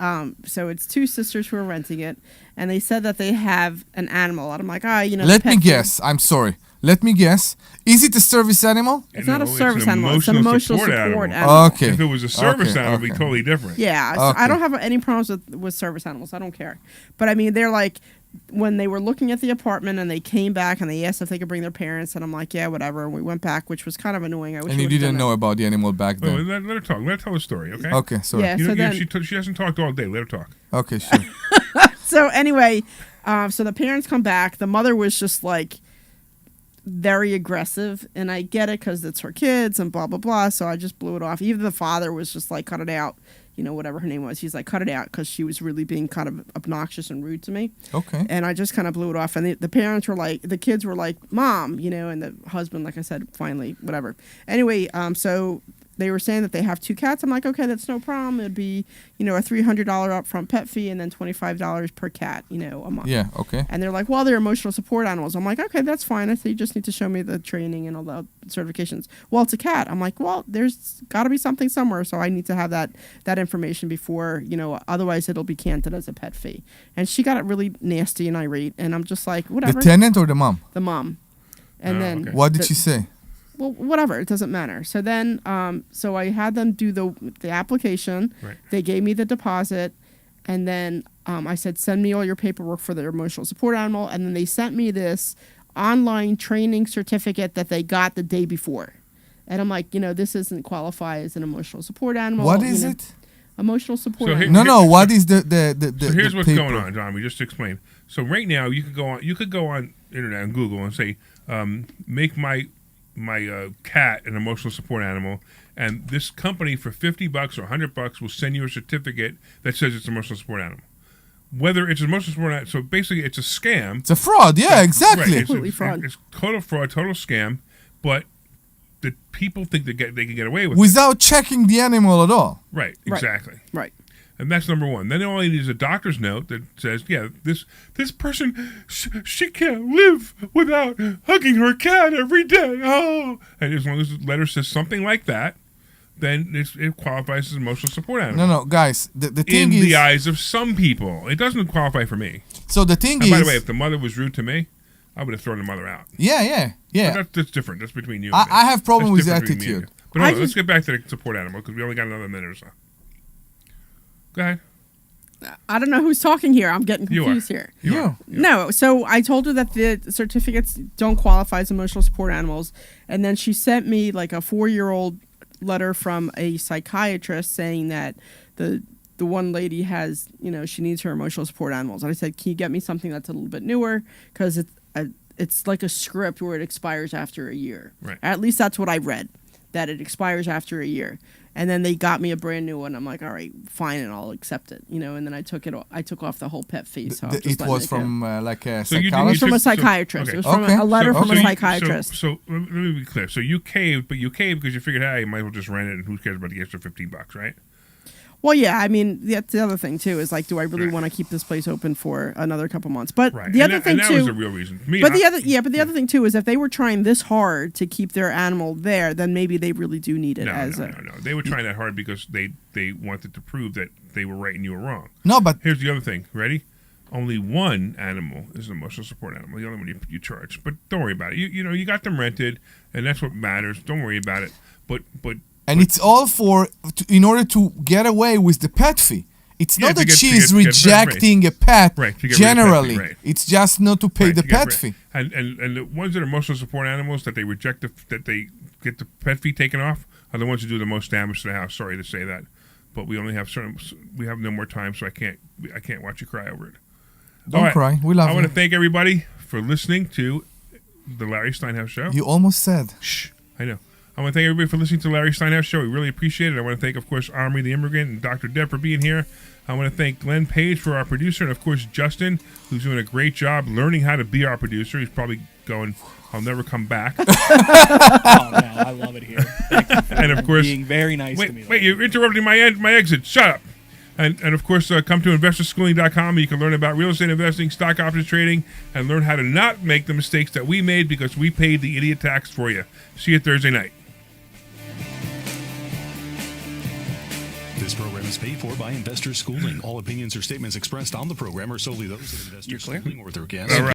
so it's 2 sisters who are renting it, and they said that they have an animal. And I'm like, Let me guess. I'm sorry. Let me guess. Is it a service animal? It's not a service animal. It's an emotional support animal. Okay. If it was a service animal, it'd be totally different. Yeah. So I don't have any problems with service animals. I don't care. But I mean, they're like, when they were looking at the apartment and they came back and they asked if they could bring their parents, and I'm like, yeah, whatever. And we went back, which was kind of annoying. And you didn't know about the animal back then. Let her talk. Let her tell the story, okay? Okay, sorry. Yeah, she hasn't talked all day. Let her talk. Okay, sure. So anyway, so the parents come back. The mother was just like very aggressive, and I get it because it's her kids and blah, blah, blah. So I just blew it off. Even the father was just like, cut it out. Whatever her name was. He's like, cut it out, because she was really being kind of obnoxious and rude to me. Okay. And I just kind of blew it off. And the parents were like, the kids were like, Mom, and the husband, like I said, finally, whatever. Anyway, so they were saying that they have 2 cats. I'm like, okay, that's no problem. It'd be, a $300 upfront pet fee and then $25 per cat, a month. Yeah, okay. And they're like, well, they're emotional support animals. I'm like, okay, that's fine. I say you just need to show me the training and all the certifications. Well, it's a cat. I'm like, well, there's got to be something somewhere, so I need to have that information before, otherwise it'll be counted as a pet fee. And she got it really nasty and irate, and I'm just like, whatever. The tenant or the mom? The mom. And then what did she say? Well, whatever, it doesn't matter. So then, so I had them do the application. Right. They gave me the deposit, and then I said, send me all your paperwork for their emotional support animal. And then they sent me this online training certificate that they got the day before. And I'm like, this doesn't qualify as an emotional support animal. What is it? Emotional support. So animal. No. What is the So here's the what's paper? going on, John. We just explained. So right now, you could go on internet and Google and say, make my cat an emotional support animal, and this company for $50 or $100 will send you a certificate that says it's an emotional support animal. Whether it's an emotional support animal, so basically it's a scam. It's a fraud. Yeah, exactly. Right, Completely fraud. It's total fraud, total scam. But the people think they can get away with Without checking the animal at all. it. Right. Exactly. Right. And that's number one. Then all you need is a doctor's note that says, yeah, this person, she can't live without hugging her cat every day. Oh, and as long as the letter says something like that, then it qualifies as an emotional support animal. No, guys. The thing In is, the eyes of some people, it doesn't qualify for me. So the thing And is, by the way, if the mother was rude to me, I would have thrown the mother out. yeah. But that's different. That's between you. And me. I have problem with That's different between me and attitude. you. But hold on, let's get back to the support animal because we only got another minute or so. Go ahead. I don't know who's talking here. I'm getting You are. confused here. You are. No, so I told her that the certificates don't qualify as emotional support animals, and then she sent me like a 4-year-old letter from a psychiatrist saying that the one lady has, she needs her emotional support animals. And I said, can you get me something that's a little bit newer? Because it's like a script where it expires after a year. Right. At least that's what I read, that it expires after a year. And then they got me a brand new one. I'm like, all right, fine, and I'll accept it, And then I took off the whole pet fee. So it was from like a So you psychologist? It was from a psychiatrist. Okay. It was from a letter from a psychiatrist. So let me be clear. So you caved, but you caved because you figured, hey, you might as well just rent it, and who cares about the extra $15, right? Well, yeah, I mean, that's the other thing too. Is like, do I really want to keep this place open for another couple months? But the other thing that too, was the real reason. The other thing too is if they were trying this hard to keep their animal there, then maybe they really do need it. No. They were trying that hard because they wanted to prove that they were right and you were wrong. No, but here's the other thing. Ready? Only one animal is an emotional support animal. The other one you charge. But don't worry about it. You got them rented, and that's what matters. Don't worry about it. But it's all in order to get away with the pet fee. It's not that she is rejecting a pet generally. It's just not to pay the pet fee. And the ones that are emotional support animals that they reject that they get the pet fee taken off are the ones who do the most damage to the house. Sorry to say that, but we only have we have no more time, so I can't watch you cry over it. Don't cry. We love you. I want to thank everybody for listening to the Larry Steinhouse Show. You almost said. Shh. I know. I want to thank everybody for listening to the Larry Steinhouse Show. We really appreciate it. I want to thank, of course, Omri the Immigrant and Dr. Deb for being here. I want to thank Glenn Page for our producer, and, of course, Justin, who's doing a great job learning how to be our producer. He's probably going, I'll never come back. Oh, no, I love it here. Thank you for and, of course, being very nice to me. Wait, you're interrupting my exit. Shut up. And of course, come to investorschooling.com. You can learn about real estate investing, stock options trading, and learn how to not make the mistakes that we made because we paid the idiot tax for you. See you Thursday night. This program is paid for by Investor Schooling. All opinions or statements expressed on the program are solely those of Investor Schooling or their guests.